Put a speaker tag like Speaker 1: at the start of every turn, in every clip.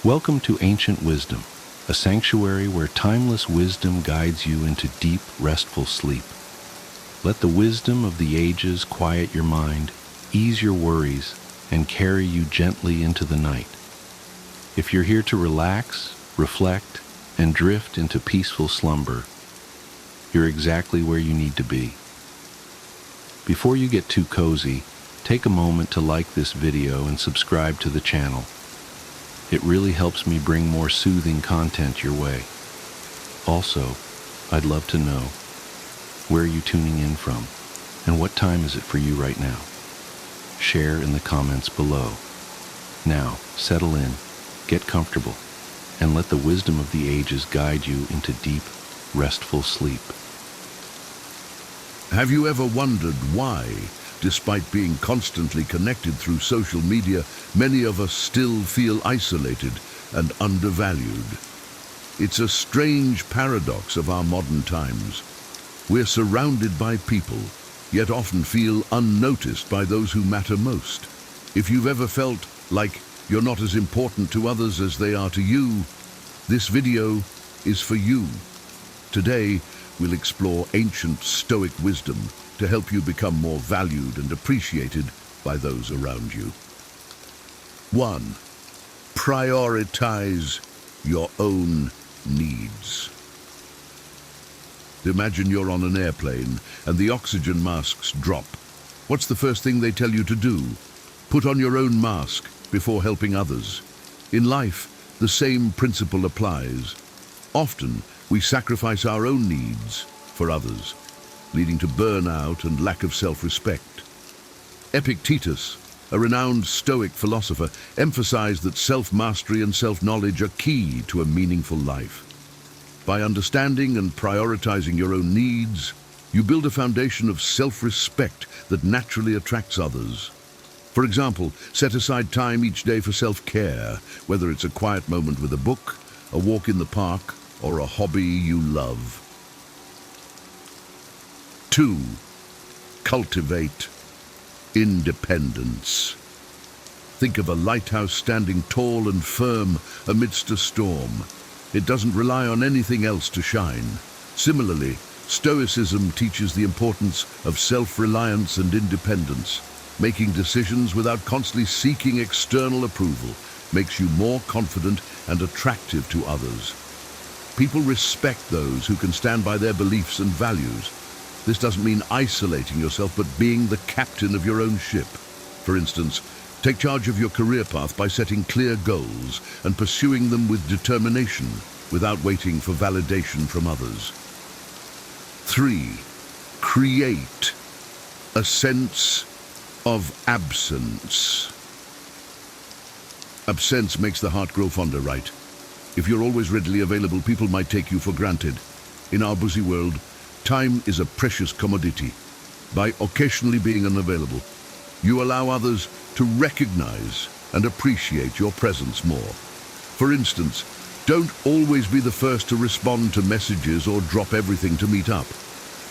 Speaker 1: Welcome to Ancient Wisdom, a sanctuary where timeless wisdom guides you into deep, restful sleep. Let the wisdom of the ages quiet your mind, ease your worries, and carry you gently into the night. If you're here to relax, reflect, and drift into peaceful slumber, you're exactly where you need to be. Before you get too cozy, take a moment to like this video and subscribe to the channel. It really helps me bring more soothing content your way. Also, I'd love to know, where are you tuning in from, and what time is it for you right now? Share in the comments below. Now, settle in, get comfortable, and let the wisdom of the ages guide you into deep, restful sleep.
Speaker 2: Have you ever wondered why, despite being constantly connected through social media, many of us still feel isolated and undervalued? It's a strange paradox of our modern times. We're surrounded by people, yet often feel unnoticed by those who matter most. If you've ever felt like you're not as important to others as they are to you, this video is for you. Today, we'll explore ancient Stoic wisdom to help you become more valued and appreciated by those around you. 1. Prioritize your own needs. Imagine you're on an airplane and the oxygen masks drop. What's the first thing they tell you to do? Put on your own mask before helping others. In life, the same principle applies. Often, we sacrifice our own needs for others, leading to burnout and lack of self-respect. Epictetus, a renowned Stoic philosopher, emphasized that self-mastery and self-knowledge are key to a meaningful life. By understanding and prioritizing your own needs, you build a foundation of self-respect that naturally attracts others. For example, set aside time each day for self-care, whether it's a quiet moment with a book, a walk in the park, or a hobby you love. 2. Cultivate independence. Think of a lighthouse standing tall and firm amidst a storm. It doesn't rely on anything else to shine. Similarly, Stoicism teaches the importance of self-reliance and independence. Making decisions without constantly seeking external approval makes you more confident and attractive to others. People respect those who can stand by their beliefs and values. This doesn't mean isolating yourself, but being the captain of your own ship. For instance, take charge of your career path by setting clear goals and pursuing them with determination without waiting for validation from others. 3. Create a sense of absence. Absence makes the heart grow fonder, right? If you're always readily available, people might take you for granted. In our busy world, time is a precious commodity. By occasionally being unavailable, you allow others to recognize and appreciate your presence more. For instance, don't always be the first to respond to messages or drop everything to meet up.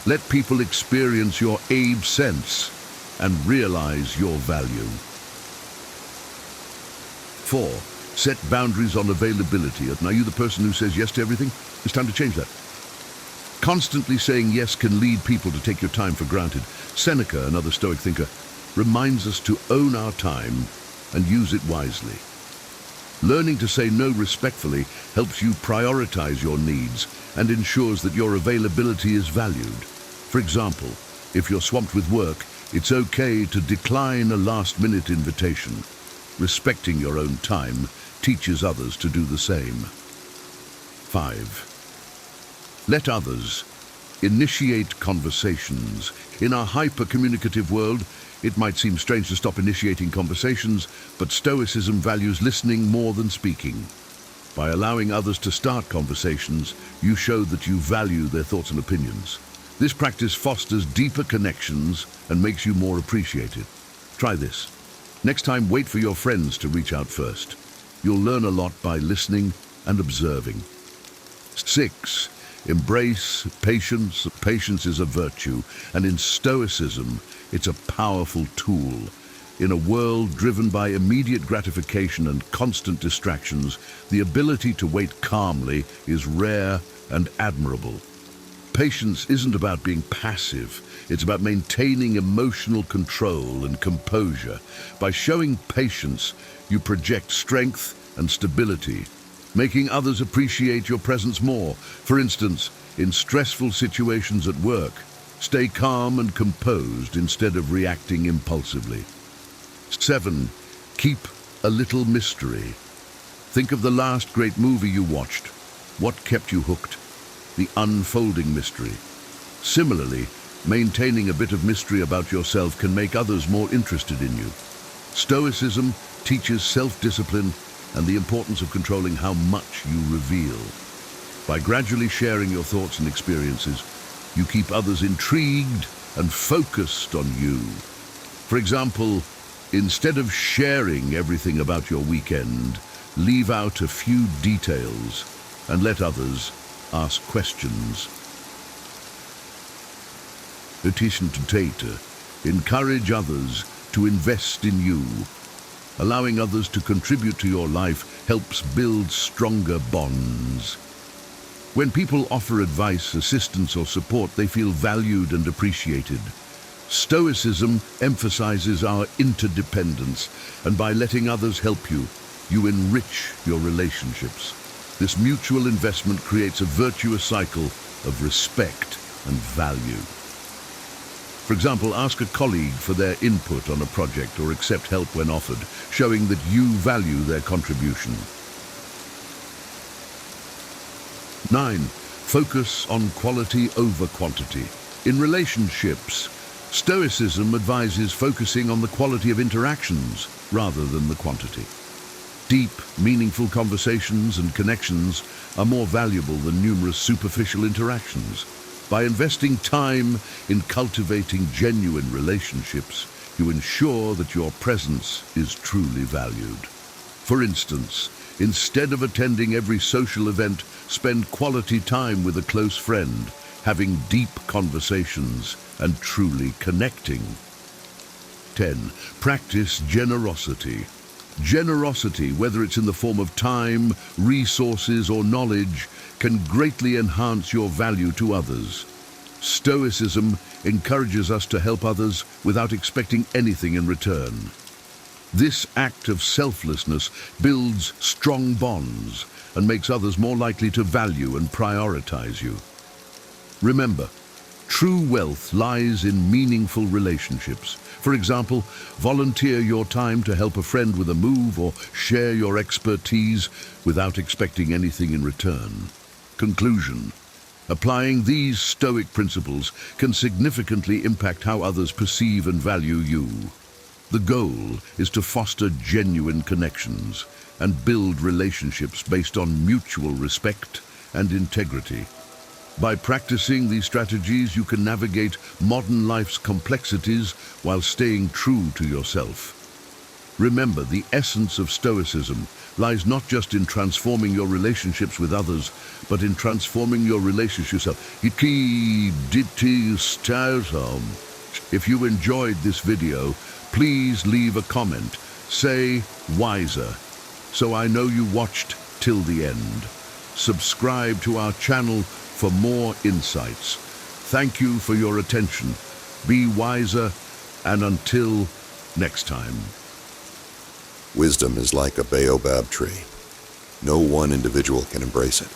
Speaker 2: Let people experience your absence and realize your value. 4. Set boundaries on availability. Are you the person who says yes to everything? It's time to change that. Constantly saying yes can lead people to take your time for granted. Seneca, another Stoic thinker, reminds us to own our time and use it wisely. Learning to say no respectfully helps you prioritize your needs and ensures that your availability is valued. For example, if you're swamped with work, it's okay to decline a last-minute invitation. Respecting your own time teaches others to do the same. 5. Let others initiate conversations. In our hyper-communicative world, it might seem strange to stop initiating conversations, but Stoicism values listening more than speaking. By allowing others to start conversations, you show that you value their thoughts and opinions. This practice fosters deeper connections and makes you more appreciated. Try this. Next time, wait for your friends to reach out first. You'll learn a lot by listening and observing. 6. Embrace patience. Patience is a virtue, and in Stoicism, it's a powerful tool. In a world driven by immediate gratification and constant distractions, the ability to wait calmly is rare and admirable. Patience isn't about being passive, it's about maintaining emotional control and composure. By showing patience, you project strength and stability, making others appreciate your presence more. For instance, in stressful situations at work, stay calm and composed instead of reacting impulsively. 7. Keep a little mystery. Think of the last great movie you watched. What kept you hooked? The unfolding mystery. Similarly, maintaining a bit of mystery about yourself can make others more interested in you. Stoicism teaches self-discipline and the importance of controlling how much you reveal. By gradually sharing your thoughts and experiences, you keep others intrigued and focused on you. For example, instead of sharing everything about your weekend, leave out a few details and let others ask questions. Encourage others to invest in you. Allowing others to contribute to your life helps build stronger bonds. When people offer advice, assistance, or support, they feel valued and appreciated. Stoicism emphasizes our interdependence, and by letting others help you, you enrich your relationships. This mutual investment creates a virtuous cycle of respect and value. For example, ask a colleague for their input on a project or accept help when offered, showing that you value their contribution. 9. Focus on quality over quantity. In relationships, Stoicism advises focusing on the quality of interactions rather than the quantity. Deep, meaningful conversations and connections are more valuable than numerous superficial interactions. By investing time in cultivating genuine relationships, you ensure that your presence is truly valued. For instance, instead of attending every social event, spend quality time with a close friend, having deep conversations and truly connecting. 10. Practice generosity. Generosity, whether it's in the form of time, resources, or knowledge, can greatly enhance your value to others. Stoicism encourages us to help others without expecting anything in return. This act of selflessness builds strong bonds and makes others more likely to value and prioritize you. Remember, true wealth lies in meaningful relationships. For example, volunteer your time to help a friend with a move or share your expertise without expecting anything in return. Conclusion. Applying these Stoic principles can significantly impact how others perceive and value you. The goal is to foster genuine connections and build relationships based on mutual respect and integrity. By practicing these strategies, you can navigate modern life's complexities while staying true to yourself. Remember, the essence of Stoicism lies not just in transforming your relationships with others, but in transforming your relationship yourself. If you enjoyed this video, please leave a comment. Say wiser, so I know you watched till the end. Subscribe to our channel for more insights. Thank you for your attention. Be wiser, and until next time.
Speaker 3: Wisdom is like a baobab tree. No one individual can embrace it.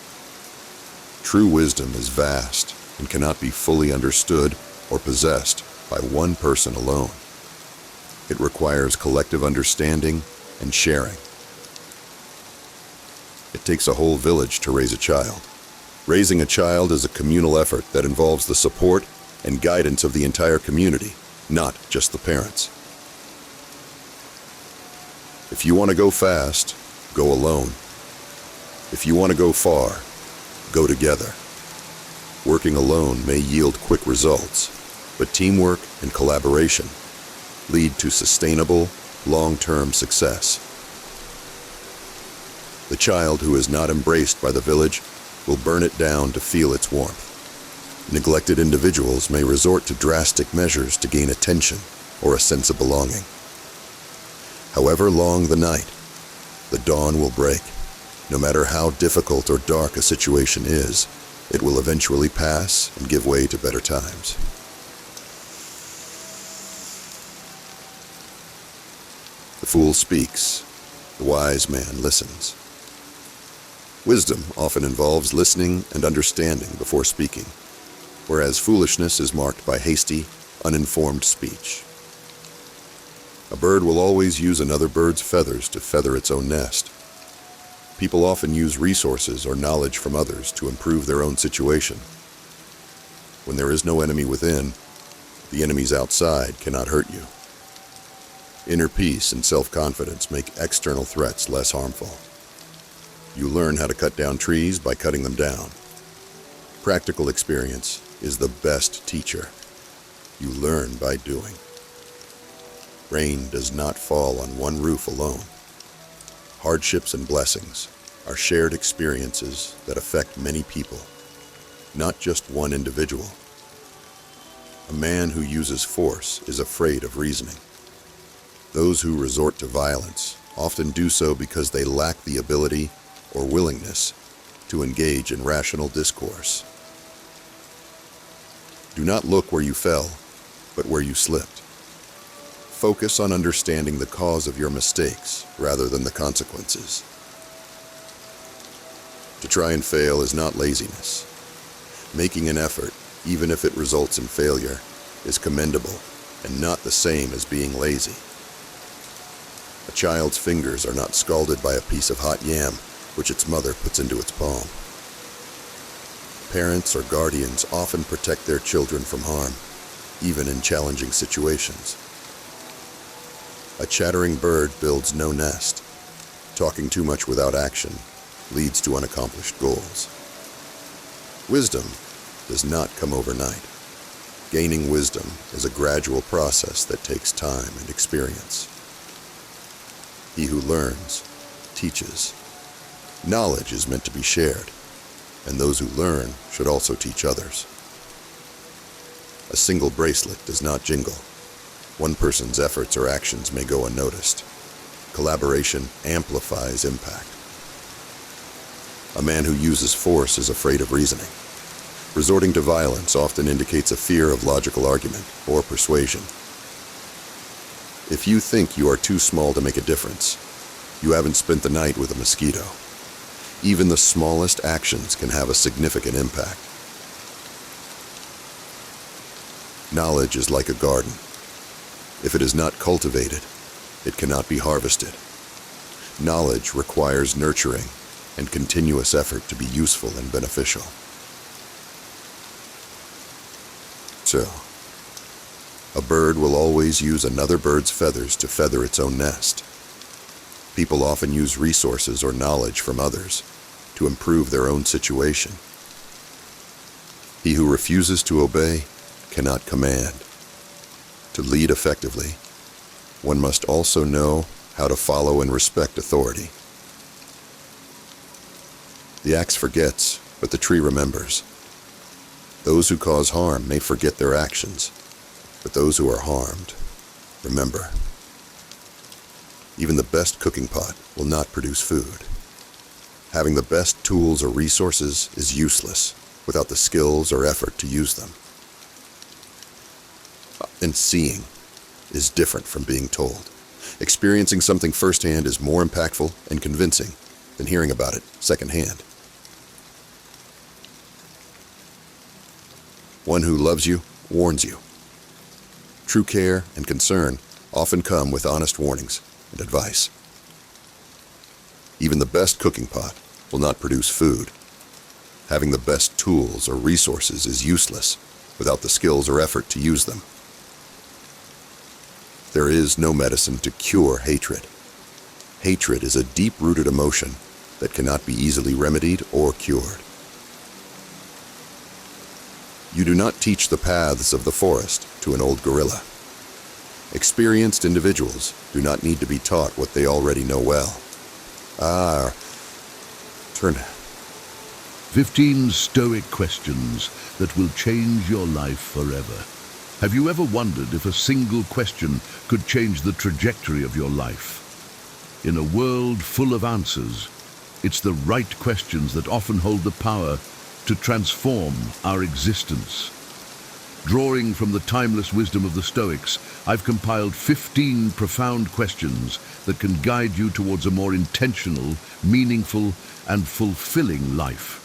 Speaker 3: True wisdom is vast and cannot be fully understood or possessed by one person alone. It requires collective understanding and sharing. It takes a whole village to raise a child. Raising a child is a communal effort that involves the support and guidance of the entire community, not just the parents. If you want to go fast, go alone. If you want to go far, go together. Working alone may yield quick results, but teamwork and collaboration lead to sustainable, long-term success. The child who is not embraced by the village will burn it down to feel its warmth. Neglected individuals may resort to drastic measures to gain attention or a sense of belonging. However long the night, the dawn will break. No matter how difficult or dark a situation is, it will eventually pass and give way to better times. The fool speaks, the wise man listens. Wisdom often involves listening and understanding before speaking, whereas foolishness is marked by hasty, uninformed speech. A bird will always use another bird's feathers to feather its own nest. People often use resources or knowledge from others to improve their own situation. When there is no enemy within, the enemies outside cannot hurt you. Inner peace and self-confidence make external threats less harmful. You learn how to cut down trees by cutting them down. Practical experience is the best teacher. You learn by doing. Rain does not fall on one roof alone. Hardships and blessings are shared experiences that affect many people, not just one individual. A man who uses force is afraid of reasoning. Those who resort to violence often do so because they lack the ability or willingness to engage in rational discourse. Do not look where you fell, but where you slipped. Focus on understanding the cause of your mistakes rather than the consequences. To try and fail is not laziness. Making an effort, even if it results in failure, is commendable and not the same as being lazy. A child's fingers are not scalded by a piece of hot yam, which its mother puts into its palm. Parents or guardians often protect their children from harm, even in challenging situations. A chattering bird builds no nest. Talking too much without action leads to unaccomplished goals. Wisdom does not come overnight. Gaining wisdom is a gradual process that takes time and experience. He who learns, teaches. Knowledge is meant to be shared, and those who learn should also teach others. A single bracelet does not jingle. One person's efforts or actions may go unnoticed. Collaboration amplifies impact. A man who uses force is afraid of reasoning. Resorting to violence often indicates a fear of logical argument or persuasion. If you think you are too small to make a difference, you haven't spent the night with a mosquito. Even the smallest actions can have a significant impact. Knowledge is like a garden. If it is not cultivated, it cannot be harvested. Knowledge requires nurturing and continuous effort to be useful and beneficial. So, a bird will always use another bird's feathers to feather its own nest. People often use resources or knowledge from others to improve their own situation. He who refuses to obey cannot command. To lead effectively, one must also know how to follow and respect authority. The axe forgets, but the tree remembers. Those who cause harm may forget their actions, but those who are harmed remember. Even the best cooking pot will not produce food. Having the best tools or resources is useless without the skills or effort to use them. And seeing is different from being told. Experiencing something firsthand is more impactful and convincing than hearing about it secondhand. One who loves you warns you. True care and concern often come with honest warnings and advice. Even the best cooking pot will not produce food. Having the best tools or resources is useless without the skills or effort to use them. There is no medicine to cure hatred. Hatred is a deep-rooted emotion that cannot be easily remedied or cured. You do not teach the paths of the forest to an old gorilla. Experienced individuals do not need to be taught what they already know well. Turn.
Speaker 2: 15 Stoic questions that will change your life forever. Have you ever wondered if a single question could change the trajectory of your life? In a world full of answers, it's the right questions that often hold the power to transform our existence. Drawing from the timeless wisdom of the Stoics, I've compiled 15 profound questions that can guide you towards a more intentional, meaningful, and fulfilling life.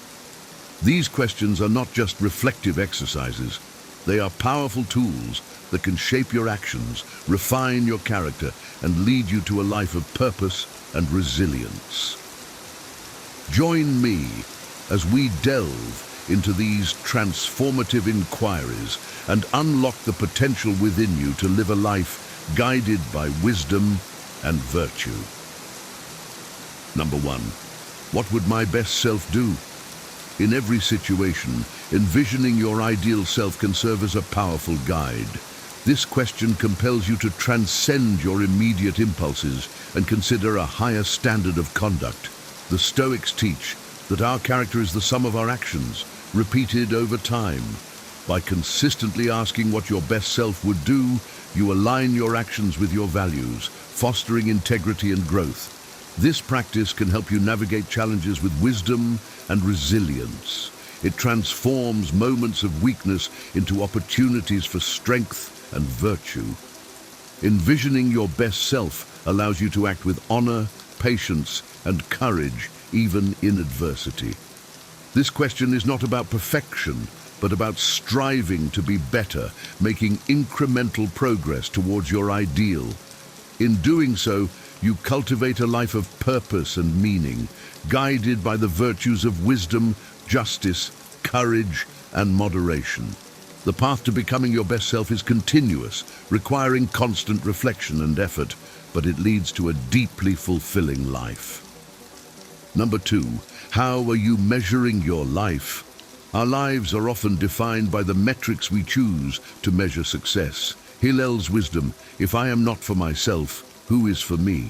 Speaker 2: These questions are not just reflective exercises. They are powerful tools that can shape your actions, refine your character, and lead you to a life of purpose and resilience. Join me as we delve into these transformative inquiries and unlock the potential within you to live a life guided by wisdom and virtue. Number 1. What would my best self do? In every situation, envisioning your ideal self can serve as a powerful guide. This question compels you to transcend your immediate impulses and consider a higher standard of conduct. The Stoics teach that our character is the sum of our actions, repeated over time. By consistently asking what your best self would do, you align your actions with your values, fostering integrity and growth. This practice can help you navigate challenges with wisdom and resilience. It transforms moments of weakness into opportunities for strength and virtue. Envisioning your best self allows you to act with honor, patience, and courage, even in adversity. This question is not about perfection, but about striving to be better, making incremental progress towards your ideal. In doing so, you cultivate a life of purpose and meaning, guided by the virtues of wisdom, justice, courage, and moderation. The path to becoming your best self is continuous, requiring constant reflection and effort, but it leads to a deeply fulfilling life. Number 2, how are you measuring your life? Our lives are often defined by the metrics we choose to measure success. Hillel's wisdom, if I am not for myself, who is for me?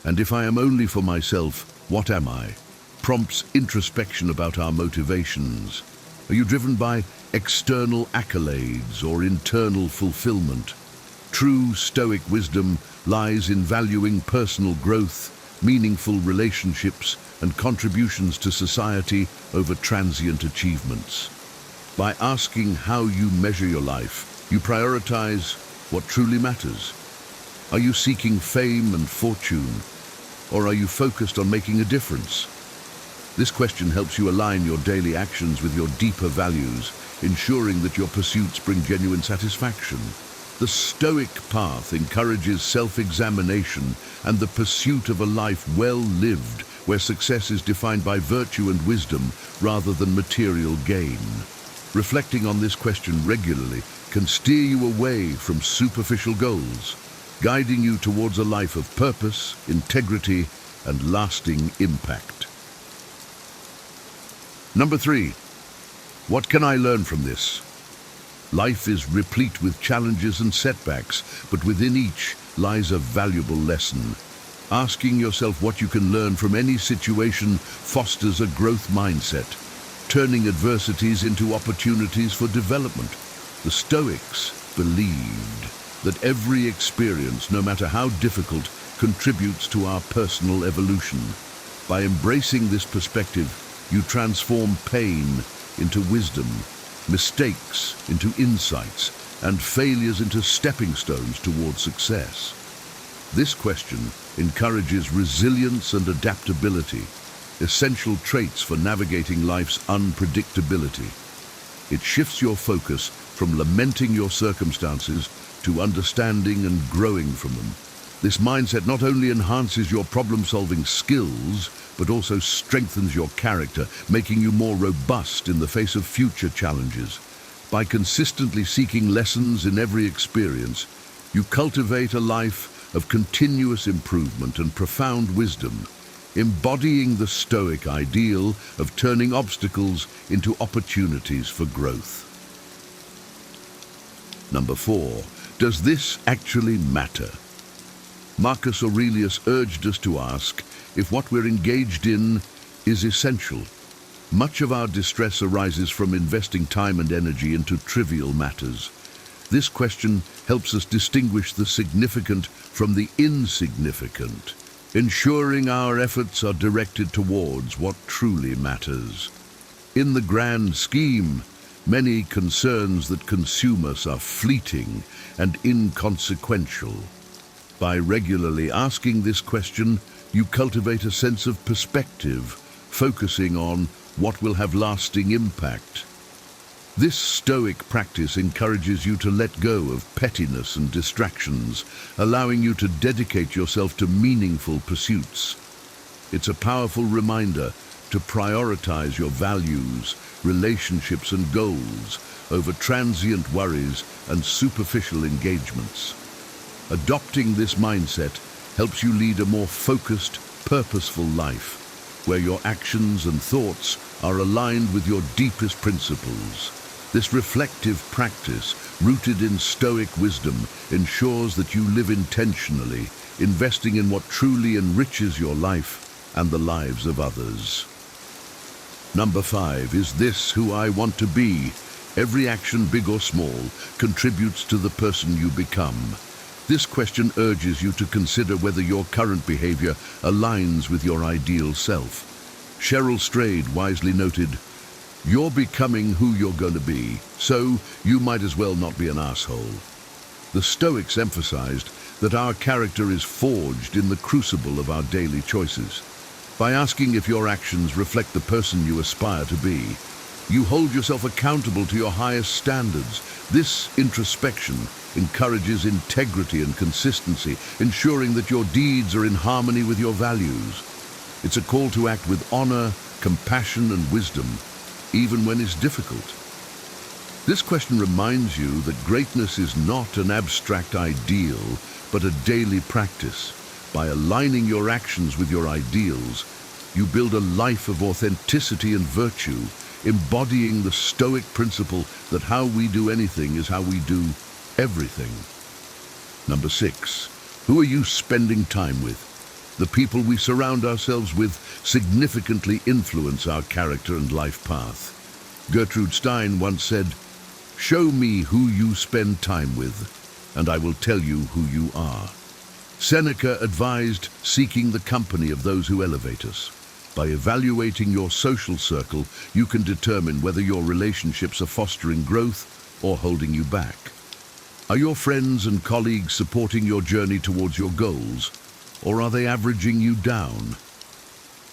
Speaker 2: And if I am only for myself, what am I? Prompts introspection about our motivations. Are you driven by external accolades or internal fulfillment? True Stoic wisdom lies in valuing personal growth, meaningful relationships, and contributions to society over transient achievements. By asking how you measure your life, you prioritize what truly matters. Are you seeking fame and fortune, or are you focused on making a difference? This question helps you align your daily actions with your deeper values, ensuring that your pursuits bring genuine satisfaction. The Stoic path encourages self-examination and the pursuit of a life well lived, where success is defined by virtue and wisdom rather than material gain. Reflecting on this question regularly can steer you away from superficial goals, guiding you towards a life of purpose, integrity, and lasting impact. Number 3, what can I learn from this? Life is replete with challenges and setbacks, but within each lies a valuable lesson. Asking yourself what you can learn from any situation fosters a growth mindset, turning adversities into opportunities for development. The Stoics believed that every experience, no matter how difficult, contributes to our personal evolution. By embracing this perspective, you transform pain into wisdom, mistakes into insights, and failures into stepping stones towards success. This question encourages resilience and adaptability, essential traits for navigating life's unpredictability. It shifts your focus from lamenting your circumstances to understanding and growing from them. This mindset not only enhances your problem-solving skills, but also strengthens your character, making you more robust in the face of future challenges. By consistently seeking lessons in every experience, you cultivate a life of continuous improvement and profound wisdom, embodying the Stoic ideal of turning obstacles into opportunities for growth. Number 4, does this actually matter? Marcus Aurelius urged us to ask if what we're engaged in is essential. Much of our distress arises from investing time and energy into trivial matters. This question helps us distinguish the significant from the insignificant, ensuring our efforts are directed towards what truly matters. In the grand scheme, many concerns that consume us are fleeting and inconsequential. By regularly asking this question, you cultivate a sense of perspective, focusing on what will have lasting impact. This Stoic practice encourages you to let go of pettiness and distractions, allowing you to dedicate yourself to meaningful pursuits. It's a powerful reminder to prioritize your values, relationships and goals over transient worries and superficial engagements. Adopting this mindset helps you lead a more focused, purposeful life, where your actions and thoughts are aligned with your deepest principles. This reflective practice, rooted in Stoic wisdom, ensures that you live intentionally, investing in what truly enriches your life and the lives of others. Number 5, is this who I want to be? Every action, big or small, contributes to the person you become. This question urges you to consider whether your current behavior aligns with your ideal self. Cheryl Strayed wisely noted, "You're becoming who you're going to be, so you might as well not be an asshole." The Stoics emphasized that our character is forged in the crucible of our daily choices. By asking if your actions reflect the person you aspire to be, you hold yourself accountable to your highest standards. This introspection encourages integrity and consistency, ensuring that your deeds are in harmony with your values. It's a call to act with honor, compassion, and wisdom, even when it's difficult. This question reminds you that greatness is not an abstract ideal, but a daily practice. By aligning your actions with your ideals, you build a life of authenticity and virtue, embodying the Stoic principle that how we do anything is how we do everything. Number 6, who are you spending time with? The people we surround ourselves with significantly influence our character and life path. Gertrude Stein once said, "Show me who you spend time with, and I will tell you who you are." Seneca advised seeking the company of those who elevate us. By evaluating your social circle, you can determine whether your relationships are fostering growth or holding you back. Are your friends and colleagues supporting your journey towards your goals, or are they averaging you down?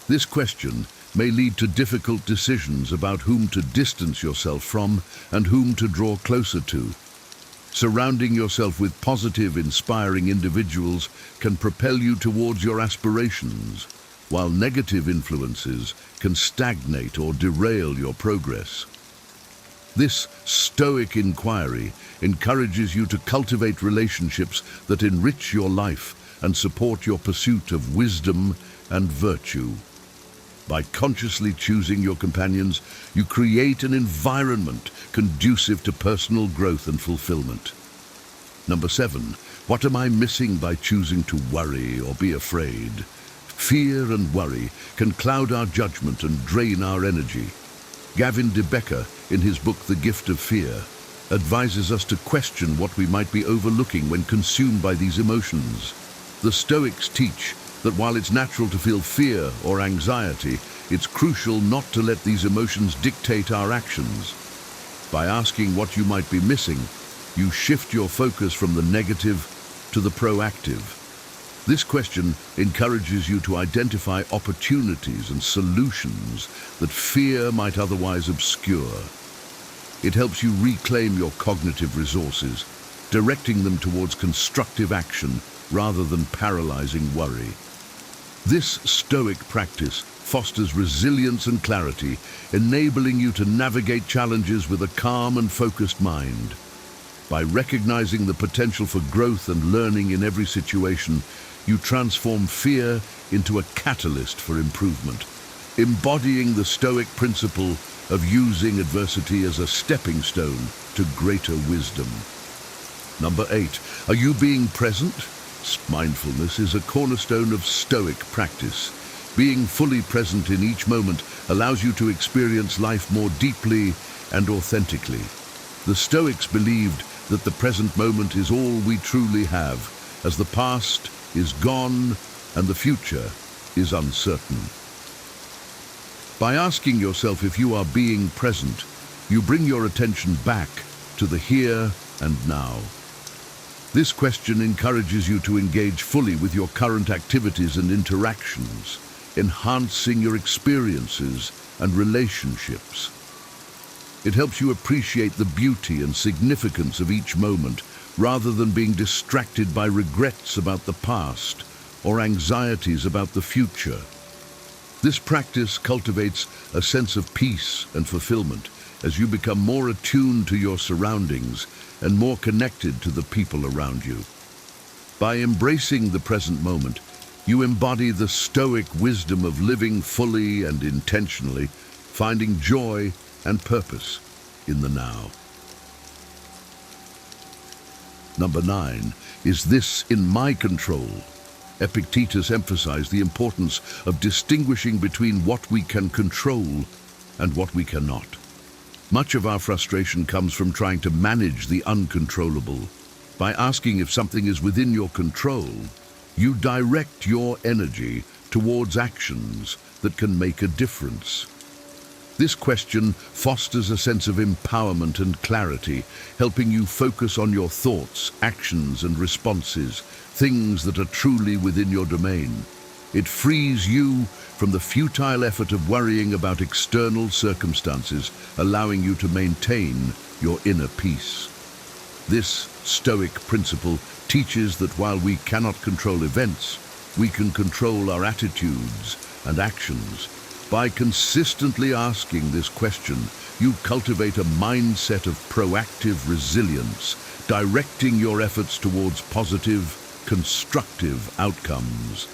Speaker 2: This question may lead to difficult decisions about whom to distance yourself from and whom to draw closer to. Surrounding yourself with positive, inspiring individuals can propel you towards your aspirations, while negative influences can stagnate or derail your progress. This Stoic inquiry encourages you to cultivate relationships that enrich your life and support your pursuit of wisdom and virtue. By consciously choosing your companions, you create an environment conducive to personal growth and fulfillment. Number 7, what am I missing by choosing to worry or be afraid? Fear and worry can cloud our judgment and drain our energy. Gavin de Becker, in his book The Gift of Fear, advises us to question what we might be overlooking when consumed by these emotions. The Stoics teach that while it's natural to feel fear or anxiety, it's crucial not to let these emotions dictate our actions. By asking what you might be missing, you shift your focus from the negative to the proactive. This question encourages you to identify opportunities and solutions that fear might otherwise obscure. It helps you reclaim your cognitive resources, directing them towards constructive action rather than paralyzing worry. This Stoic practice fosters resilience and clarity, enabling you to navigate challenges with a calm and focused mind. By recognizing the potential for growth and learning in every situation, you transform fear into a catalyst for improvement, embodying the Stoic principle of using adversity as a stepping stone to greater wisdom. Number 8, are you being present? Mindfulness is a cornerstone of Stoic practice. Being fully present in each moment allows you to experience life more deeply and authentically. The Stoics believed that the present moment is all we truly have, as the past is gone and the future is uncertain. By asking yourself if you are being present, you bring your attention back to the here and now. This question encourages you to engage fully with your current activities and interactions, enhancing your experiences and relationships. It helps you appreciate the beauty and significance of each moment rather than being distracted by regrets about the past or anxieties about the future. This practice cultivates a sense of peace and fulfillment as you become more attuned to your surroundings and more connected to the people around you. By embracing the present moment, you embody the Stoic wisdom of living fully and intentionally, finding joy and purpose in the now. Number 9, is this in my control? Epictetus emphasized the importance of distinguishing between what we can control and what we cannot. Much of our frustration comes from trying to manage the uncontrollable. By asking if something is within your control, you direct your energy towards actions that can make a difference. This question fosters a sense of empowerment and clarity, helping you focus on your thoughts, actions, and responses, things that are truly within your domain. It frees you from the futile effort of worrying about external circumstances, allowing you to maintain your inner peace. This Stoic principle teaches that while we cannot control events, we can control our attitudes and actions. By consistently asking this question, you cultivate a mindset of proactive resilience, directing your efforts towards positive, constructive outcomes.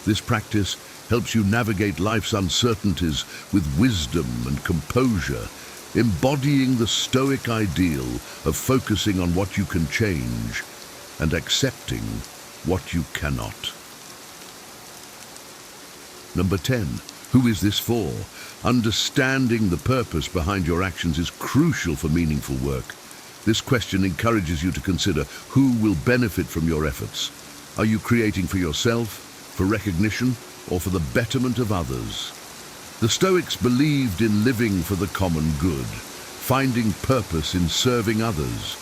Speaker 2: This practice helps you navigate life's uncertainties with wisdom and composure, embodying the Stoic ideal of focusing on what you can change and accepting what you cannot. Number 10. Who is this for? Understanding the purpose behind your actions is crucial for meaningful work. This question encourages you to consider who will benefit from your efforts. Are you creating for yourself, for recognition, or for the betterment of others? The Stoics believed in living for the common good, finding purpose in serving others.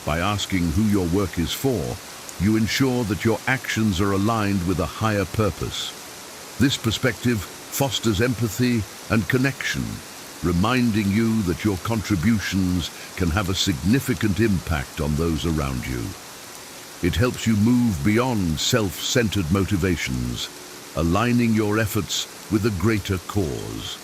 Speaker 2: By asking who your work is for, you ensure that your actions are aligned with a higher purpose. This perspective fosters empathy and connection, reminding you that your contributions can have a significant impact on those around you. It helps you move beyond self-centered motivations, aligning your efforts with a greater cause.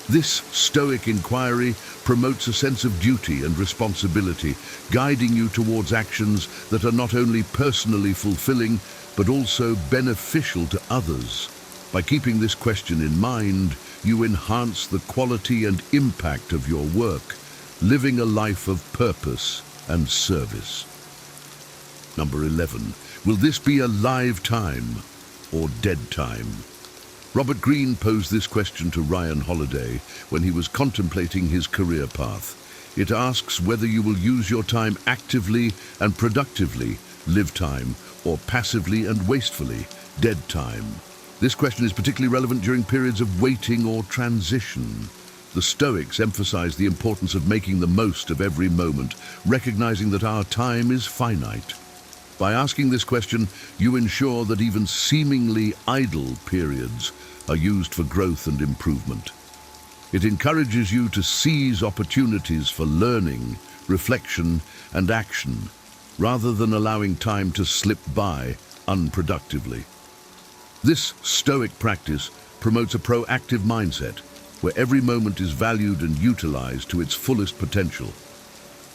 Speaker 2: This Stoic inquiry promotes a sense of duty and responsibility, guiding you towards actions that are not only personally fulfilling, but also beneficial to others. By keeping this question in mind, you enhance the quality and impact of your work, living a life of purpose and service. Number 11. Will this be a live time or dead time? Robert Greene posed this question to Ryan Holiday when he was contemplating his career path. It asks whether you will use your time actively and productively, live time, or passively and wastefully, dead time. This question is particularly relevant during periods of waiting or transition. The Stoics emphasize the importance of making the most of every moment, recognizing that our time is finite. By asking this question, you ensure that even seemingly idle periods are used for growth and improvement. It encourages you to seize opportunities for learning, reflection, and action, rather than allowing time to slip by unproductively. This Stoic practice promotes a proactive mindset, where every moment is valued and utilized to its fullest potential.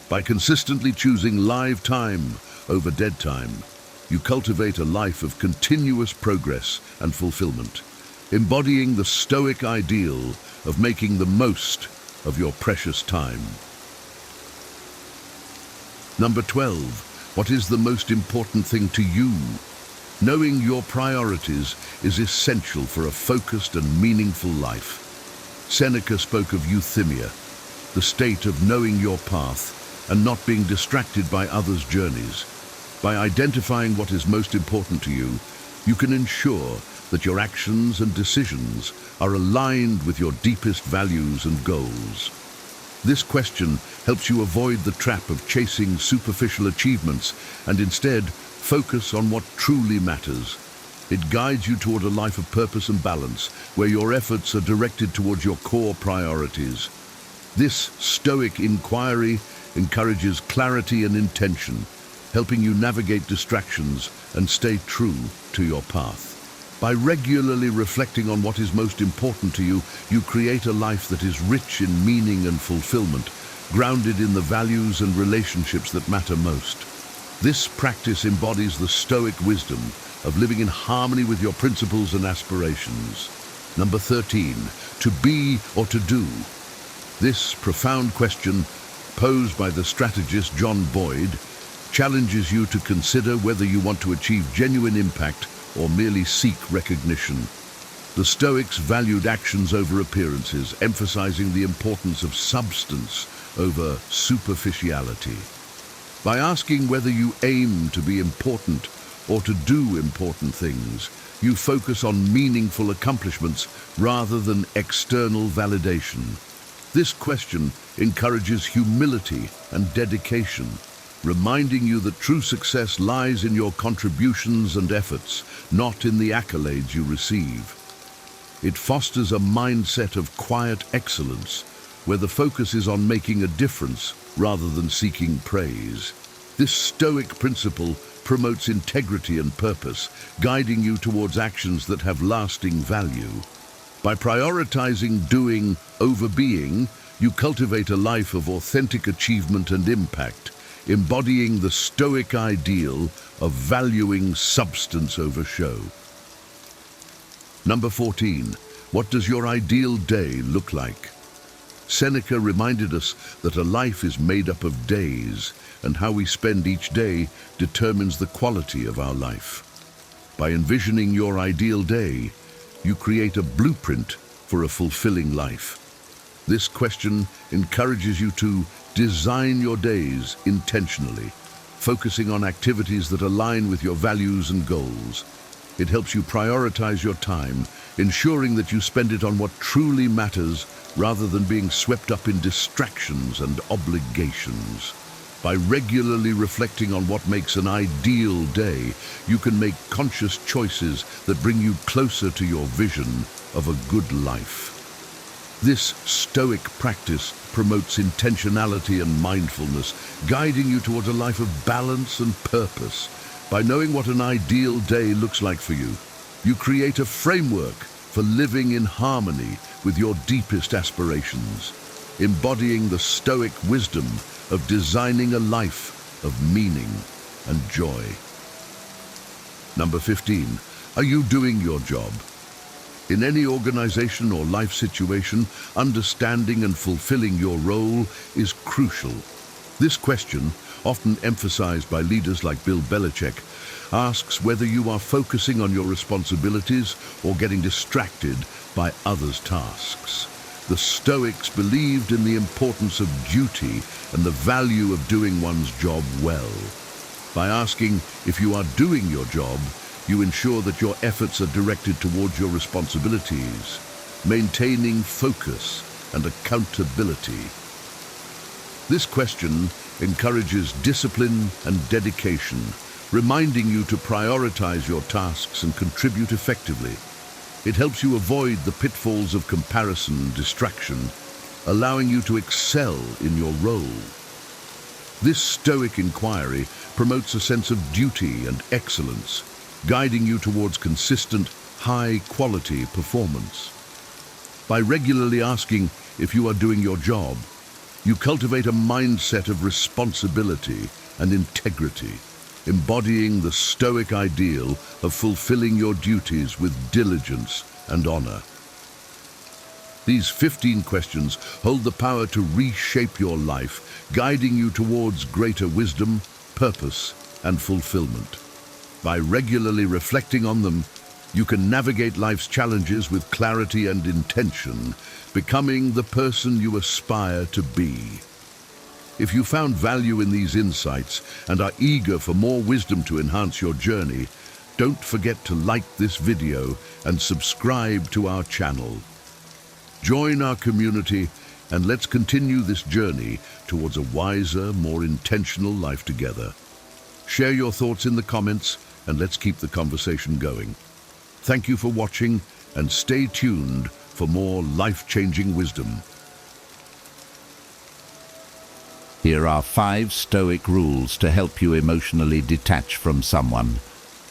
Speaker 2: By consistently choosing live time over dead time, you cultivate a life of continuous progress and fulfillment, embodying the Stoic ideal of making the most of your precious time. Number 12. What is the most important thing to you? Knowing your priorities is essential for a focused and meaningful life. Seneca spoke of euthymia, the state of knowing your path and not being distracted by others' journeys. By identifying what is most important to you, you can ensure that your actions and decisions are aligned with your deepest values and goals. This question helps you avoid the trap of chasing superficial achievements and instead focus on what truly matters. It guides you toward a life of purpose and balance, where your efforts are directed towards your core priorities. This Stoic inquiry encourages clarity and intention, helping you navigate distractions and stay true to your path. By regularly reflecting on what is most important to you, you create a life that is rich in meaning and fulfillment, grounded in the values and relationships that matter most. This practice embodies the Stoic wisdom of living in harmony with your principles and aspirations. Number 13, to be or to do. This profound question, posed by the strategist John Boyd, challenges you to consider whether you want to achieve genuine impact or merely seek recognition. The Stoics valued actions over appearances, emphasizing the importance of substance over superficiality. By asking whether you aim to be important or to do important things, you focus on meaningful accomplishments rather than external validation. This question encourages humility and dedication, reminding you that true success lies in your contributions and efforts, not in the accolades you receive. It fosters a mindset of quiet excellence, where the focus is on making a difference rather than seeking praise. This Stoic principle promotes integrity and purpose, guiding you towards actions that have lasting value. By prioritizing doing over being, you cultivate a life of authentic achievement and impact, embodying the Stoic ideal of valuing substance over show. Number 14, what does your ideal day look like? Seneca reminded us that a life is made up of days, and how we spend each day determines the quality of our life. By envisioning your ideal day, you create a blueprint for a fulfilling life. This question encourages you to design your days intentionally, focusing on activities that align with your values and goals. It helps you prioritize your time, ensuring that you spend it on what truly matters rather than being swept up in distractions and obligations. By regularly reflecting on what makes an ideal day, you can make conscious choices that bring you closer to your vision of a good life. This Stoic practice promotes intentionality and mindfulness, guiding you towards a life of balance and purpose. By knowing what an ideal day looks like for you, you create a framework for living in harmony with your deepest aspirations, embodying the Stoic wisdom of designing a life of meaning and joy. Number 15, are you doing your job? In any organization or life situation, understanding and fulfilling your role is crucial. This question, often emphasized by leaders like Bill Belichick, asks whether you are focusing on your responsibilities or getting distracted by others' tasks. The Stoics believed in the importance of duty and the value of doing one's job well. By asking if you are doing your job, you ensure that your efforts are directed towards your responsibilities, maintaining focus and accountability. This question encourages discipline and dedication, reminding you to prioritize your tasks and contribute effectively. It helps you avoid the pitfalls of comparison and distraction, allowing you to excel in your role. This Stoic inquiry promotes a sense of duty and excellence, guiding you towards consistent, high-quality performance. By regularly asking if you are doing your job, you cultivate a mindset of responsibility and integrity, embodying the Stoic ideal of fulfilling your duties with diligence and honor. These 15 questions hold the power to reshape your life, guiding you towards greater wisdom, purpose, and fulfillment. By regularly reflecting on them, you can navigate life's challenges with clarity and intention, becoming the person you aspire to be. If you found value in these insights and are eager for more wisdom to enhance your journey, Don't forget to like this video and subscribe to our channel. Join our community and let's continue this journey towards a wiser, more intentional life together. Share your thoughts in the comments and let's keep the conversation going. Thank you for watching and stay tuned for more life-changing wisdom.
Speaker 4: Here are 5 Stoic rules to help you emotionally detach from someone,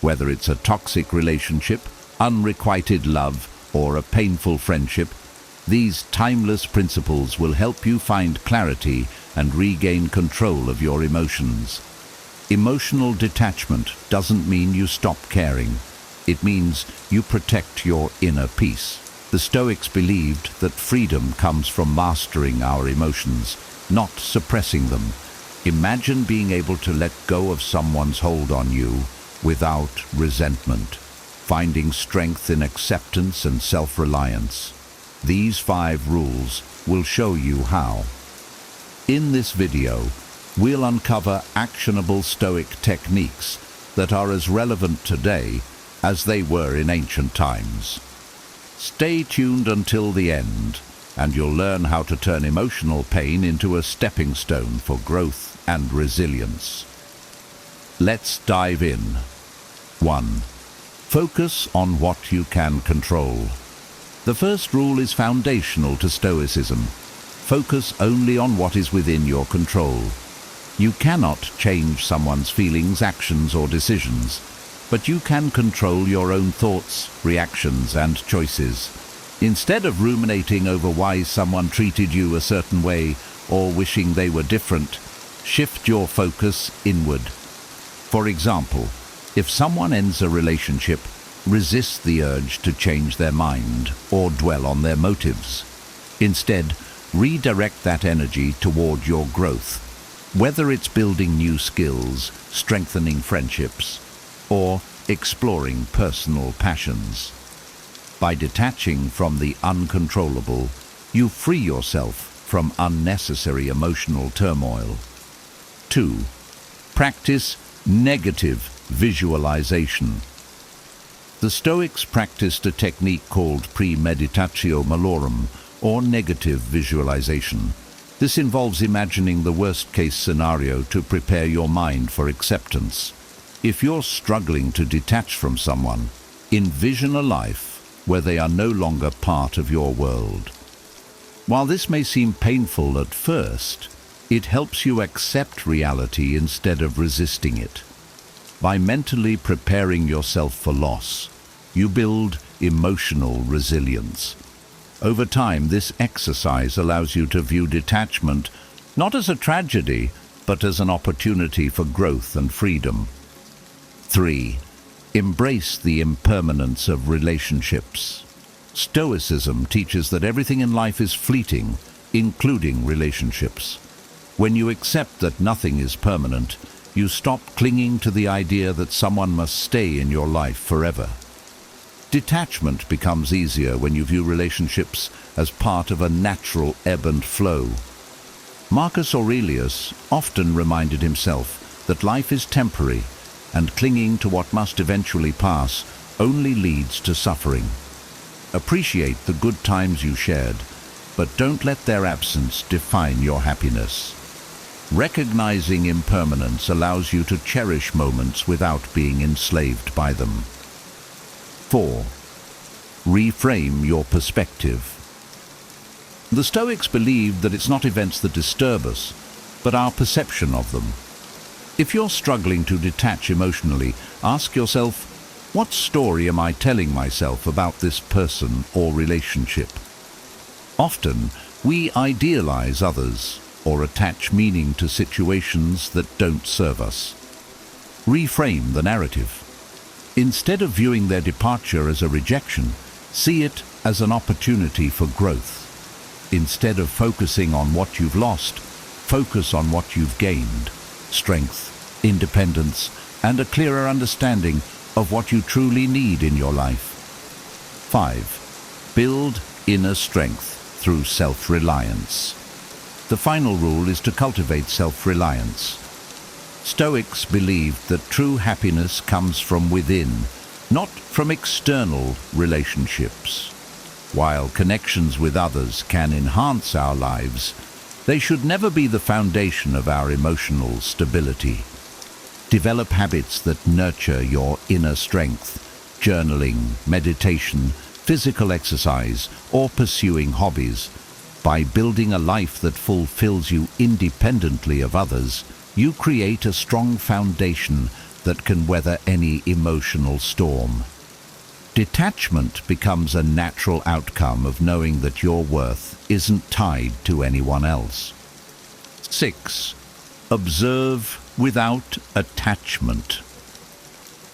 Speaker 4: whether it's a toxic relationship, unrequited love, or a painful friendship. These timeless principles will help you find clarity and regain control of your emotions. Emotional detachment doesn't mean you stop caring. It means you protect your inner peace. The Stoics believed that freedom comes from mastering our emotions, not suppressing them. Imagine being able to let go of someone's hold on you without resentment, finding strength in acceptance and self-reliance. These 5 rules will show you how. In this video, we'll uncover actionable Stoic techniques that are as relevant today as they were in ancient times. Stay tuned until the end, and you'll learn how to turn emotional pain into a stepping stone for growth and resilience. Let's dive in. 1. Focus on what you can control. The first rule is foundational to Stoicism. Focus only on what is within your control. You cannot change someone's feelings, actions, or decisions, but you can control your own thoughts, reactions, and choices. Instead of ruminating over why someone treated you a certain way or wishing they were different, shift your focus inward. For example, if someone ends a relationship, resist the urge to change their mind or dwell on their motives. Instead, redirect that energy toward your growth, whether it's building new skills, strengthening friendships, or exploring personal passions. By detaching from the uncontrollable, you free yourself from unnecessary emotional turmoil. 2. Practice negative visualization. The Stoics practiced a technique called premeditatio malorum, or negative visualization. This involves imagining the worst-case scenario to prepare your mind for acceptance. If you're struggling to detach from someone, envision a life where they are no longer part of your world. While this may seem painful at first, it helps you accept reality instead of resisting it. By mentally preparing yourself for loss, you build emotional resilience. Over time, this exercise allows you to view detachment not as a tragedy, but as an opportunity for growth and freedom. 3. Embrace the impermanence of relationships. Stoicism teaches that everything in life is fleeting, including relationships. When you accept that nothing is permanent, you stop clinging to the idea that someone must stay in your life forever. Detachment becomes easier when you view relationships as part of a natural ebb and flow. Marcus Aurelius often reminded himself that life is temporary, and clinging to what must eventually pass only leads to suffering. Appreciate the good times you shared, but don't let their absence define your happiness. Recognizing impermanence allows you to cherish moments without being enslaved by them. 4. Reframe your perspective. The Stoics believed that it's not events that disturb us, but our perception of them. If you're struggling to detach emotionally, ask yourself, what story am I telling myself about this person or relationship? Often, we idealize others or attach meaning to situations that don't serve us. Reframe the narrative. Instead of viewing their departure as a rejection, see it as an opportunity for growth. Instead of focusing on what you've lost, focus on what you've gained: strength, independence, and a clearer understanding of what you truly need in your life. 5. Build inner strength through self-reliance. The final rule is to cultivate self-reliance. Stoics believed that true happiness comes from within not from external relationships. While connections with others can enhance our lives, they should never be the foundation of our emotional stability. Develop habits that nurture your inner strength. Journaling, meditation, physical exercise, or pursuing hobbies. By building a life that fulfills you independently of others, you create a strong foundation that can weather any emotional storm. Detachment becomes a natural outcome of knowing that your worth isn't tied to anyone else. 6. Observe without attachment.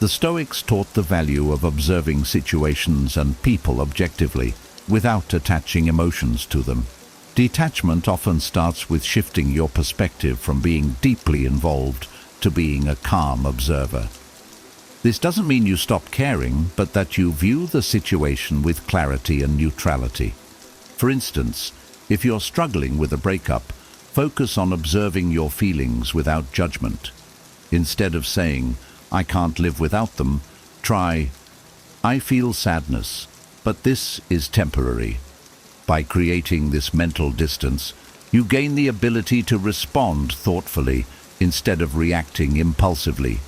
Speaker 4: The Stoics taught the value of observing situations and people objectively, without attaching emotions to them. Detachment often starts with shifting your perspective from being deeply involved to being a calm observer. This doesn't mean you stop caring, but that you view the situation with clarity and neutrality. For instance, if you're struggling with a breakup, focus on observing your feelings without judgment. Instead of saying, "I can't live without them," try, "I feel sadness, but this is temporary." By creating this mental distance, you gain the ability to respond thoughtfully instead of reacting impulsively.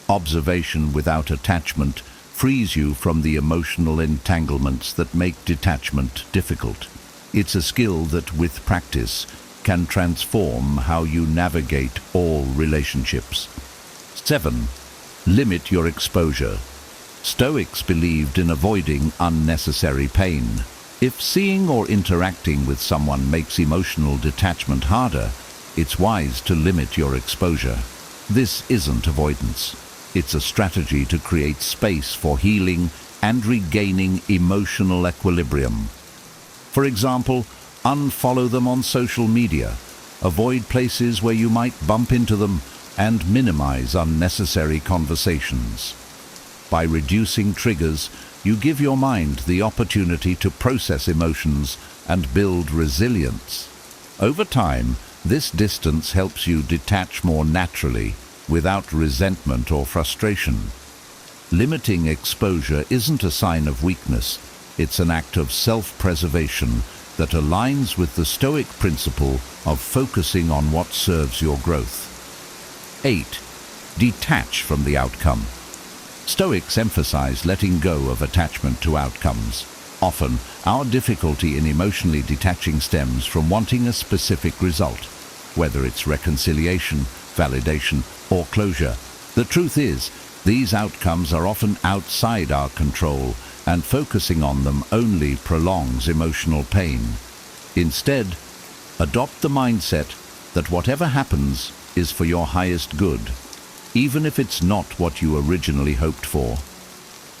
Speaker 4: Observation without attachment frees you from the emotional entanglements that make detachment difficult. It's a skill that, with practice, can transform how you navigate all relationships. 7. Limit your exposure. Stoics believed in avoiding unnecessary pain. If seeing or interacting with someone makes emotional detachment harder, it's wise to limit your exposure. This isn't avoidance. It's a strategy to create space for healing and regaining emotional equilibrium. For example, unfollow them on social media, avoid places where you might bump into them, and minimize unnecessary conversations. By reducing triggers, you give your mind the opportunity to process emotions and build resilience. Over time, this distance helps you detach more naturally, without resentment or frustration. Limiting exposure isn't a sign of weakness, it's an act of self-preservation that aligns with the Stoic principle of focusing on what serves your growth. 8. Detach from the outcome. Stoics emphasize letting go of attachment to outcomes. Often, our difficulty in emotionally detaching stems from wanting a specific result, whether it's reconciliation, validation, or closure. The truth is, these outcomes are often outside our control, and focusing on them only prolongs emotional pain. Instead, adopt the mindset that whatever happens is for your highest good, even if it's not what you originally hoped for.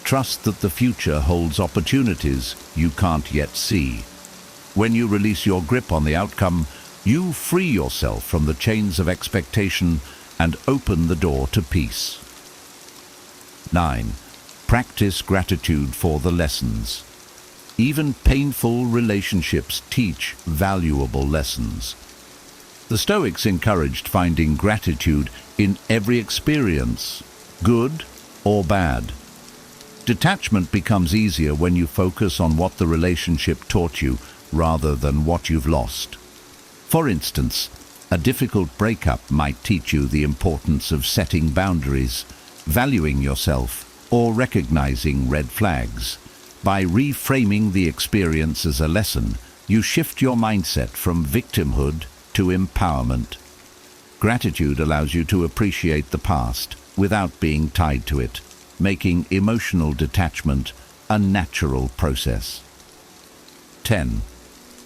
Speaker 4: Trust that the future holds opportunities you can't yet see. When you release your grip on the outcome, you free yourself from the chains of expectation and open the door to peace. 9. Practice gratitude for the lessons. Even painful relationships teach valuable lessons. The Stoics encouraged finding gratitude in every experience, good or bad. Detachment becomes easier when you focus on what the relationship taught you rather than what you've lost. For instance, a difficult breakup might teach you the importance of setting boundaries, valuing yourself, or recognizing red flags. By reframing the experience as a lesson, you shift your mindset from victimhood to empowerment. Gratitude allows you to appreciate the past without being tied to it, making emotional detachment a natural process. 10.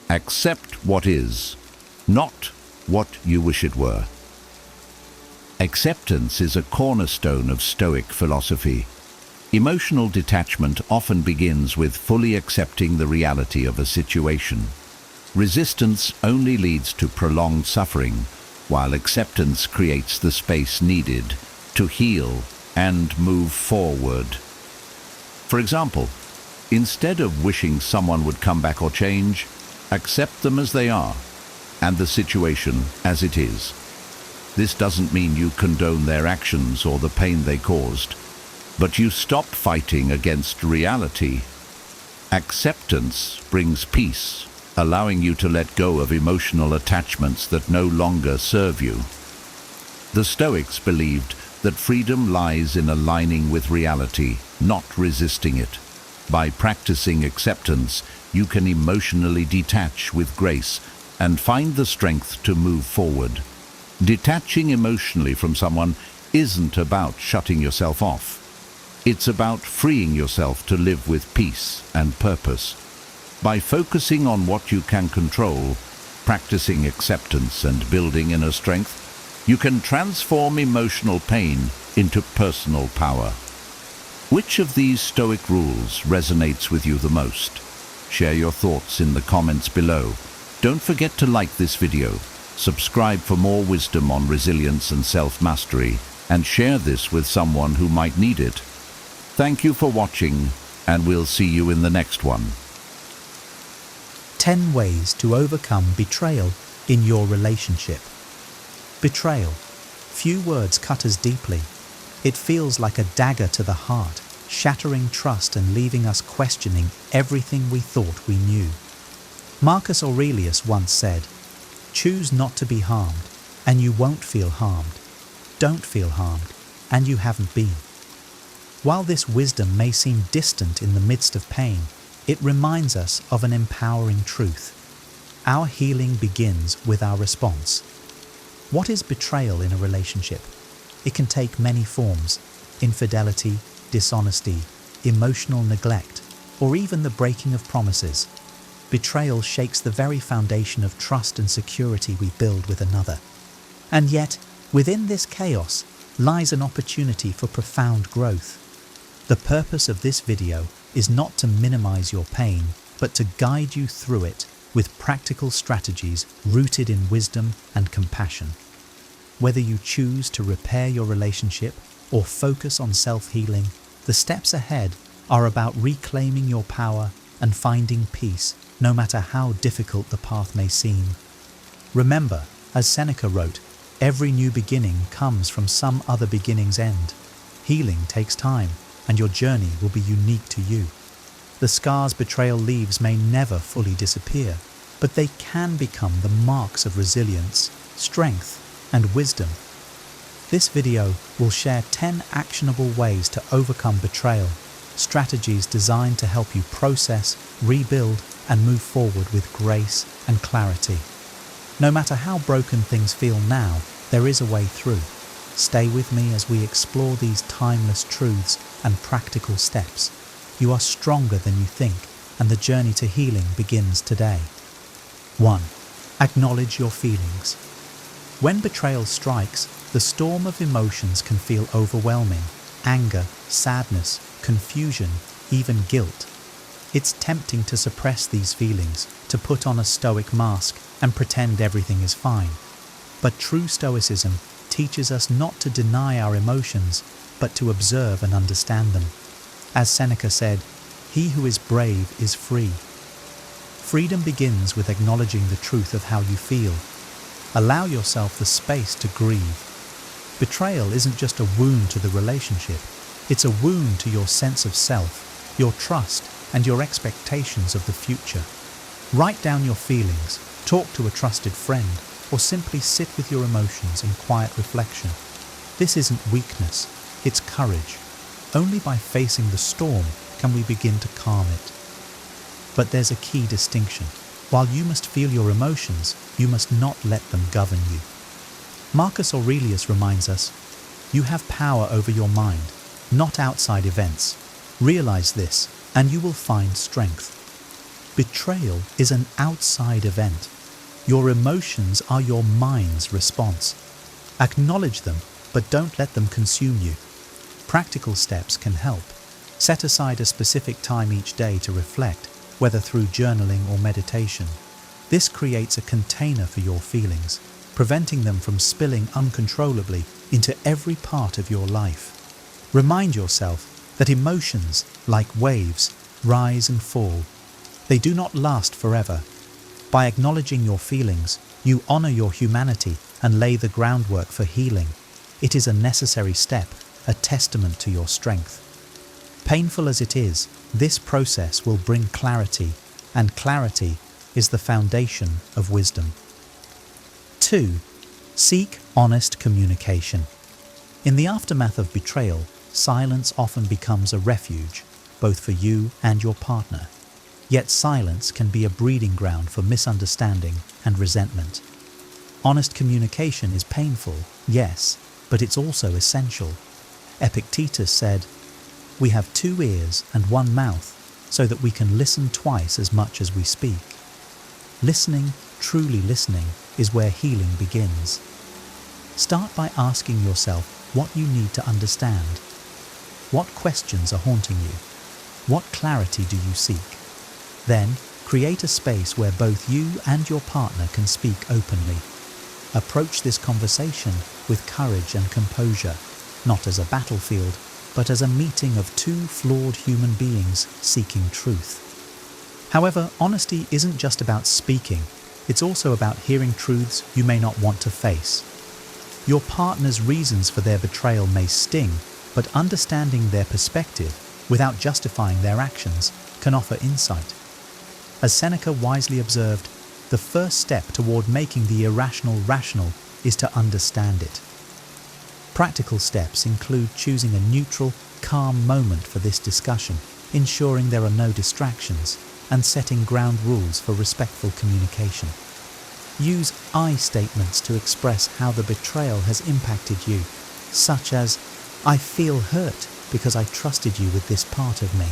Speaker 4: Accept what is, not what you wish it were. Acceptance is a cornerstone of Stoic philosophy. Emotional detachment often begins with fully accepting the reality of a situation. Resistance only leads to prolonged suffering, while acceptance creates the space needed to heal and move forward. For example, instead of wishing someone would come back or change, accept them as they are, and the situation as it is. This doesn't mean you condone their actions or the pain they caused. but you stop fighting against reality. Acceptance brings peace, allowing you to let go of emotional attachments that no longer serve you. The Stoics believed that freedom lies in aligning with reality, not resisting it. By practicing acceptance, you can emotionally detach with grace and find the strength to move forward. Detaching emotionally from someone isn't about shutting yourself off. It's about freeing yourself to live with peace and purpose. By focusing on what you can control, practicing acceptance and building inner strength, you can transform emotional pain into personal power. Which of these Stoic rules resonates with you the most? Share your thoughts in the comments below. Don't forget to like this video, subscribe for more wisdom on resilience and self-mastery, and share this with someone who might need it. Thank you for watching, and we'll see you in the next one.
Speaker 5: 10 ways to overcome betrayal in your relationship. Betrayal. Few words cut as deeply. It feels like a dagger to the heart, shattering trust and leaving us questioning everything we thought we knew. Marcus Aurelius once said, "Choose not to be harmed, and you won't feel harmed. Don't feel harmed, and you haven't been." While this wisdom may seem distant in the midst of pain, it reminds us of an empowering truth. Our healing begins with our response. What is betrayal in a relationship? It can take many forms: infidelity, dishonesty, emotional neglect, or even the breaking of promises. Betrayal shakes the very foundation of trust and security we build with another. And yet, within this chaos lies an opportunity for profound growth. The purpose of this video is not to minimize your pain, but to guide you through it with practical strategies rooted in wisdom and compassion. Whether you choose to repair your relationship or focus on self-healing, the steps ahead are about reclaiming your power and finding peace, no matter how difficult the path may seem. Remember, as Seneca wrote, every new beginning comes from some other beginning's end. Healing takes time, and your journey will be unique to you. The scars betrayal leaves may never fully disappear, but they can become the marks of resilience, strength, and wisdom. This video will share 10 actionable ways to overcome betrayal, strategies designed to help you process, rebuild, and move forward with grace and clarity. No matter how broken things feel now, there is a way through. Stay with me as we explore these timeless truths and practical steps. You are stronger than you think, and the journey to healing begins today. 1. Acknowledge your feelings. When betrayal strikes, the storm of emotions can feel overwhelming: anger, sadness, confusion, even guilt. It's tempting to suppress these feelings, to put on a stoic mask and pretend everything is fine. But true stoicism teaches us not to deny our emotions, but to observe and understand them. As Seneca said, "He who is brave is free." Freedom begins with acknowledging the truth of how you feel. Allow yourself the space to grieve. Betrayal isn't just a wound to the relationship, it's a wound to your sense of self, your trust, and your expectations of the future. Write down your feelings, talk to a trusted friend, or simply sit with your emotions in quiet reflection. This isn't weakness, it's courage. Only by facing the storm can we begin to calm it. But there's a key distinction. While you must feel your emotions, you must not let them govern you. Marcus Aurelius reminds us, "You have power over your mind, not outside events. Realize this, and you will find strength." Betrayal is an outside event. Your emotions are your mind's response. Acknowledge them, but don't let them consume you. Practical steps can help. Set aside a specific time each day to reflect, whether through journaling or meditation. This creates a container for your feelings, preventing them from spilling uncontrollably into every part of your life. Remind yourself that emotions, like waves, rise and fall. They do not last forever. By acknowledging your feelings, you honor your humanity and lay the groundwork for healing. It is a necessary step, a testament to your strength. Painful as it is, this process will bring clarity, and clarity is the foundation of wisdom. 2. Seek honest communication. In the aftermath of betrayal, silence often becomes a refuge, both for you and your partner. Yet silence can be a breeding ground for misunderstanding and resentment. Honest communication is painful, yes, but it's also essential. Epictetus said, "We have 2 ears and 1 mouth, so that we can listen twice as much as we speak." Listening, truly listening, is where healing begins. Start by asking yourself what you need to understand. What questions are haunting you? What clarity do you seek? Then, create a space where both you and your partner can speak openly. Approach this conversation with courage and composure, not as a battlefield, but as a meeting of 2 flawed human beings seeking truth. However, honesty isn't just about speaking, it's also about hearing truths you may not want to face. Your partner's reasons for their betrayal may sting, but understanding their perspective without justifying their actions can offer insight. As Seneca wisely observed, the first step toward making the irrational rational is to understand it. Practical steps include choosing a neutral, calm moment for this discussion, ensuring there are no distractions, and setting ground rules for respectful communication. Use I statements to express how the betrayal has impacted you, such as, "I feel hurt because I trusted you with this part of me."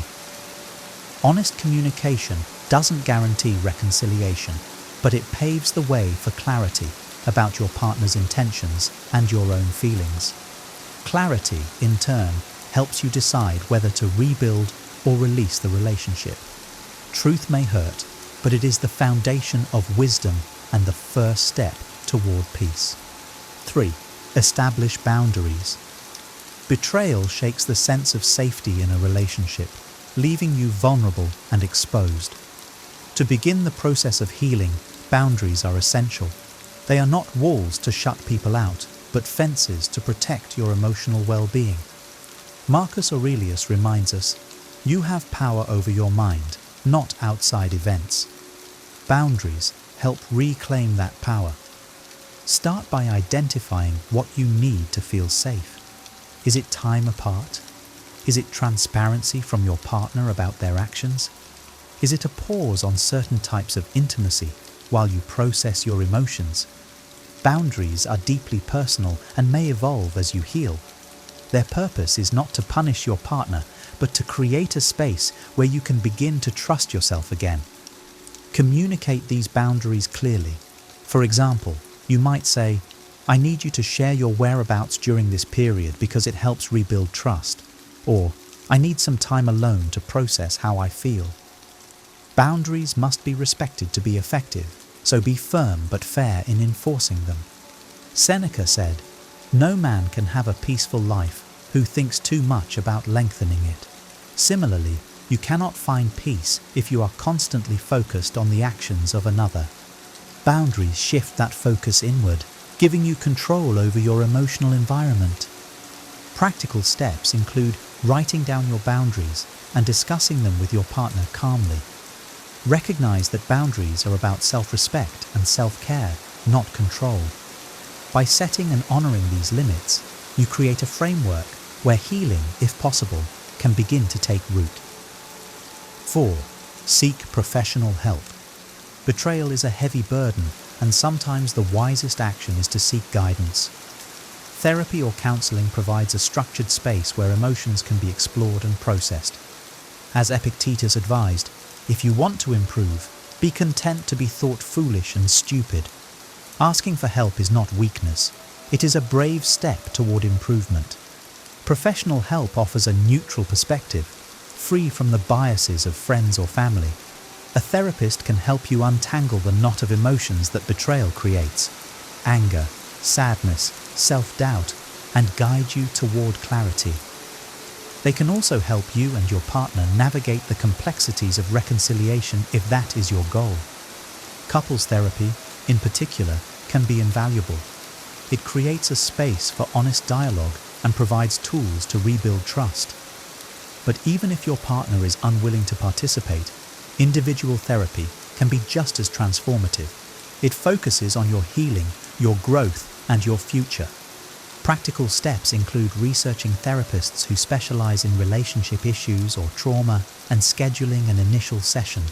Speaker 5: Honest communication doesn't guarantee reconciliation, but it paves the way for clarity about your partner's intentions and your own feelings. Clarity, in turn, helps you decide whether to rebuild or release the relationship. Truth may hurt, but it is the foundation of wisdom and the first step toward peace. 3. Establish boundaries. Betrayal shakes the sense of safety in a relationship, leaving you vulnerable and exposed. To begin the process of healing, boundaries are essential. They are not walls to shut people out, but fences to protect your emotional well-being. Marcus Aurelius reminds us, "You have power over your mind, not outside events." Boundaries help reclaim that power. Start by identifying what you need to feel safe. Is it time apart? Is it transparency from your partner about their actions? Is it a pause on certain types of intimacy while you process your emotions? Boundaries are deeply personal and may evolve as you heal. Their purpose is not to punish your partner, but to create a space where you can begin to trust yourself again. Communicate these boundaries clearly. For example, you might say, "I need you to share your whereabouts during this period because it helps rebuild trust," or "I need some time alone to process how I feel." Boundaries must be respected to be effective, so be firm but fair in enforcing them. Seneca said, "No man can have a peaceful life who thinks too much about lengthening it." Similarly, you cannot find peace if you are constantly focused on the actions of another. Boundaries shift that focus inward, giving you control over your emotional environment. Practical steps include writing down your boundaries and discussing them with your partner calmly. Recognize that boundaries are about self-respect and self-care, not control. By setting and honoring these limits, you create a framework where healing, if possible, can begin to take root. 4. Seek professional help. Betrayal is a heavy burden, and sometimes the wisest action is to seek guidance. Therapy or counseling provides a structured space where emotions can be explored and processed. As Epictetus advised, if you want to improve, be content to be thought foolish and stupid. Asking for help is not weakness. It is a brave step toward improvement. Professional help offers a neutral perspective, free from the biases of friends or family. A therapist can help you untangle the knot of emotions that betrayal creates: anger, sadness, self-doubt, and guide you toward clarity. They can also help you and your partner navigate the complexities of reconciliation if that is your goal. Couples therapy, in particular, can be invaluable. It creates a space for honest dialogue and provides tools to rebuild trust. But even if your partner is unwilling to participate, individual therapy can be just as transformative. It focuses on your healing, your growth, and your future. Practical steps include researching therapists who specialize in relationship issues or trauma and scheduling an initial session.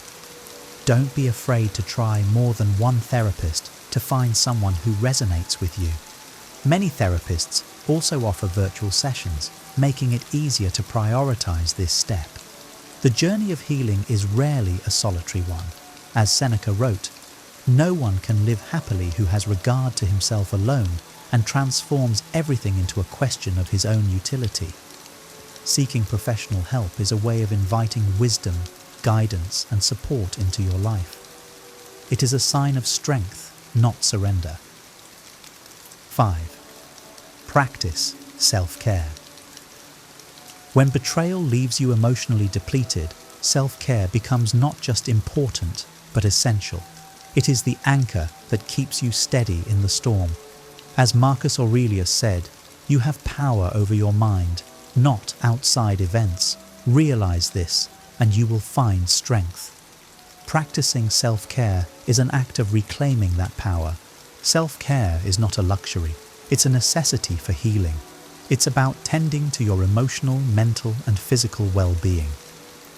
Speaker 5: Don't be afraid to try more than one therapist to find someone who resonates with you. Many therapists also offer virtual sessions, making it easier to prioritize this step. The journey of healing is rarely a solitary one. As Seneca wrote, "No one can live happily who has regard to himself alone and transforms everything into a question of his own utility." Seeking professional help is a way of inviting wisdom, guidance, and support into your life. It is a sign of strength, not surrender. 5. Practice self-care. When betrayal leaves you emotionally depleted, self-care becomes not just important, but essential. It is the anchor that keeps you steady in the storm. As Marcus Aurelius said, "You have power over your mind, not outside events. Realize this, and you will find strength." Practicing self-care is an act of reclaiming that power. Self-care is not a luxury, it's a necessity for healing. It's about tending to your emotional, mental, and physical well-being.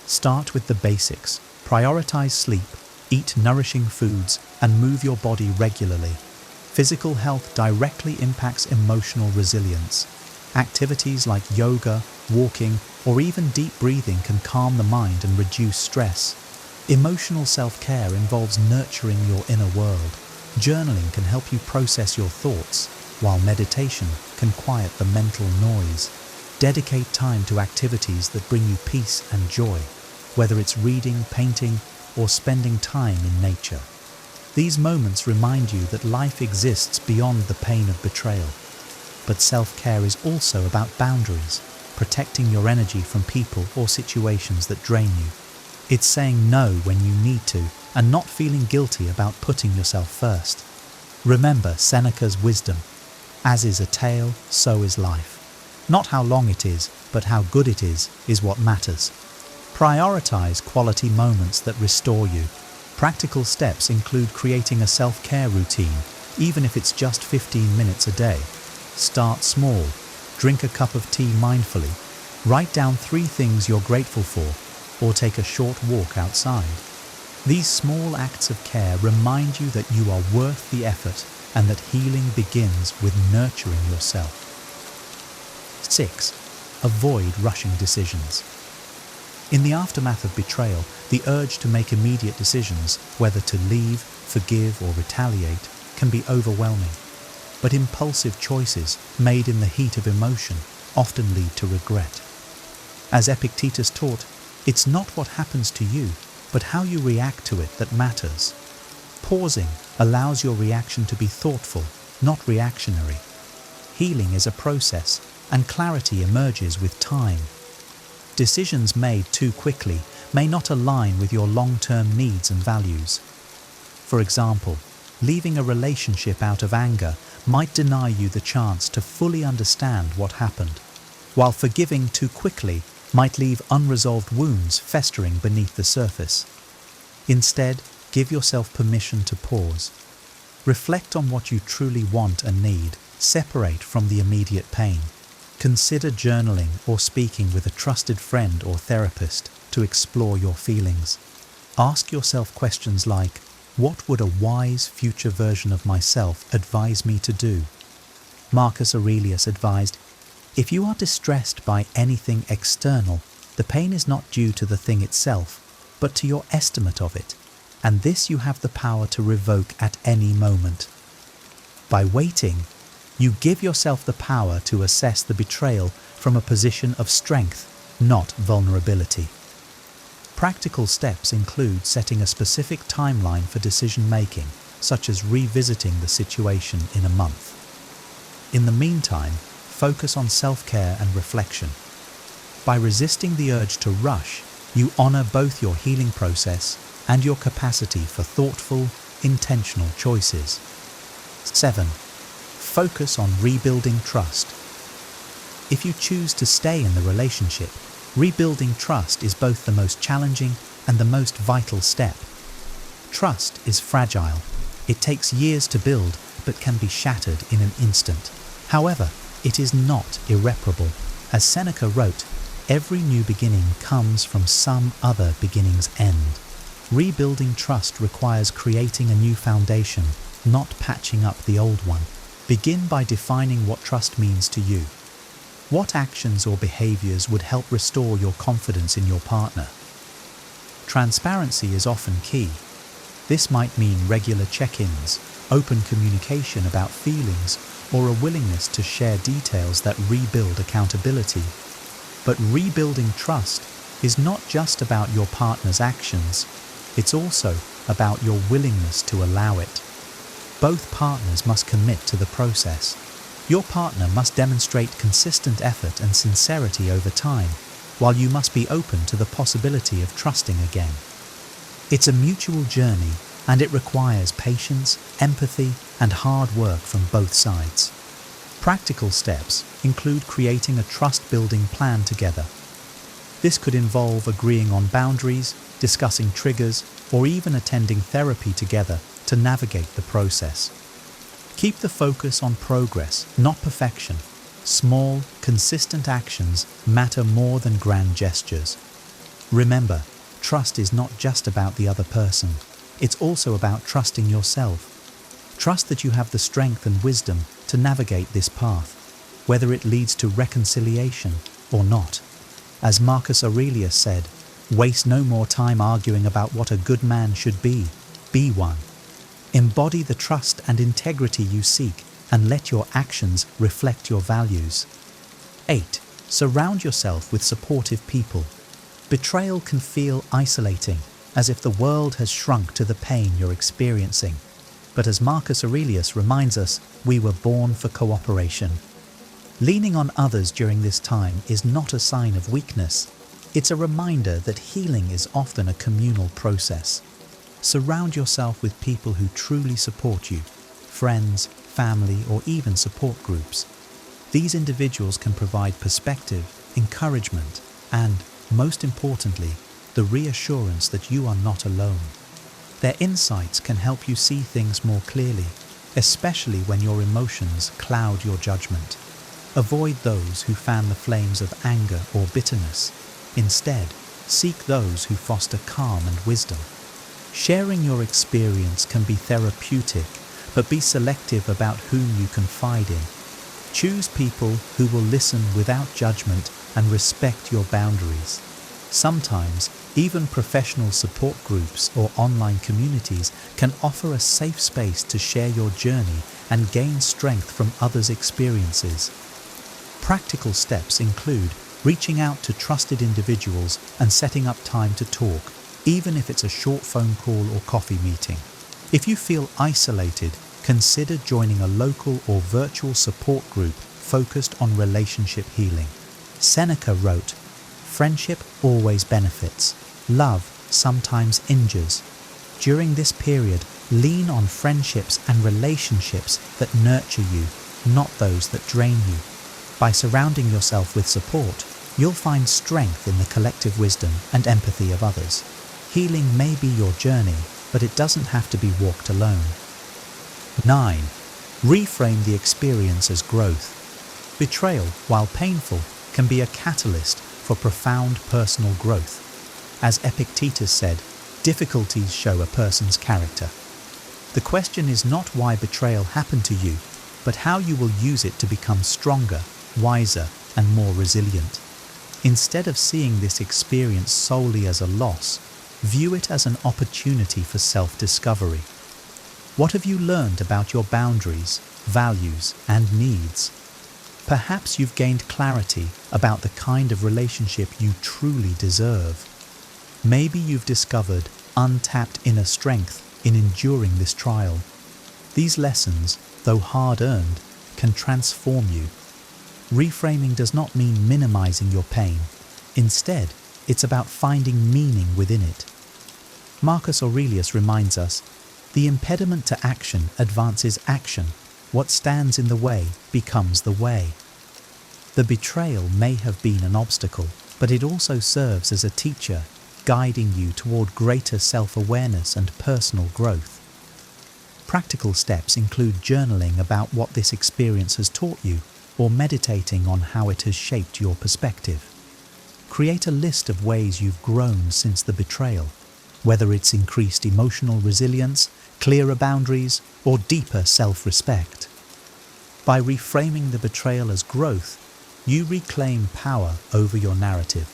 Speaker 5: Start with the basics. Prioritize sleep, eat nourishing foods, and move your body regularly. Physical health directly impacts emotional resilience. Activities like yoga, walking, or even deep breathing can calm the mind and reduce stress. Emotional self-care involves nurturing your inner world. Journaling can help you process your thoughts, while meditation can quiet the mental noise. Dedicate time to activities that bring you peace and joy, whether it's reading, painting, or spending time in nature. These moments remind you that life exists beyond the pain of betrayal. But self-care is also about boundaries, protecting your energy from people or situations that drain you. It's saying no when you need to and not feeling guilty about putting yourself first. Remember Seneca's wisdom: "As is a tale, so is life." Not how long it is, but how good it is what matters. Prioritize quality moments that restore you. Practical steps include creating a self-care routine, even if it's just 15 minutes a day. Start small. Drink a cup of tea mindfully. Write down 3 things you're grateful for, or take a short walk outside. These small acts of care remind you that you are worth the effort and that healing begins with nurturing yourself. 6. Avoid rushing decisions. In the aftermath of betrayal, the urge to make immediate decisions, whether to leave, forgive, or retaliate, can be overwhelming. But impulsive choices, made in the heat of emotion, often lead to regret. As Epictetus taught, it's not what happens to you, but how you react to it that matters. Pausing allows your reaction to be thoughtful, not reactionary. Healing is a process, and clarity emerges with time. Decisions made too quickly may not align with your long-term needs and values. For example, leaving a relationship out of anger might deny you the chance to fully understand what happened, while forgiving too quickly might leave unresolved wounds festering beneath the surface. Instead, give yourself permission to pause. Reflect on what you truly want and need, separate from the immediate pain. Consider journaling or speaking with a trusted friend or therapist to explore your feelings. Ask yourself questions like, what would a wise future version of myself advise me to do? Marcus Aurelius advised, if you are distressed by anything external, the pain is not due to the thing itself, but to your estimate of it, and this you have the power to revoke at any moment. By waiting, you give yourself the power to assess the betrayal from a position of strength, not vulnerability. Practical steps include setting a specific timeline for decision-making, such as revisiting the situation in a month. In the meantime, focus on self-care and reflection. By resisting the urge to rush, you honor both your healing process and your capacity for thoughtful, intentional choices. 7. Focus on rebuilding trust. if you choose to stay in the relationship, rebuilding trust is both the most challenging and the most vital step. Trust is fragile. It takes years to build, but can be shattered in an instant. However, it is not irreparable. As Seneca wrote, every new beginning comes from some other beginning's end. Rebuilding trust requires creating a new foundation, not patching up the old one. Begin by defining what trust means to you. What actions or behaviors would help restore your confidence in your partner? Transparency is often key. This might mean regular check-ins, open communication about feelings, or a willingness to share details that rebuild accountability. But rebuilding trust is not just about your partner's actions, it's also about your willingness to allow it. Both partners must commit to the process. Your partner must demonstrate consistent effort and sincerity over time, while you must be open to the possibility of trusting again. It's a mutual journey, and it requires patience, empathy, and hard work from both sides. Practical steps include creating a trust-building plan together. This could involve agreeing on boundaries, discussing triggers, or even attending therapy together to navigate the process. Keep the focus on progress, not perfection. Small, consistent actions matter more than grand gestures. Remember, trust is not just about the other person. It's also about trusting yourself. Trust that you have the strength and wisdom to navigate this path, whether it leads to reconciliation or not. As Marcus Aurelius said, waste no more time arguing about what a good man should be one. Embody the trust and integrity you seek, and let your actions reflect your values. 8. Surround yourself with supportive people. Betrayal can feel isolating, as if the world has shrunk to the pain you're experiencing. But as Marcus Aurelius reminds us, we were born for cooperation. Leaning on others during this time is not a sign of weakness. It's a reminder that healing is often a communal process. Surround yourself with people who truly support you, friends, family, or even support groups. These individuals can provide perspective, encouragement, and, most importantly, the reassurance that you are not alone. Their insights can help you see things more clearly, especially when your emotions cloud your judgment. Avoid those who fan the flames of anger or bitterness. Instead, seek those who foster calm and wisdom. Sharing your experience can be therapeutic, but be selective about whom you confide in. Choose people who will listen without judgment and respect your boundaries. Sometimes, even professional support groups or online communities can offer a safe space to share your journey and gain strength from others' experiences. Practical steps include reaching out to trusted individuals and setting up time to talk, even if it's a short phone call or coffee meeting. If you feel isolated, consider joining a local or virtual support group focused on relationship healing. Seneca wrote, "Friendship always benefits. Love sometimes injures." During this period, lean on friendships and relationships that nurture you, not those that drain you. By surrounding yourself with support, you'll find strength in the collective wisdom and empathy of others. Healing may be your journey, but it doesn't have to be walked alone. 9. Reframe the experience as growth. Betrayal, while painful, can be a catalyst for profound personal growth. As Epictetus said, difficulties show a person's character. The question is not why betrayal happened to you, but how you will use it to become stronger, wiser, and more resilient. Instead of seeing this experience solely as a loss, view it as an opportunity for self-discovery. What have you learned about your boundaries, values, and needs? Perhaps you've gained clarity about the kind of relationship you truly deserve. Maybe you've discovered untapped inner strength in enduring this trial. These lessons, though hard-earned, can transform you. Reframing does not mean minimizing your pain. Instead, it's about finding meaning within it. Marcus Aurelius reminds us, "The impediment to action advances action. What stands in the way becomes the way." The betrayal may have been an obstacle, but it also serves as a teacher, guiding you toward greater self-awareness and personal growth. Practical steps include journaling about what this experience has taught you, or meditating on how it has shaped your perspective. Create a list of ways you've grown since the betrayal, whether it's increased emotional resilience, clearer boundaries, or deeper self-respect. By reframing the betrayal as growth, you reclaim power over your narrative.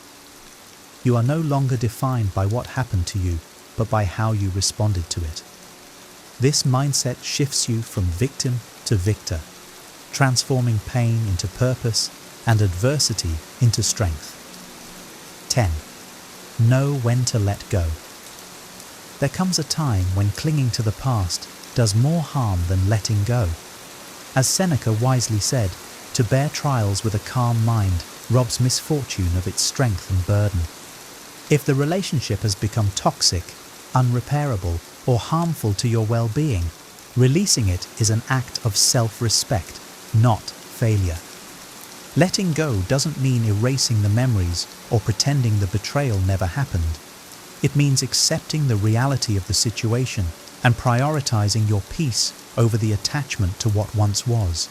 Speaker 5: You are no longer defined by what happened to you, but by how you responded to it. This mindset shifts you from victim to victor, transforming pain into purpose and adversity into strength. 10. Know when to let go. There comes a time when clinging to the past does more harm than letting go. As Seneca wisely said, to bear trials with a calm mind robs misfortune of its strength and burden. If the relationship has become toxic, unrepairable, or harmful to your well-being, releasing it is an act of self-respect, not failure. Letting go doesn't mean erasing the memories or pretending the betrayal never happened. It means accepting the reality of the situation and prioritizing your peace over the attachment to what once was.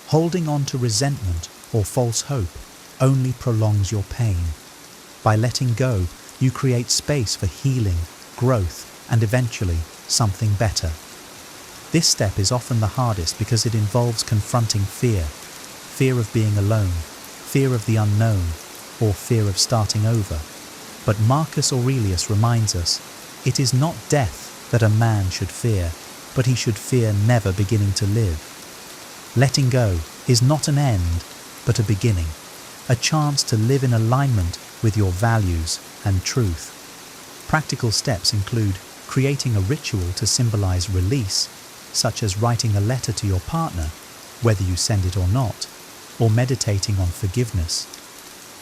Speaker 5: Holding on to resentment or false hope only prolongs your pain. By letting go, you create space for healing, growth, and eventually something better. This step is often the hardest because it involves confronting fear of being alone, fear of the unknown, or fear of starting over. But Marcus Aurelius reminds us, it is not death that a man should fear, but he should fear never beginning to live. Letting go is not an end, but a beginning, a chance to live in alignment with your values and truth. Practical steps include creating a ritual to symbolize release, such as writing a letter to your partner, whether you send it or not, or meditating on forgiveness.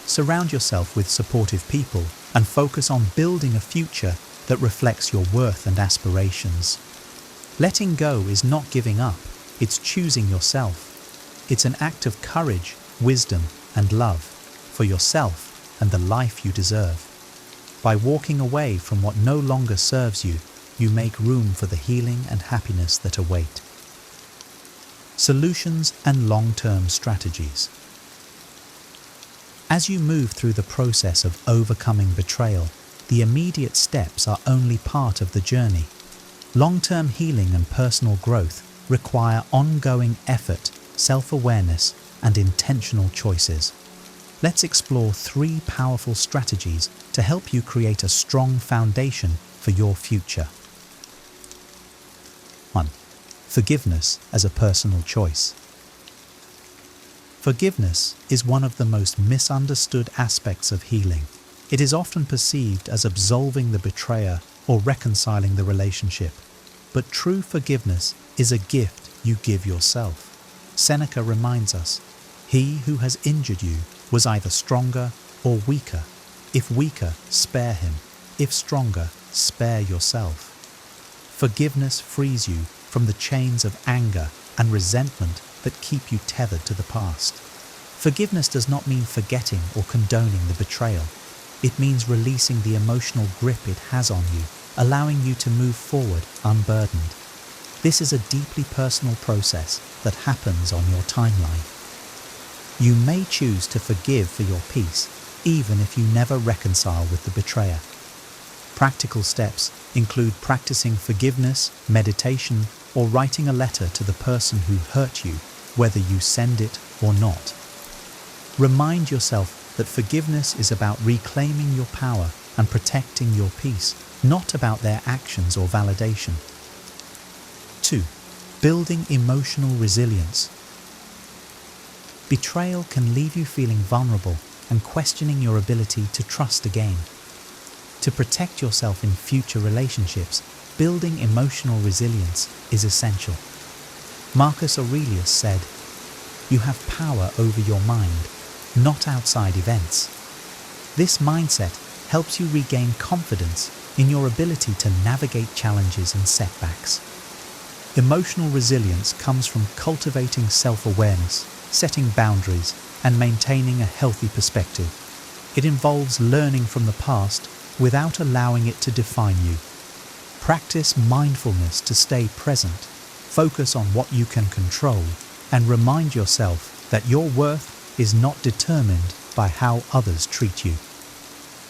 Speaker 5: Surround yourself with supportive people and focus on building a future that reflects your worth and aspirations. Letting go is not giving up, it's choosing yourself. It's an act of courage, wisdom, and love for yourself and the life you deserve. By walking away from what no longer serves you, you make room for the healing and happiness that await. Solutions and long-term strategies. As you move through the process of overcoming betrayal, the immediate steps are only part of the journey. Long-term healing and personal growth require ongoing effort, self-awareness, and intentional choices. Let's explore 3 powerful strategies to help you create a strong foundation for your future. 1. Forgiveness as a personal choice. Forgiveness is one of the most misunderstood aspects of healing. It is often perceived as absolving the betrayer or reconciling the relationship. But true forgiveness is a gift you give yourself. Seneca reminds us, he who has injured you was either stronger or weaker. If weaker, spare him. If stronger, spare yourself. Forgiveness frees you from the chains of anger and resentment that keep you tethered to the past. Forgiveness does not mean forgetting or condoning the betrayal. It means releasing the emotional grip it has on you, allowing you to move forward unburdened. This is a deeply personal process that happens on your timeline. You may choose to forgive for your peace, even if you never reconcile with the betrayer. Practical steps include practicing forgiveness, meditation, or writing a letter to the person who hurt you, whether you send it or not. Remind yourself that forgiveness is about reclaiming your power and protecting your peace, not about their actions or validation. 2. Building emotional resilience. Betrayal can leave you feeling vulnerable and questioning your ability to trust again. To protect yourself in future relationships, building emotional resilience is essential. Marcus Aurelius said, "You have power over your mind, not outside events." This mindset helps you regain confidence in your ability to navigate challenges and setbacks. Emotional resilience comes from cultivating self-awareness, setting boundaries, and maintaining a healthy perspective. It involves learning from the past without allowing it to define you. Practice mindfulness to stay present, focus on what you can control, and remind yourself that your worth is not determined by how others treat you.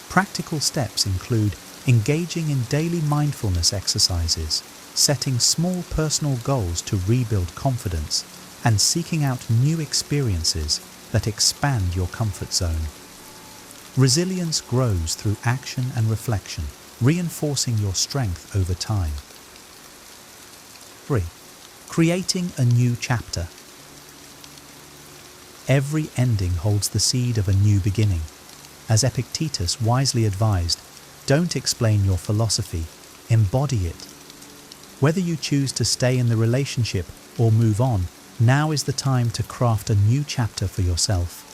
Speaker 5: Practical steps include engaging in daily mindfulness exercises, setting small personal goals to rebuild confidence, and seeking out new experiences that expand your comfort zone. Resilience grows through action and reflection, reinforcing your strength over time. 3. Creating a new chapter. Every ending holds the seed of a new beginning. As Epictetus wisely advised, don't explain your philosophy, embody it. Whether you choose to stay in the relationship or move on, now is the time to craft a new chapter for yourself.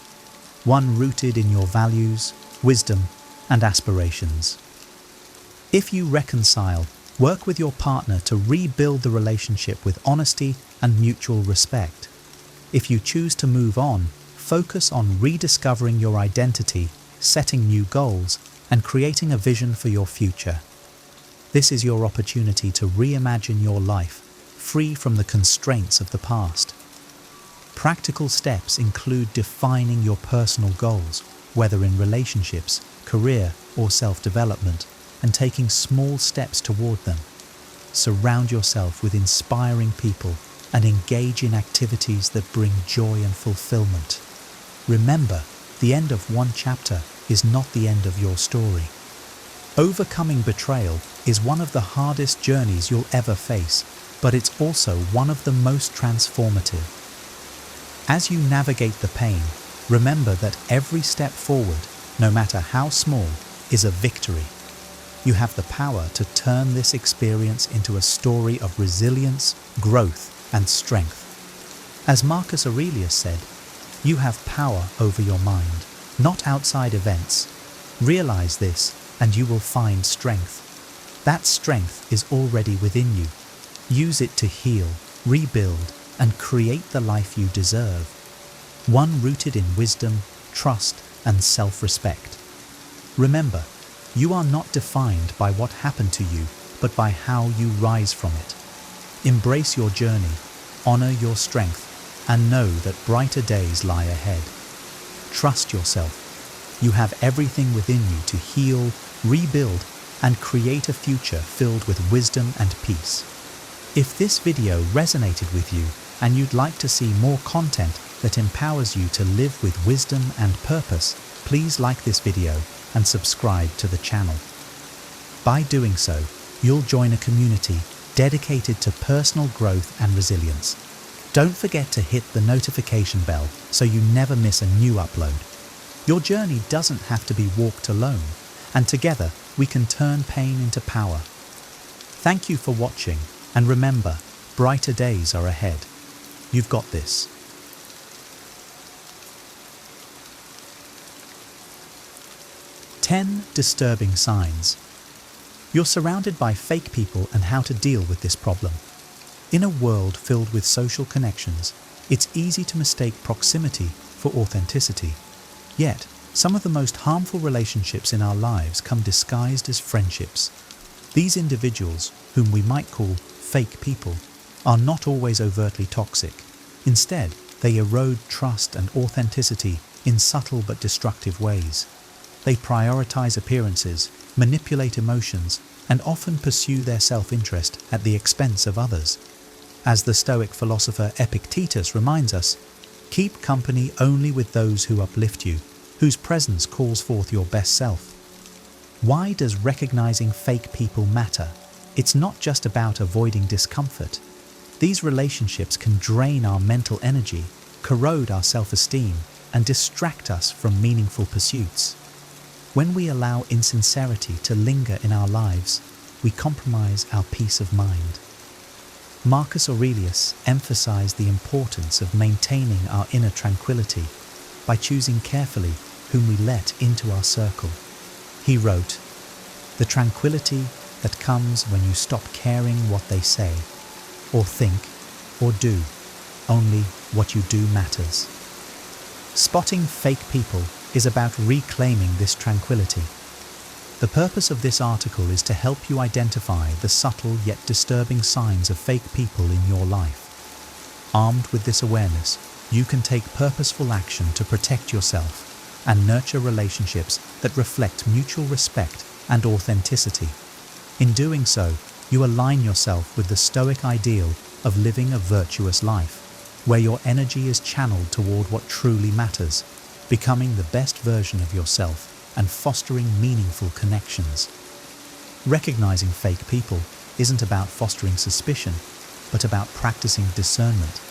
Speaker 5: One rooted in your values, wisdom, and aspirations. If you reconcile, work with your partner to rebuild the relationship with honesty and mutual respect. If you choose to move on, focus on rediscovering your identity, setting new goals, and creating a vision for your future. This is your opportunity to reimagine your life, free from the constraints of the past. Practical steps include defining your personal goals, whether in relationships, career, or self-development, and taking small steps toward them. Surround yourself with inspiring people and engage in activities that bring joy and fulfillment. Remember, the end of one chapter is not the end of your story. Overcoming betrayal is one of the hardest journeys you'll ever face, but it's also one of the most transformative. As you navigate the pain, remember that every step forward, no matter how small, is a victory. You have the power to turn this experience into a story of resilience, growth, and strength. As Marcus Aurelius said, you have power over your mind, not outside events. Realize this, and you will find strength. That strength is already within you. Use it to heal, rebuild, and create the life you deserve. One rooted in wisdom, trust, and self-respect. Remember, you are not defined by what happened to you, but by how you rise from it. Embrace your journey, honor your strength, and know that brighter days lie ahead. Trust yourself. You have everything within you to heal, rebuild, and create a future filled with wisdom and peace. If this video resonated with you and you'd like to see more content that empowers you to live with wisdom and purpose, please like this video and subscribe to the channel. By doing so, you'll join a community dedicated to personal growth and resilience. Don't forget to hit the notification bell so you never miss a new upload. Your journey doesn't have to be walked alone, and together we can turn pain into power. Thank you for watching, and remember, brighter days are ahead. You've got this. Ten disturbing signs. You're surrounded by fake people and how to deal with this problem. In a world filled with social connections, it's easy to mistake proximity for authenticity. Yet, some of the most harmful relationships in our lives come disguised as friendships. These individuals, whom we might call fake people, are not always overtly toxic. Instead, they erode trust and authenticity in subtle but destructive ways. They prioritize appearances, manipulate emotions, and often pursue their self-interest at the expense of others. As the Stoic philosopher Epictetus reminds us, keep company only with those who uplift you, whose presence calls forth your best self. Why does recognizing fake people matter? It's not just about avoiding discomfort. These relationships can drain our mental energy, corrode our self-esteem, and distract us from meaningful pursuits. When we allow insincerity to linger in our lives, we compromise our peace of mind. Marcus Aurelius emphasized the importance of maintaining our inner tranquility by choosing carefully whom we let into our circle. He wrote, "The tranquility that comes when you stop caring what they say, or think, or do, only what you do matters." Spotting fake people is about reclaiming this tranquility. The purpose of this article is to help you identify the subtle yet disturbing signs of fake people in your life. Armed with this awareness, you can take purposeful action to protect yourself and nurture relationships that reflect mutual respect and authenticity. In doing so, you align yourself with the Stoic ideal of living a virtuous life, where your energy is channeled toward what truly matters, becoming the best version of yourself and fostering meaningful connections. Recognizing fake people isn't about fostering suspicion, but about practicing discernment.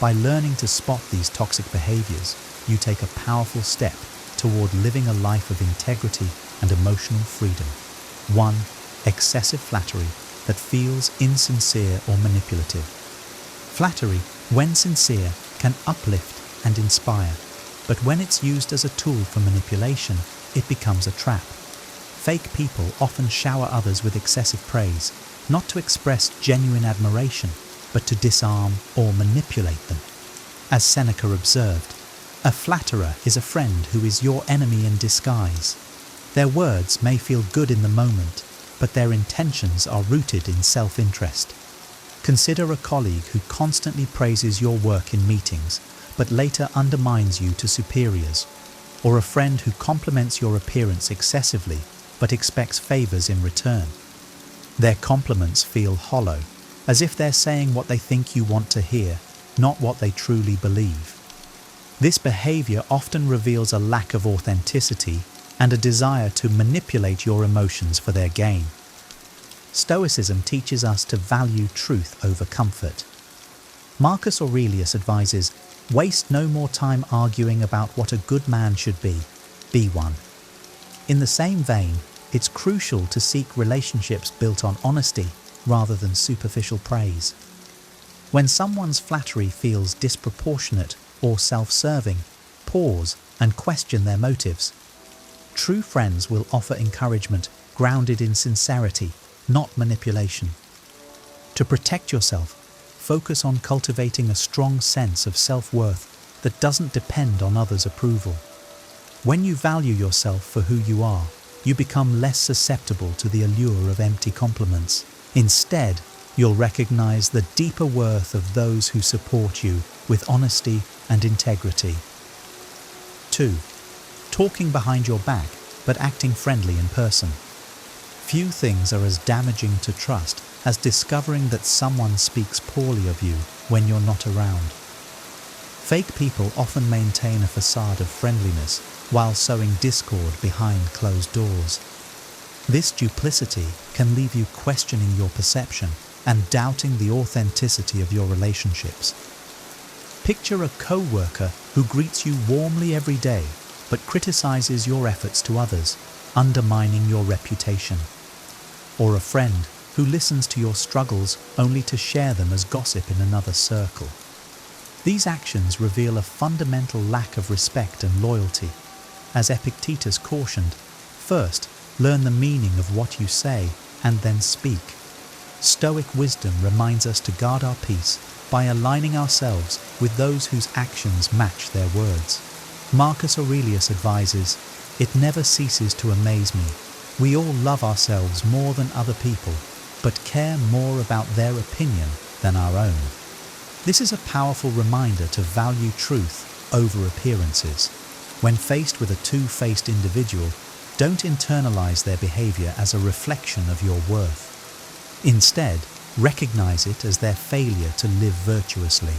Speaker 5: By learning to spot these toxic behaviors, you take a powerful step toward living a life of integrity and emotional freedom. 1. Excessive flattery that feels insincere or manipulative. Flattery, when sincere, can uplift and inspire, but when it's used as a tool for manipulation, it becomes a trap. Fake people often shower others with excessive praise, not to express genuine admiration, but to disarm or manipulate them. As Seneca observed, a flatterer is a friend who is your enemy in disguise. Their words may feel good in the moment, but their intentions are rooted in self-interest. Consider a colleague who constantly praises your work in meetings, but later undermines you to superiors, or a friend who compliments your appearance excessively, but expects favors in return. Their compliments feel hollow, as if they're saying what they think you want to hear, not what they truly believe. This behavior often reveals a lack of authenticity and a desire to manipulate your emotions for their gain. Stoicism teaches us to value truth over comfort. Marcus Aurelius advises, waste no more time arguing about what a good man should be one. In the same vein, it's crucial to seek relationships built on honesty rather than superficial praise. When someone's flattery feels disproportionate or self-serving, pause and question their motives. True friends will offer encouragement grounded in sincerity, not manipulation. To protect yourself, focus on cultivating a strong sense of self-worth that doesn't depend on others' approval. When you value yourself for who you are, you become less susceptible to the allure of empty compliments. Instead, you'll recognize the deeper worth of those who support you with honesty and integrity. 2. Talking behind your back, but acting friendly in person. Few things are as damaging to trust as discovering that someone speaks poorly of you when you're not around. Fake people often maintain a facade of friendliness while sowing discord behind closed doors. This duplicity can leave you questioning your perception and doubting the authenticity of your relationships. Picture a co-worker who greets you warmly every day but criticizes your efforts to others, undermining your reputation. Or a friend who listens to your struggles only to share them as gossip in another circle. These actions reveal a fundamental lack of respect and loyalty. As Epictetus cautioned, first, learn the meaning of what you say and then speak. Stoic wisdom reminds us to guard our peace by aligning ourselves with those whose actions match their words. Marcus Aurelius advises, "It never ceases to amaze me. We all love ourselves more than other people, but care more about their opinion than our own." This is a powerful reminder to value truth over appearances. When faced with a two-faced individual, don't internalize their behavior as a reflection of your worth. Instead, recognize it as their failure to live virtuously.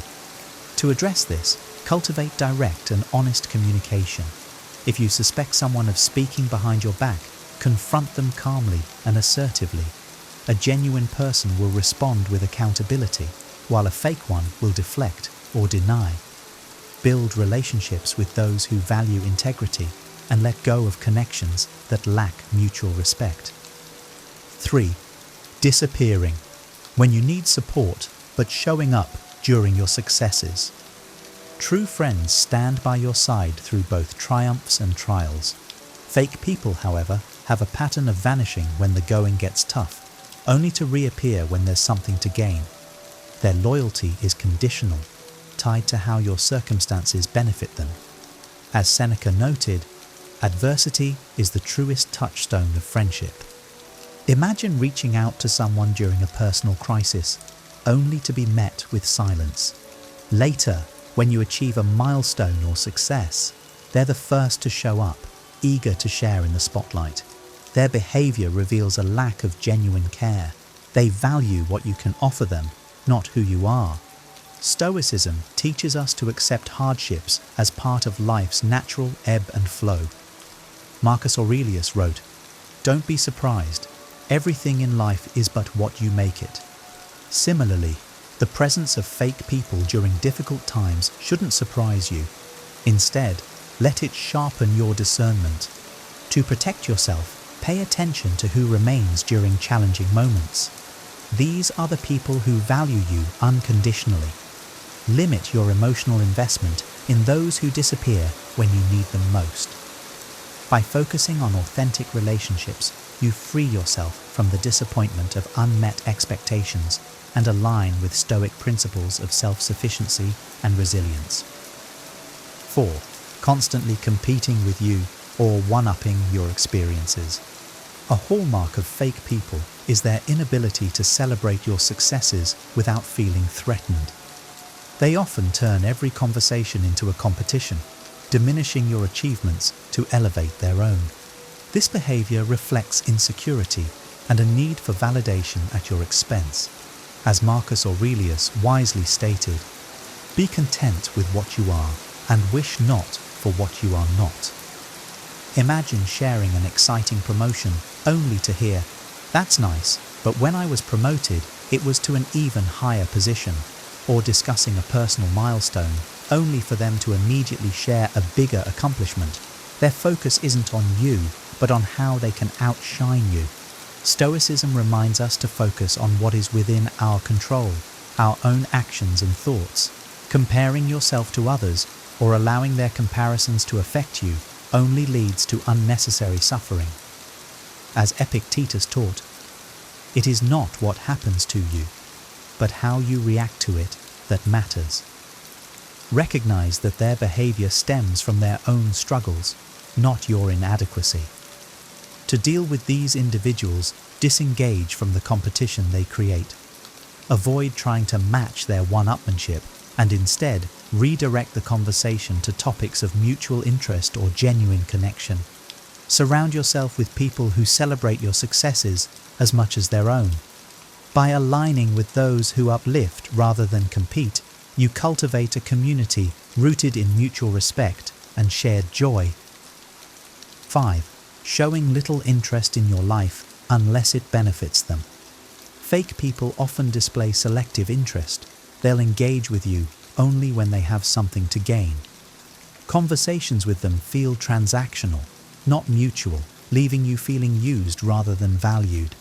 Speaker 5: To address this, cultivate direct and honest communication. If you suspect someone of speaking behind your back, confront them calmly and assertively. A genuine person will respond with accountability, while a fake one will deflect or deny. Build relationships with those who value integrity and let go of connections that lack mutual respect. 3. Disappearing. When you need support, but showing up during your successes. True friends stand by your side through both triumphs and trials. Fake people, however, have a pattern of vanishing when the going gets tough, only to reappear when there's something to gain. Their loyalty is conditional, tied to how your circumstances benefit them. As Seneca noted, adversity is the truest touchstone of friendship. Imagine reaching out to someone during a personal crisis, only to be met with silence. Later, when you achieve a milestone or success, they're the first to show up, eager to share in the spotlight. Their behavior reveals a lack of genuine care. They value what you can offer them, not who you are. Stoicism teaches us to accept hardships as part of life's natural ebb and flow. Marcus Aurelius wrote, "Don't be surprised. Everything in life is but what you make it." Similarly, the presence of fake people during difficult times shouldn't surprise you. Instead, let it sharpen your discernment. To protect yourself, pay attention to who remains during challenging moments. These are the people who value you unconditionally. Limit your emotional investment in those who disappear when you need them most. By focusing on authentic relationships, you free yourself from the disappointment of unmet expectations and align with Stoic principles of self-sufficiency and resilience. 4. Constantly competing with you or one-upping your experiences. A hallmark of fake people is their inability to celebrate your successes without feeling threatened. They often turn every conversation into a competition, diminishing your achievements to elevate their own. This behavior reflects insecurity and a need for validation at your expense. As Marcus Aurelius wisely stated, "Be content with what you are and wish not for what you are not." Imagine sharing an exciting promotion only to hear, "That's nice, but when I was promoted, it was to an even higher position," or discussing a personal milestone only for them to immediately share a bigger accomplishment. Their focus isn't on you, but on how they can outshine you. Stoicism reminds us to focus on what is within our control, our own actions and thoughts. Comparing yourself to others or allowing their comparisons to affect you only leads to unnecessary suffering. As Epictetus taught, it is not what happens to you, but how you react to it that matters. Recognize that their behavior stems from their own struggles, not your inadequacy. To deal with these individuals, disengage from the competition they create. Avoid trying to match their one-upmanship and instead redirect the conversation to topics of mutual interest or genuine connection. Surround yourself with people who celebrate your successes as much as their own. By aligning with those who uplift rather than compete, you cultivate a community rooted in mutual respect and shared joy. 5. Showing little interest in your life unless it benefits them. Fake people often display selective interest. They'll engage with you only when they have something to gain. Conversations with them feel transactional, not mutual, leaving you feeling used rather than valued.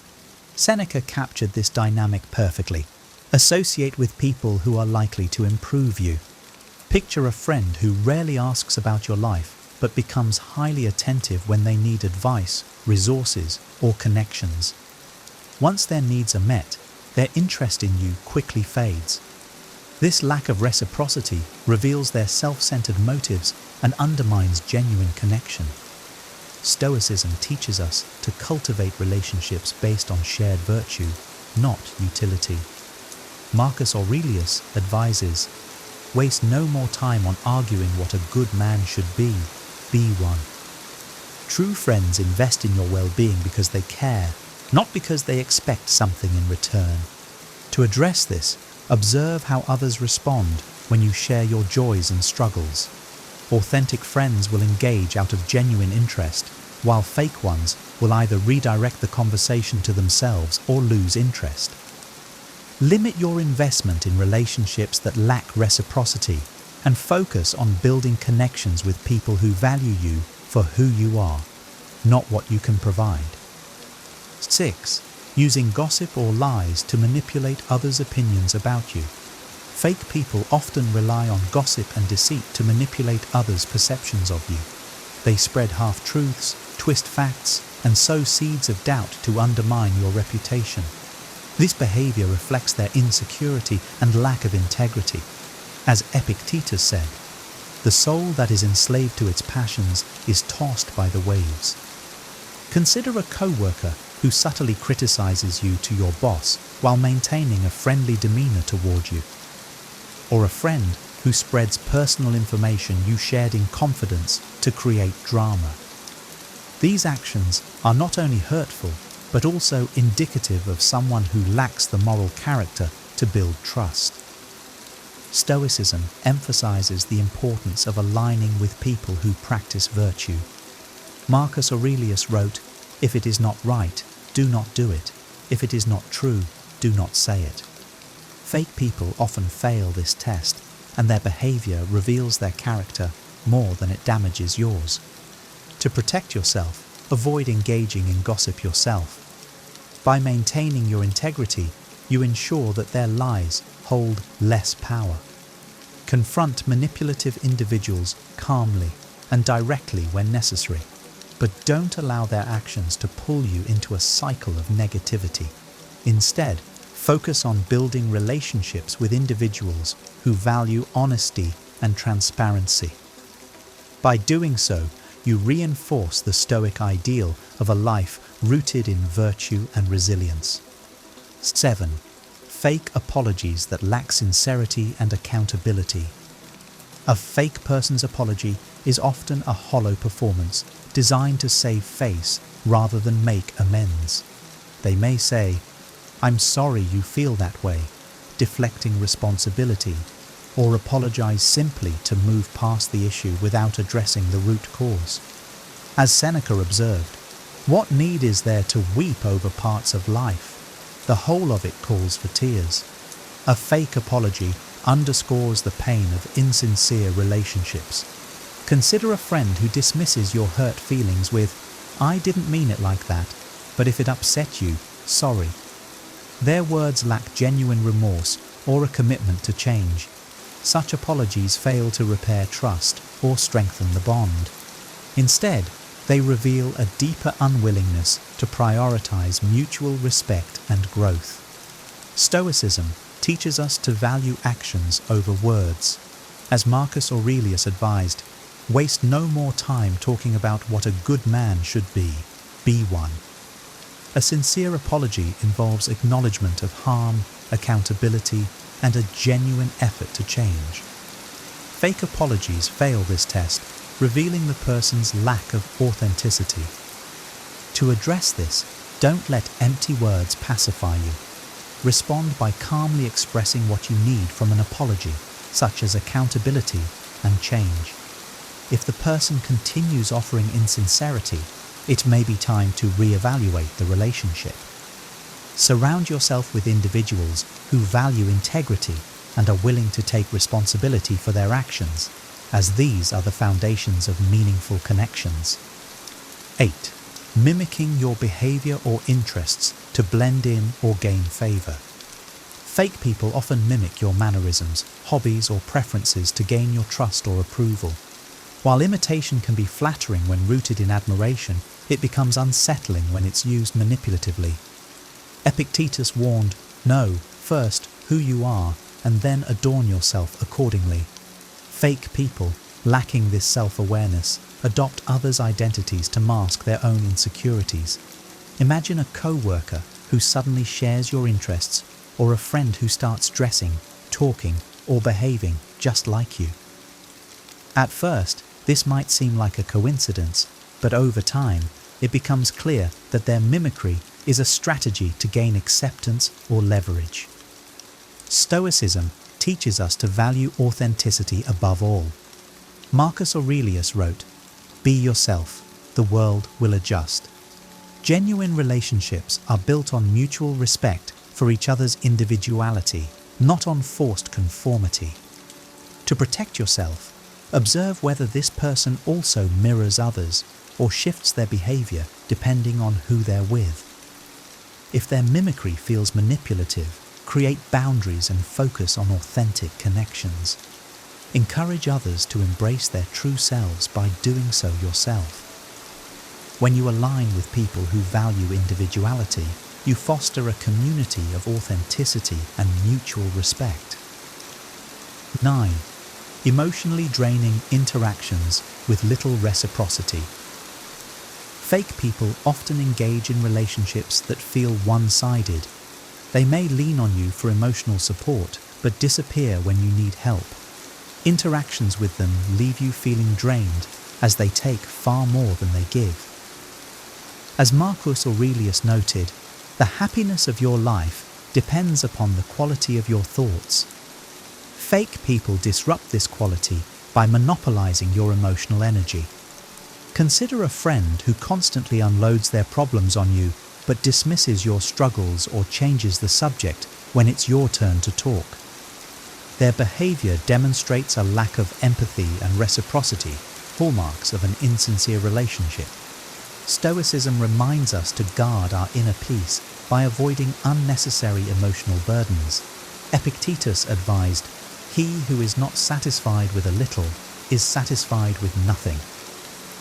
Speaker 5: Seneca captured this dynamic perfectly. Associate with people who are likely to improve you. Picture a friend who rarely asks about your life, but becomes highly attentive when they need advice, resources, or connections. Once their needs are met, their interest in you quickly fades. This lack of reciprocity reveals their self-centered motives and undermines genuine connection. Stoicism teaches us to cultivate relationships based on shared virtue, not utility. Marcus Aurelius advises, "Waste no more time on arguing what a good man should be one." True friends invest in your well-being because they care, not because they expect something in return. To address this, observe how others respond when you share your joys and struggles. Authentic friends will engage out of genuine interest, while fake ones will either redirect the conversation to themselves or lose interest. Limit your investment in relationships that lack reciprocity and focus on building connections with people who value you for who you are, not what you can provide. 6. Using gossip or lies to manipulate others' opinions about you. Fake people often rely on gossip and deceit to manipulate others' perceptions of you. They spread half-truths, twist facts, and sow seeds of doubt to undermine your reputation. This behavior reflects their insecurity and lack of integrity. As Epictetus said, The soul that is enslaved to its passions is tossed by the waves. Consider a co-worker who subtly criticizes you to your boss while maintaining a friendly demeanor toward you, or a friend who spreads personal information you shared in confidence to create drama. These actions are not only hurtful, but also indicative of someone who lacks the moral character to build trust. Stoicism emphasizes the importance of aligning with people who practice virtue. Marcus Aurelius wrote, "If it is not right, do not do it. If it is not true, do not say it." Fake people often fail this test, and their behavior reveals their character more than it damages yours. To protect yourself, avoid engaging in gossip yourself. By maintaining your integrity, you ensure that their lies hold less power. Confront manipulative individuals calmly and directly when necessary, but don't allow their actions to pull you into a cycle of negativity. Instead, focus on building relationships with individuals who value honesty and transparency. By doing so, you reinforce the Stoic ideal of a life rooted in virtue and resilience. 7. Fake apologies that lack sincerity and accountability. A fake person's apology is often a hollow performance designed to save face rather than make amends. They may say, "I'm sorry you feel that way," deflecting responsibility, or apologize simply to move past the issue without addressing the root cause. As Seneca observed, "What need is there to weep over parts of life? The whole of it calls for tears." A fake apology underscores the pain of insincere relationships. Consider a friend who dismisses your hurt feelings with, "I didn't mean it like that, but if it upset you, sorry." Their words lack genuine remorse or a commitment to change. Such apologies fail to repair trust or strengthen the bond. Instead, they reveal a deeper unwillingness to prioritize mutual respect and growth. Stoicism teaches us to value actions over words. As Marcus Aurelius advised, waste no more time talking about what a good man should be one. A sincere apology involves acknowledgement of harm, accountability, and a genuine effort to change. Fake apologies fail this test, revealing the person's lack of authenticity. To address this, don't let empty words pacify you. Respond by calmly expressing what you need from an apology, such as accountability and change. If the person continues offering insincerity, it may be time to reevaluate the relationship. Surround yourself with individuals who value integrity and are willing to take responsibility for their actions, as these are the foundations of meaningful connections. 8. Mimicking your behavior or interests to blend in or gain favor. Fake people often mimic your mannerisms, hobbies, or preferences to gain your trust or approval. While imitation can be flattering when rooted in admiration, it becomes unsettling when it's used manipulatively. Epictetus warned, "Know, first, who you are, and then adorn yourself accordingly." Fake people, lacking this self-awareness, adopt others' identities to mask their own insecurities. Imagine a co-worker who suddenly shares your interests, or a friend who starts dressing, talking, or behaving just like you. At first, this might seem like a coincidence, but over time, it becomes clear that their mimicry is a strategy to gain acceptance or leverage. Stoicism teaches us to value authenticity above all. Marcus Aurelius wrote, "Be yourself, the world will adjust." Genuine relationships are built on mutual respect for each other's individuality, not on forced conformity. To protect yourself, observe whether this person also mirrors others or shifts their behavior depending on who they're with. If their mimicry feels manipulative, create boundaries and focus on authentic connections. Encourage others to embrace their true selves by doing so yourself. When you align with people who value individuality, you foster a community of authenticity and mutual respect. 9. emotionally draining interactions with little reciprocity. Fake people often engage in relationships that feel one-sided. They may lean on you for emotional support, but disappear when you need help. Interactions with them leave you feeling drained, as they take far more than they give. As Marcus Aurelius noted, the happiness of your life depends upon the quality of your thoughts. Fake people disrupt this quality by monopolizing your emotional energy. Consider a friend who constantly unloads their problems on you but dismisses your struggles or changes the subject when it's your turn to talk. Their behavior demonstrates a lack of empathy and reciprocity, hallmarks of an insincere relationship. Stoicism reminds us to guard our inner peace by avoiding unnecessary emotional burdens. Epictetus advised, "He who is not satisfied with a little is satisfied with nothing."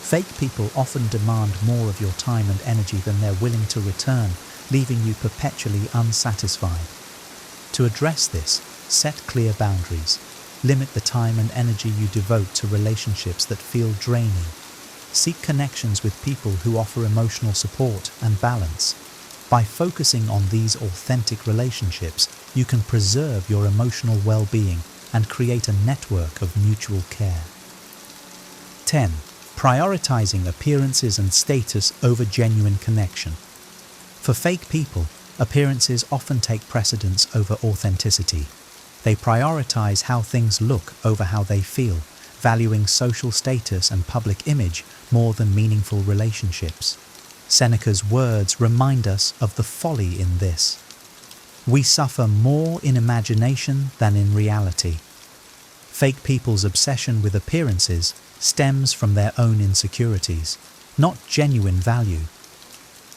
Speaker 5: Fake people often demand more of your time and energy than they're willing to return, leaving you perpetually unsatisfied. To address this, set clear boundaries. Limit the time and energy you devote to relationships that feel draining. Seek connections with people who offer emotional support and balance. By focusing on these authentic relationships, you can preserve your emotional well-being and create a network of mutual care. 10. Prioritizing appearances and status over genuine connection. For fake people, appearances often take precedence over authenticity. They prioritize how things look over how they feel, valuing social status and public image more than meaningful relationships. Seneca's words remind us of the folly in this. We suffer more in imagination than in reality. Fake people's obsession with appearances stems from their own insecurities, not genuine value.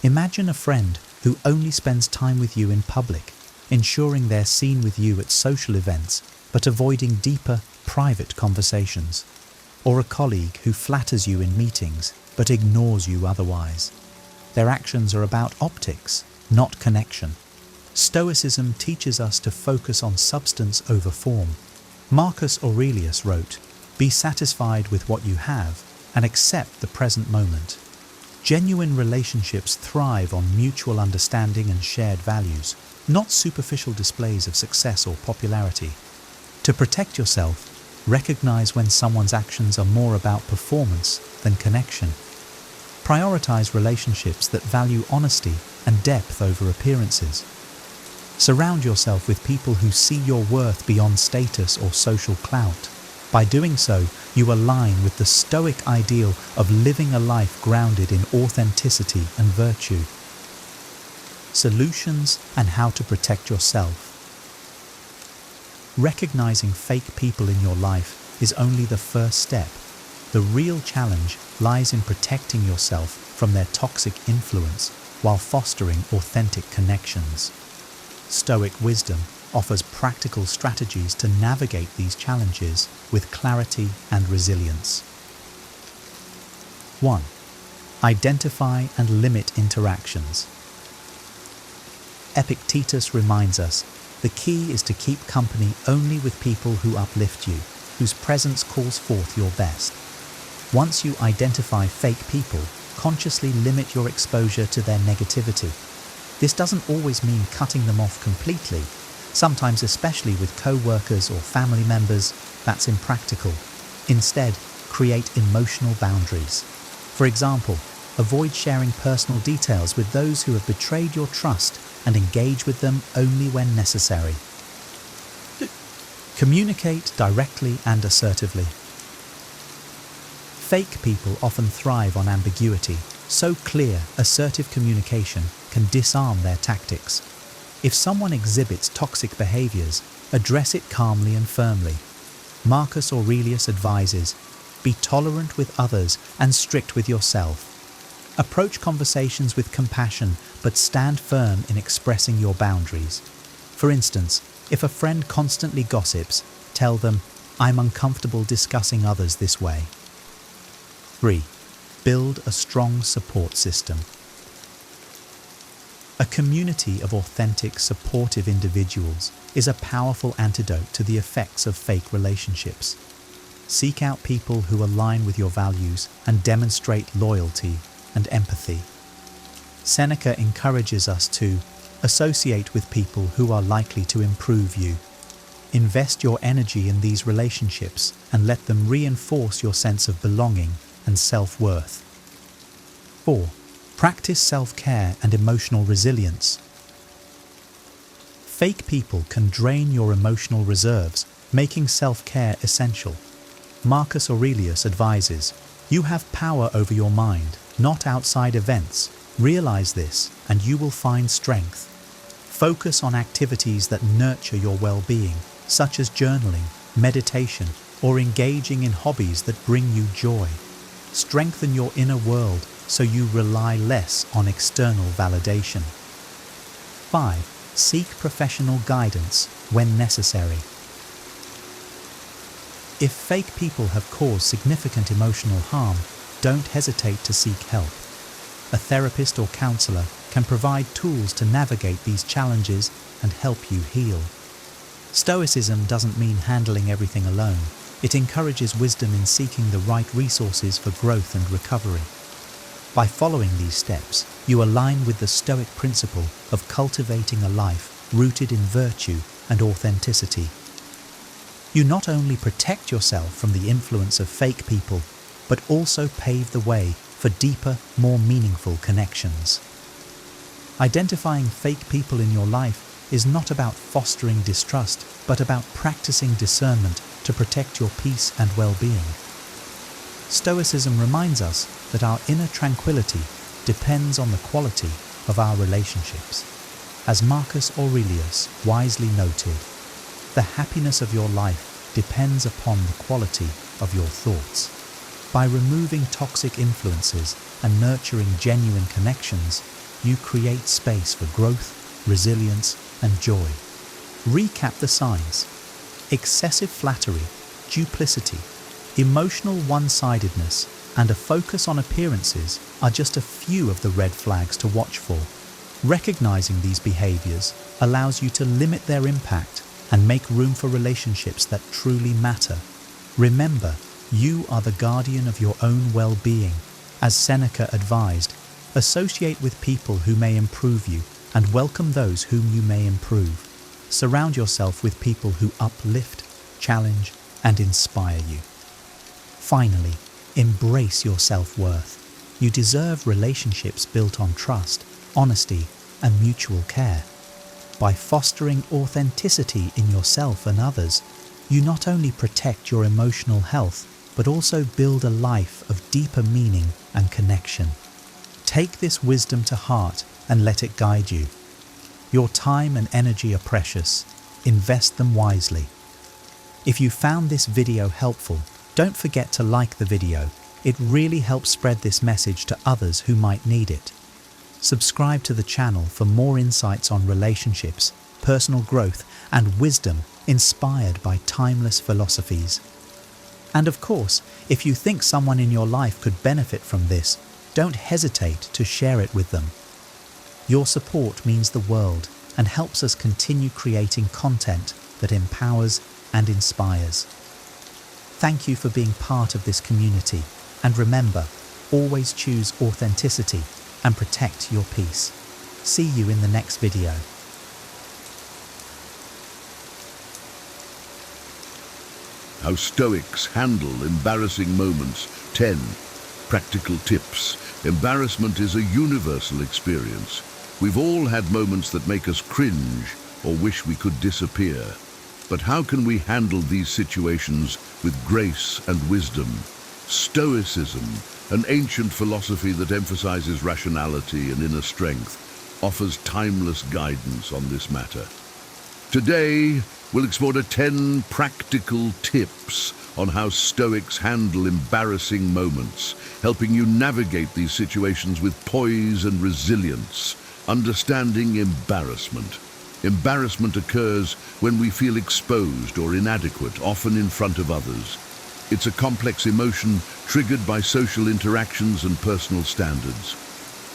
Speaker 5: Imagine a friend who only spends time with you in public, ensuring they're seen with you at social events, but avoiding deeper, private conversations. Or a colleague who flatters you in meetings, but ignores you otherwise. Their actions are about optics, not connection. Stoicism teaches us to focus on substance over form. Marcus Aurelius wrote, "Be satisfied with what you have and accept the present moment." Genuine relationships thrive on mutual understanding and shared values, not superficial displays of success or popularity. To protect yourself, recognize when someone's actions are more about performance than connection. Prioritize relationships that value honesty and depth over appearances. Surround yourself with people who see your worth beyond status or social clout. By doing so, you align with the Stoic ideal of living a life grounded in authenticity and virtue. Solutions and how to protect yourself. Recognizing fake people in your life is only the first step. The real challenge lies in protecting yourself from their toxic influence while fostering authentic connections. Stoic wisdom offers practical strategies to navigate these challenges with clarity and resilience. 1. Identify and limit interactions. Epictetus reminds us, the key is to keep company only with people who uplift you, whose presence calls forth your best. Once you identify fake people, consciously limit your exposure to their negativity. This doesn't always mean cutting them off completely. Sometimes, especially with co-workers or family members, that's impractical. Instead, create emotional boundaries. For example, avoid sharing personal details with those who have betrayed your trust and engage with them only when necessary. Communicate directly and assertively. Fake people often thrive on ambiguity, so clear, assertive communication can disarm their tactics. If someone exhibits toxic behaviors, address it calmly and firmly. Marcus Aurelius advises, be tolerant with others and strict with yourself. Approach conversations with compassion, but stand firm in expressing your boundaries. For instance, if a friend constantly gossips, tell them, "I'm uncomfortable discussing others this way." 3. Build a strong support system. A community of authentic, supportive individuals is a powerful antidote to the effects of fake relationships. Seek out people who align with your values and demonstrate loyalty and empathy. Seneca encourages us to associate with people who are likely to improve you. Invest your energy in these relationships and let them reinforce your sense of belonging and self-worth. 4. Practice self-care and emotional resilience. Fake people can drain your emotional reserves, making self-care essential. Marcus Aurelius advises, "You have power over your mind, not outside events. Realize this, and you will find strength." Focus on activities that nurture your well-being, such as journaling, meditation, or engaging in hobbies that bring you joy. Strengthen your inner world so you rely less on external validation. 5. Seek professional guidance when necessary. If fake people have caused significant emotional harm, don't hesitate to seek help. A therapist or counselor can provide tools to navigate these challenges and help you heal. Stoicism doesn't mean handling everything alone. It encourages wisdom in seeking the right resources for growth and recovery. By following these steps, you align with the Stoic principle of cultivating a life rooted in virtue and authenticity. You not only protect yourself from the influence of fake people, but also pave the way for deeper, more meaningful connections. Identifying fake people in your life is not about fostering distrust, but about practicing discernment to protect your peace and well-being. Stoicism reminds us that our inner tranquility depends on the quality of our relationships. As Marcus Aurelius wisely noted, the happiness of your life depends upon the quality of your thoughts. By removing toxic influences and nurturing genuine connections, you create space for growth, resilience, and joy. Recap the signs. Excessive flattery, duplicity, emotional one-sidedness, and a focus on appearances are just a few of the red flags to watch for. Recognizing these behaviors allows you to limit their impact and make room for relationships that truly matter. Remember, you are the guardian of your own well-being. As Seneca advised, associate with people who may improve you and welcome those whom you may improve. Surround yourself with people who uplift, challenge, and inspire you. Finally, embrace your self-worth. You deserve relationships built on trust, honesty, and mutual care. By fostering authenticity in yourself and others, you not only protect your emotional health, but also build a life of deeper meaning and connection. Take this wisdom to heart and let it guide you. Your time and energy are precious. Invest them wisely. If you found this video helpful, don't forget to like the video. It really helps spread this message to others who might need it. Subscribe to the channel for more insights on relationships, personal growth, and wisdom inspired by timeless philosophies. And of course, if you think someone in your life could benefit from this, don't hesitate to share it with them. Your support means the world and helps us continue creating content that empowers and inspires. Thank you for being part of this community, and remember, always choose authenticity and protect your peace. See you in the next video.
Speaker 2: How Stoics handle embarrassing moments. 10. Practical tips. Embarrassment is a universal experience. We've all had moments that make us cringe or wish we could disappear. But how can we handle these situations with grace and wisdom? Stoicism, an ancient philosophy that emphasizes rationality and inner strength, offers timeless guidance on this matter. Today, we'll explore the 10 practical tips on how Stoics handle embarrassing moments, helping you navigate these situations with poise and resilience. Understanding embarrassment. Embarrassment occurs when we feel exposed or inadequate, often in front of others. It's a complex emotion triggered by social interactions and personal standards.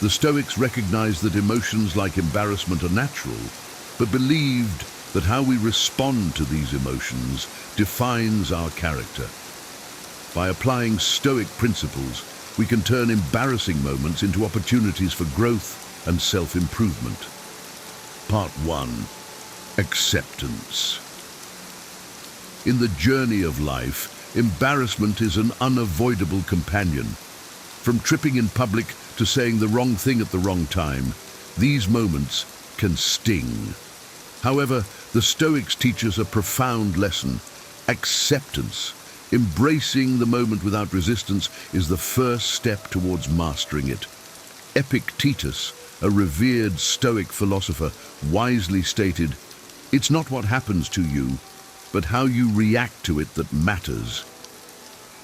Speaker 2: The Stoics recognized that emotions like embarrassment are natural, but believed that how we respond to these emotions defines our character. By applying Stoic principles, we can turn embarrassing moments into opportunities for growth and self-improvement. Part 1. Acceptance. In the journey of life, embarrassment is an unavoidable companion. From tripping in public to saying the wrong thing at the wrong time, these moments can sting. However, the Stoics teach us a profound lesson: acceptance. Embracing the moment without resistance is the first step towards mastering it. Epictetus, a revered Stoic philosopher, wisely stated, "It's not what happens to you, but how you react to it that matters."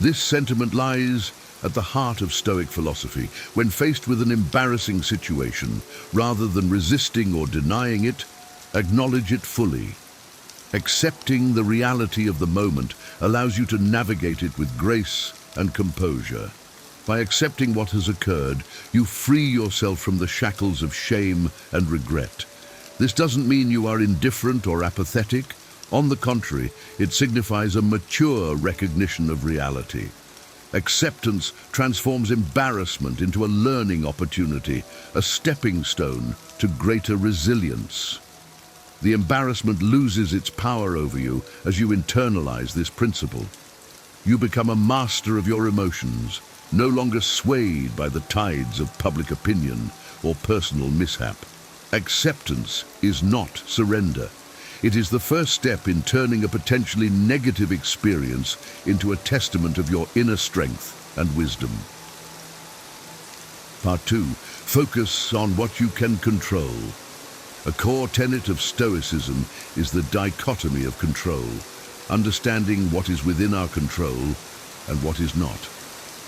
Speaker 2: This sentiment lies at the heart of Stoic philosophy. When faced with an embarrassing situation, rather than resisting or denying it, acknowledge it fully. Accepting the reality of the moment allows you to navigate it with grace and composure. By accepting what has occurred, you free yourself from the shackles of shame and regret. This doesn't mean you are indifferent or apathetic. On the contrary, it signifies a mature recognition of reality. Acceptance transforms embarrassment into a learning opportunity, a stepping stone to greater resilience. The embarrassment loses its power over you as you internalize this principle. You become a master of your emotions, no longer swayed by the tides of public opinion or personal mishap. Acceptance is not surrender. It is the first step in turning a potentially negative experience into a testament of your inner strength and wisdom. Part 2. Focus on what you can control. A core tenet of Stoicism is the dichotomy of control, understanding what is within our control and what is not.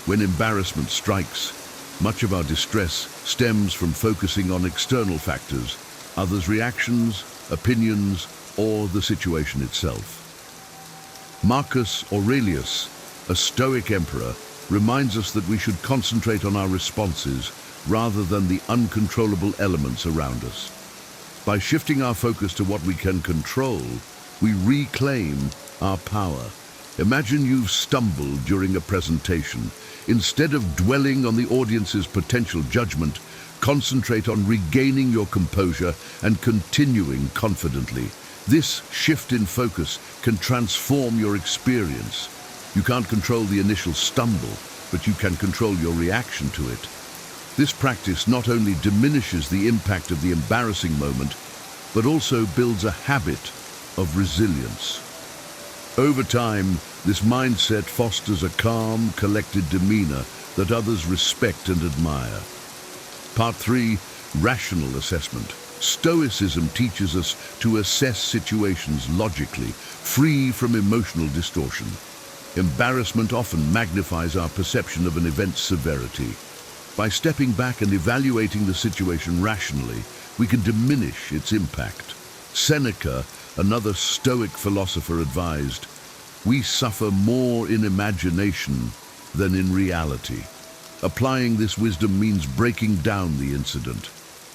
Speaker 2: When embarrassment strikes, much of our distress stems from focusing on external factors, others' reactions, opinions, or the situation itself. Marcus Aurelius, a Stoic emperor, reminds us that we should concentrate on our responses rather than the uncontrollable elements around us. By shifting our focus to what we can control, we reclaim our power. Imagine you've stumbled during a presentation. Instead of dwelling on the audience's potential judgment, concentrate on regaining your composure and continuing confidently. This shift in focus can transform your experience. You can't control the initial stumble, but you can control your reaction to it. This practice not only diminishes the impact of the embarrassing moment, but also builds a habit of resilience. Over time, this mindset fosters a calm, collected demeanor that others respect and admire. Part 3. Rational assessment. Stoicism teaches us to assess situations logically, free from emotional distortion. Embarrassment often magnifies our perception of an event's severity. By stepping back and evaluating the situation rationally, we can diminish its impact. Seneca, another Stoic philosopher, advised, "We suffer more in imagination than in reality." Applying this wisdom means breaking down the incident.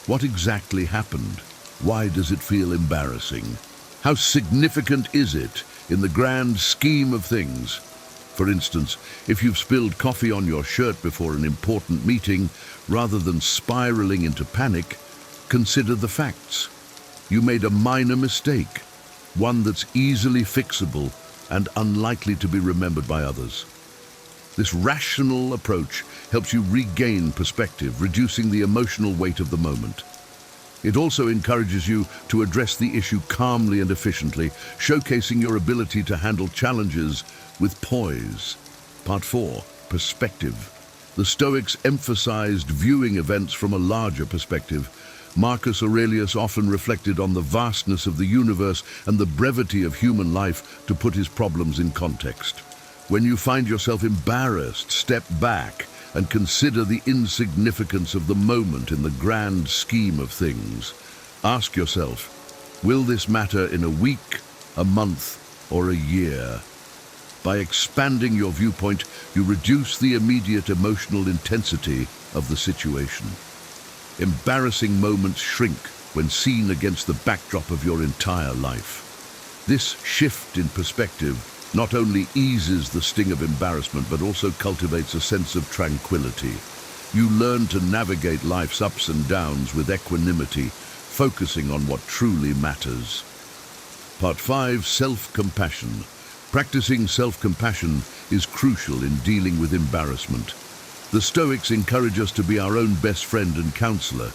Speaker 2: What exactly happened? Why does it feel embarrassing? How significant is it in the grand scheme of things? For instance, if you've spilled coffee on your shirt before an important meeting, rather than spiraling into panic, consider the facts. You made a minor mistake, one that's easily fixable and unlikely to be remembered by others. This rational approach helps you regain perspective, reducing the emotional weight of the moment. It also encourages you to address the issue calmly and efficiently, showcasing your ability to handle challenges with poise. Part 4. Perspective. The Stoics emphasized viewing events from a larger perspective. Marcus Aurelius often reflected on the vastness of the universe and the brevity of human life to put his problems in context. When you find yourself embarrassed, step back and consider the insignificance of the moment in the grand scheme of things. Ask yourself, will this matter in a week, a month, or a year? By expanding your viewpoint, you reduce the immediate emotional intensity of the situation. Embarrassing moments shrink when seen against the backdrop of your entire life. This shift in perspective not only eases the sting of embarrassment, but also cultivates a sense of tranquility. You learn to navigate life's ups and downs with equanimity, focusing on what truly matters. Part 5, self-compassion. Practicing self-compassion is crucial in dealing with embarrassment. The Stoics encourage us to be our own best friend and counselor.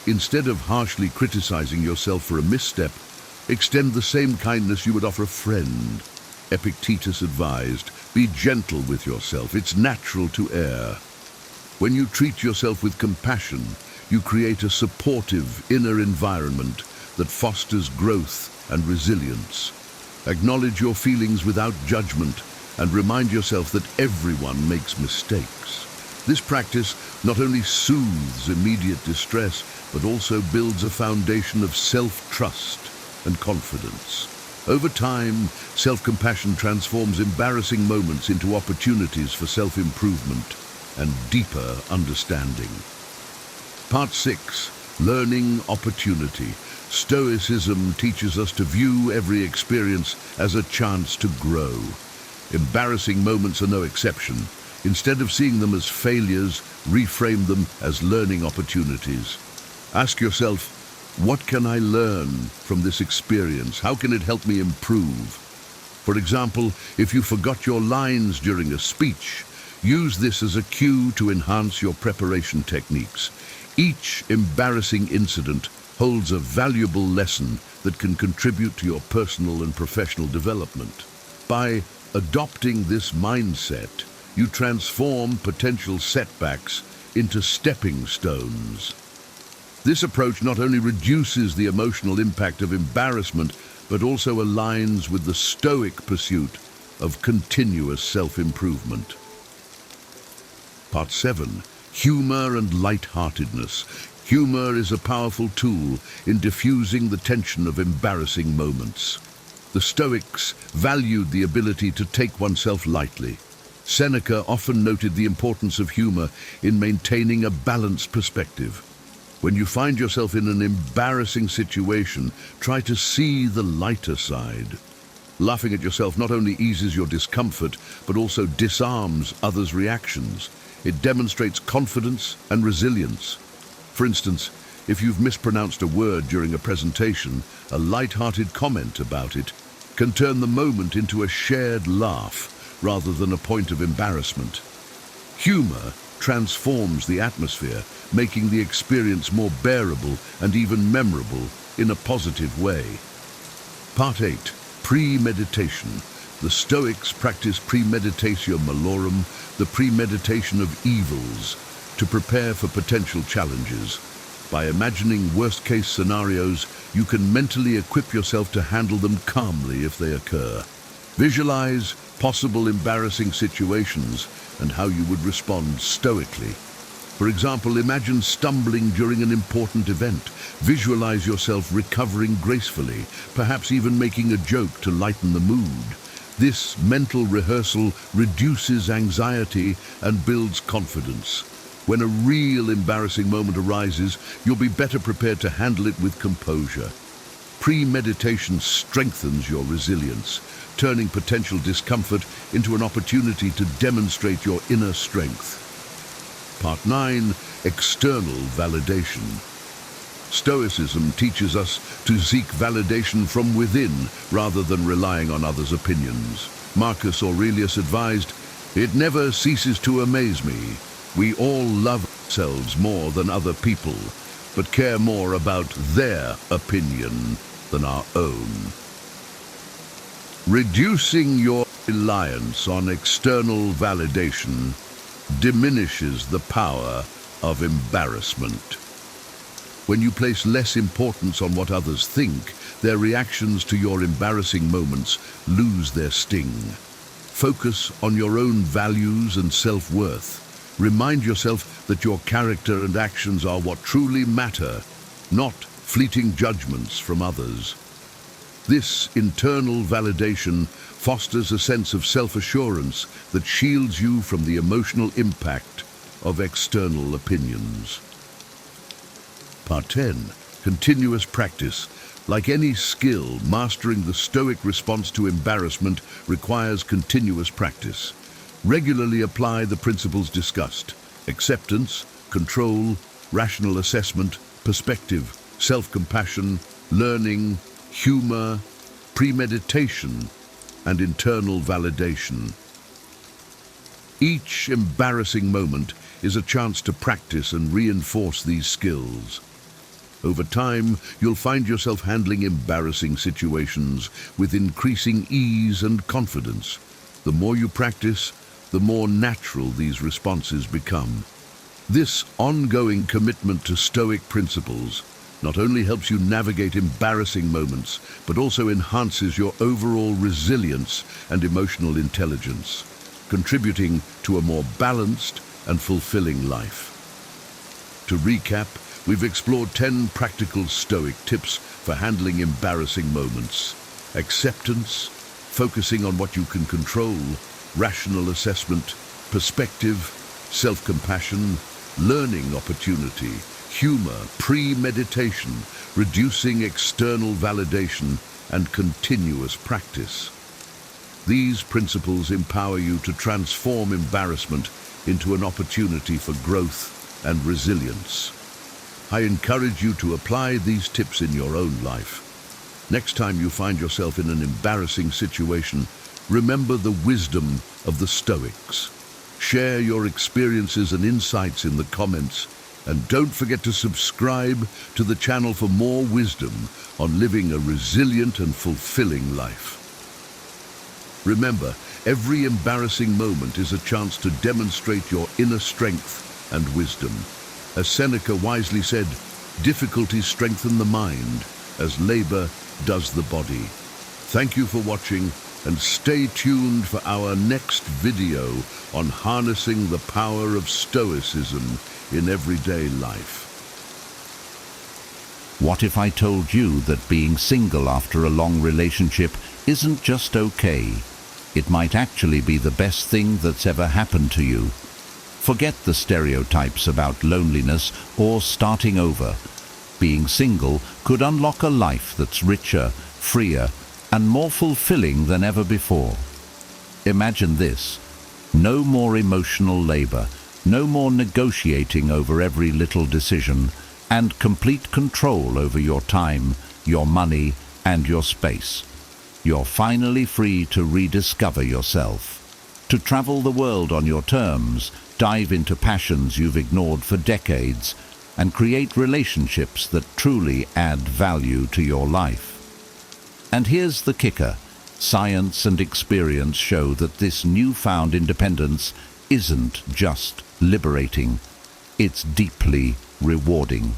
Speaker 2: Instead of harshly criticizing yourself for a misstep, extend the same kindness you would offer a friend. Epictetus advised, be gentle with yourself. It's natural to err. When you treat yourself with compassion, you create a supportive inner environment that fosters growth and resilience. Acknowledge your feelings without judgment and remind yourself that everyone makes mistakes. This practice not only soothes immediate distress, but also builds a foundation of self-trust and confidence. Over time, self-compassion transforms embarrassing moments into opportunities for self-improvement and deeper understanding. Part 6, learning opportunity. Stoicism teaches us to view every experience as a chance to grow. Embarrassing moments are no exception. Instead of seeing them as failures, reframe them as learning opportunities. Ask yourself, what can I learn from this experience? How can it help me improve? For example, if you forgot your lines during a speech, use this as a cue to enhance your preparation techniques. Each embarrassing incident holds a valuable lesson that can contribute to your personal and professional development. By adopting this mindset, you transform potential setbacks into stepping stones. This approach not only reduces the emotional impact of embarrassment, but also aligns with the Stoic pursuit of continuous self-improvement. Part 7, humor and lightheartedness. Humor is a powerful tool in diffusing the tension of embarrassing moments. The Stoics valued the ability to take oneself lightly. Seneca often noted the importance of humor in maintaining a balanced perspective. When you find yourself in an embarrassing situation, try to see the lighter side. Laughing at yourself not only eases your discomfort, but also disarms others' reactions. It demonstrates confidence and resilience. For instance, if you've mispronounced a word during a presentation, a light-hearted comment about it can turn the moment into a shared laugh rather than a point of embarrassment. Humor transforms the atmosphere, making the experience more bearable and even memorable in a positive way. Part 8, premeditation. The Stoics practice premeditatio malorum, the premeditation of evils, to prepare for potential challenges. By imagining worst-case scenarios, you can mentally equip yourself to handle them calmly if they occur. Visualize possible embarrassing situations and how you would respond stoically. For example, imagine stumbling during an important event. Visualize yourself recovering gracefully, perhaps even making a joke to lighten the mood. This mental rehearsal reduces anxiety and builds confidence. When a real embarrassing moment arises, you'll be better prepared to handle it with composure. Premeditation strengthens your resilience, turning potential discomfort into an opportunity to demonstrate your inner strength. Part 9, external validation. Stoicism teaches us to seek validation from within rather than relying on others' opinions. Marcus Aurelius advised, "It never ceases to amaze me. We all love ourselves more than other people, but care more about their opinion than our own." Reducing your reliance on external validation diminishes the power of embarrassment. When you place less importance on what others think, their reactions to your embarrassing moments lose their sting. Focus on your own values and self-worth. Remind yourself that your character and actions are what truly matter, not fleeting judgments from others. This internal validation fosters a sense of self-assurance that shields you from the emotional impact of external opinions. Part 10, continuous practice. Like any skill, mastering the Stoic response to embarrassment requires continuous practice. Regularly apply the principles discussed: acceptance, control, rational assessment, perspective, self-compassion, learning, humor, premeditation, and internal validation. Each embarrassing moment is a chance to practice and reinforce these skills. Over time, you'll find yourself handling embarrassing situations with increasing ease and confidence. The more you practice, the more natural these responses become. This ongoing commitment to Stoic principles not only helps you navigate embarrassing moments, but also enhances your overall resilience and emotional intelligence, contributing to a more balanced and fulfilling life. To recap, we've explored 10 practical Stoic tips for handling embarrassing moments: acceptance, focusing on what you can control; rational assessment; perspective; self-compassion; learning opportunity; humor; premeditation; reducing external validation; and continuous practice. These principles empower you to transform embarrassment into an opportunity for growth and resilience. I encourage you to apply these tips in your own life. Next time you find yourself in an embarrassing situation, remember the wisdom of the Stoics. Share your experiences and insights in the comments, and don't forget to subscribe to the channel for more wisdom on living a resilient and fulfilling life. Remember, every embarrassing moment is a chance to demonstrate your inner strength and wisdom. As Seneca wisely said, difficulties strengthen the mind, as labor does the body. Thank you for watching, and stay tuned for our next video on harnessing the power of Stoicism in everyday life.
Speaker 4: What if I told you that being single after a long relationship isn't just okay? It might actually be the best thing that's ever happened to you. Forget the stereotypes about loneliness or starting over. Being single could unlock a life that's richer, freer, and more fulfilling than ever before. Imagine this: no more emotional labor, no more negotiating over every little decision, and complete control over your time, your money, and your space. You're finally free to rediscover yourself, to travel the world on your terms, dive into passions you've ignored for decades, and create relationships that truly add value to your life. And here's the kicker: science and experience show that this newfound independence isn't just liberating, it's deeply rewarding.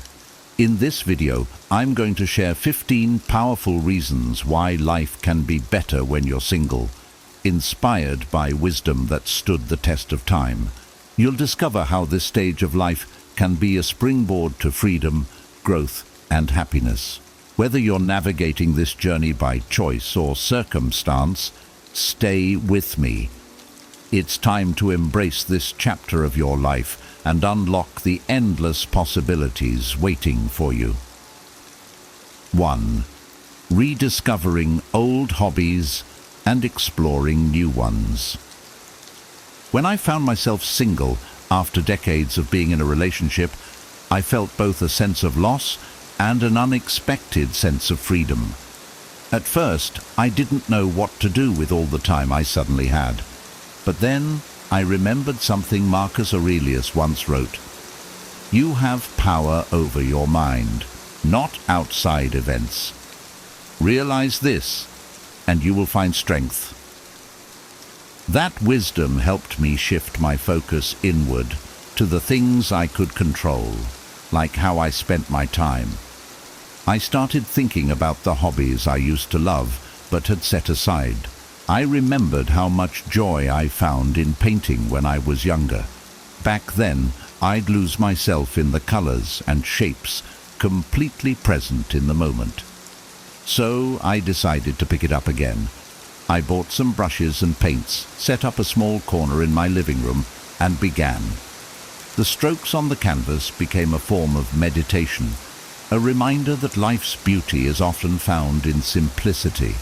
Speaker 4: In this video, I'm going to share 15 powerful reasons why life can be better when you're single, inspired by wisdom that stood the test of time. You'll discover how this stage of life can be a springboard to freedom, growth, and happiness. Whether you're navigating this journey by choice or circumstance, stay with me. It's time to embrace this chapter of your life and unlock the endless possibilities waiting for you. 1. Rediscovering old hobbies and exploring new ones. When I found myself single after decades of being in a relationship, I felt both a sense of loss and an unexpected sense of freedom. At first, I didn't know what to do with all the time I suddenly had. But then I remembered something Marcus Aurelius once wrote: "You have power over your mind, not outside events. Realize this, and you will find strength." That wisdom helped me shift my focus inward to the things I could control, like how I spent my time. I started thinking about the hobbies I used to love but had set aside. I remembered how much joy I found in painting when I was younger. Back then, I'd lose myself in the colors and shapes, completely present in the moment. So I decided to pick it up again. I bought some brushes and paints, set up a small corner in my living room, and began. The strokes on the canvas became a form of meditation, a reminder that life's beauty is often found in simplicity.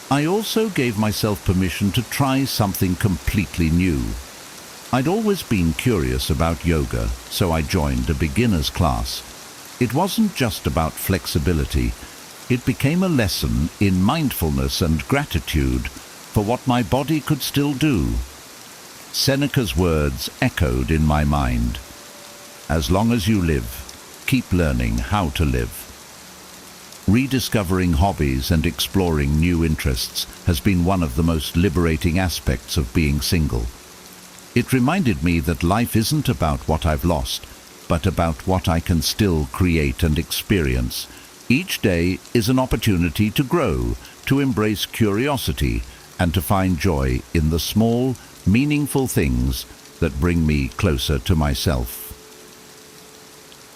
Speaker 4: I also gave myself permission to try something completely new. I'd always been curious about yoga, so I joined a beginner's class. It wasn't just about flexibility. It became a lesson in mindfulness and gratitude for what my body could still do. Seneca's words echoed in my mind. As long as you live, keep learning how to live. Rediscovering hobbies and exploring new interests has been one of the most liberating aspects of being single. It reminded me that life isn't about what I've lost, but about what I can still create and experience. Each day is an opportunity to grow, to embrace curiosity, and to find joy in the small, meaningful things that bring me closer to myself.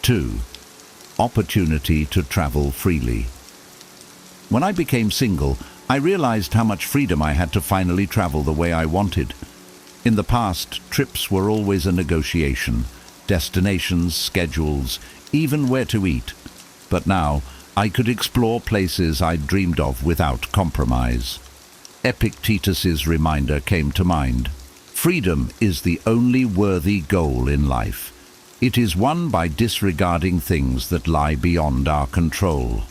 Speaker 4: 2. Opportunity to travel freely. When I became single, I realized how much freedom I had to finally travel the way I wanted. In the past, trips were always a negotiation, destinations, schedules, even where to eat. But now, I could explore places I'd dreamed of without compromise. Epictetus's reminder came to mind. Freedom is the only worthy goal in life. It is won by disregarding things that lie beyond our control.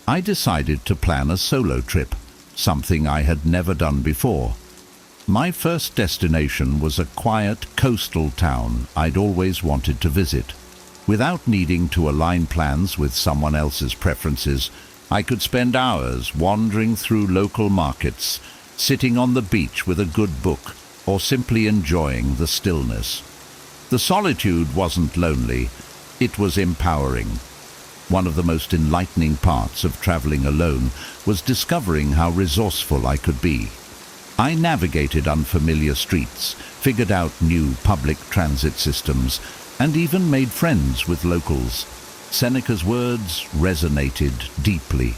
Speaker 4: I decided to plan a solo trip, something I had never done before. My first destination was a quiet coastal town I'd always wanted to visit. Without needing to align plans with someone else's preferences, I could spend hours wandering through local markets, sitting on the beach with a good book, or simply enjoying the stillness. The solitude wasn't lonely, it was empowering. One of the most enlightening parts of traveling alone was discovering how resourceful I could be. I navigated unfamiliar streets, figured out new public transit systems, and even made friends with locals. Seneca's words resonated deeply.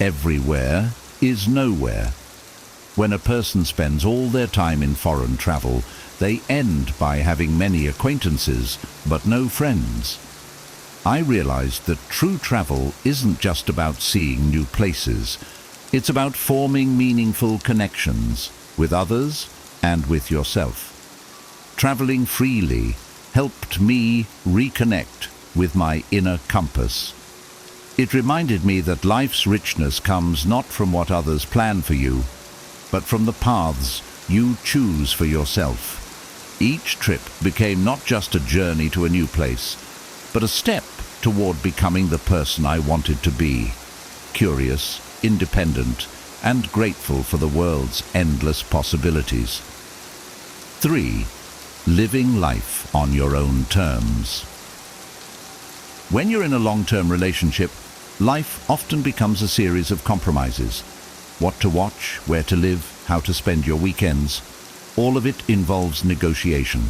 Speaker 4: Everywhere is nowhere. When a person spends all their time in foreign travel, they end by having many acquaintances, but no friends. I realized that true travel isn't just about seeing new places. It's about forming meaningful connections with others and with yourself. Traveling freely helped me reconnect with my inner compass. It reminded me that life's richness comes not from what others plan for you, but from the paths you choose for yourself. Each trip became not just a journey to a new place, but a step toward becoming the person I wanted to be. Curious, independent, and grateful for the world's endless possibilities. 3. Living life on your own terms. When you're in a long-term relationship, life often becomes a series of compromises. What to watch, where to live, how to spend your weekends, all of it involves negotiation.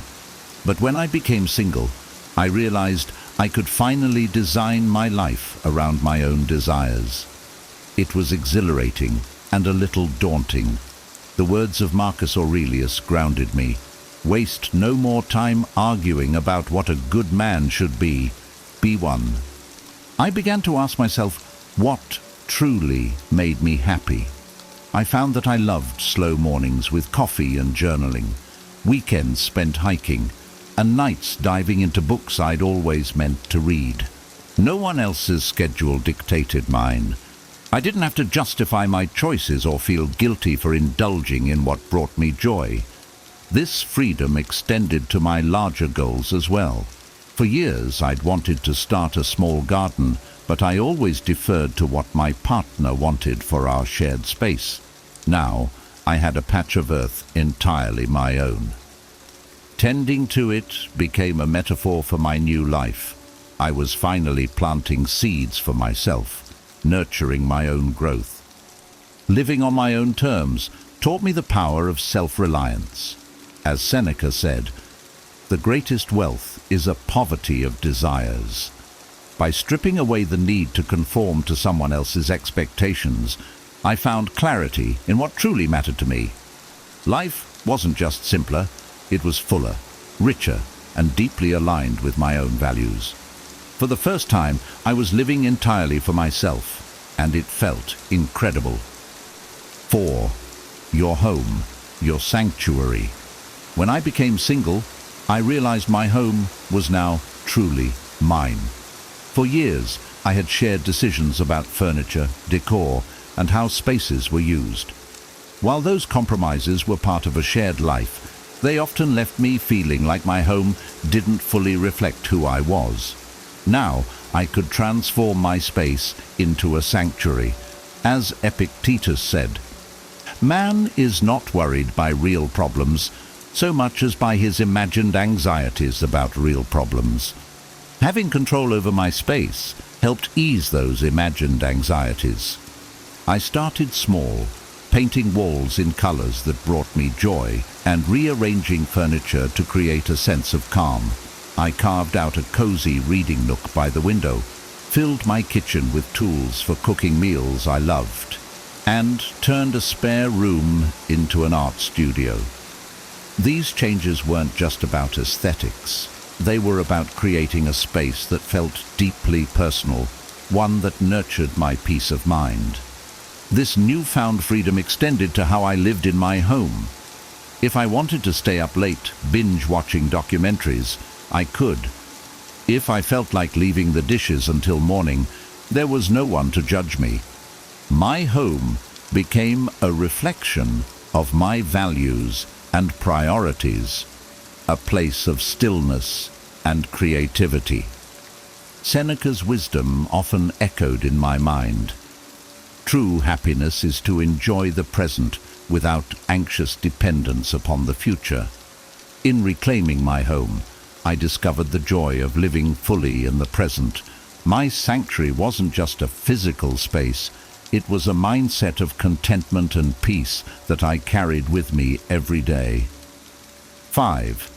Speaker 4: But when I became single, I realized I could finally design my life around my own desires. It was exhilarating and a little daunting. The words of Marcus Aurelius grounded me. Waste no more time arguing about what a good man should be. Be one. I began to ask myself, what truly made me happy? I found that I loved slow mornings with coffee and journaling, weekends spent hiking, and nights diving into books I'd always meant to read. No one else's schedule dictated mine. I didn't have to justify my choices or feel guilty for indulging in what brought me joy. This freedom extended to my larger goals as well. For years I'd wanted to start a small garden, but I always deferred to what my partner wanted for our shared space. Now I had a patch of earth entirely my own. Tending to it became a metaphor for my new life. I was finally planting seeds for myself, nurturing my own growth. Living on my own terms taught me the power of self-reliance. As Seneca said, the greatest wealth is a poverty of desires. By stripping away the need to conform to someone else's expectations, I found clarity in what truly mattered to me. Life wasn't just simpler, it was fuller, richer, and deeply aligned with my own values. For the first time, I was living entirely for myself, and it felt incredible. 4. Your home, your sanctuary. When I became single, I realized my home was now truly mine. For years, I had shared decisions about furniture, decor, and how spaces were used. While those compromises were part of a shared life, they often left me feeling like my home didn't fully reflect who I was. Now, I could transform my space into a sanctuary. As Epictetus said, "Man is not worried by real problems so much as by his imagined anxieties about real problems." Having control over my space helped ease those imagined anxieties. I started small, painting walls in colors that brought me joy and rearranging furniture to create a sense of calm. I carved out a cozy reading nook by the window, filled my kitchen with tools for cooking meals I loved, and turned a spare room into an art studio. These changes weren't just about aesthetics. They were about creating a space that felt deeply personal, one that nurtured my peace of mind. This newfound freedom extended to how I lived in my home. If I wanted to stay up late, binge-watching documentaries, I could. If I felt like leaving the dishes until morning, there was no one to judge me. My home became a reflection of my values and priorities, a place of stillness and creativity. Seneca's wisdom often echoed in my mind. True happiness is to enjoy the present without anxious dependence upon the future. In reclaiming my home, I discovered the joy of living fully in the present. My sanctuary wasn't just a physical space, it was a mindset of contentment and peace that I carried with me every day. 5.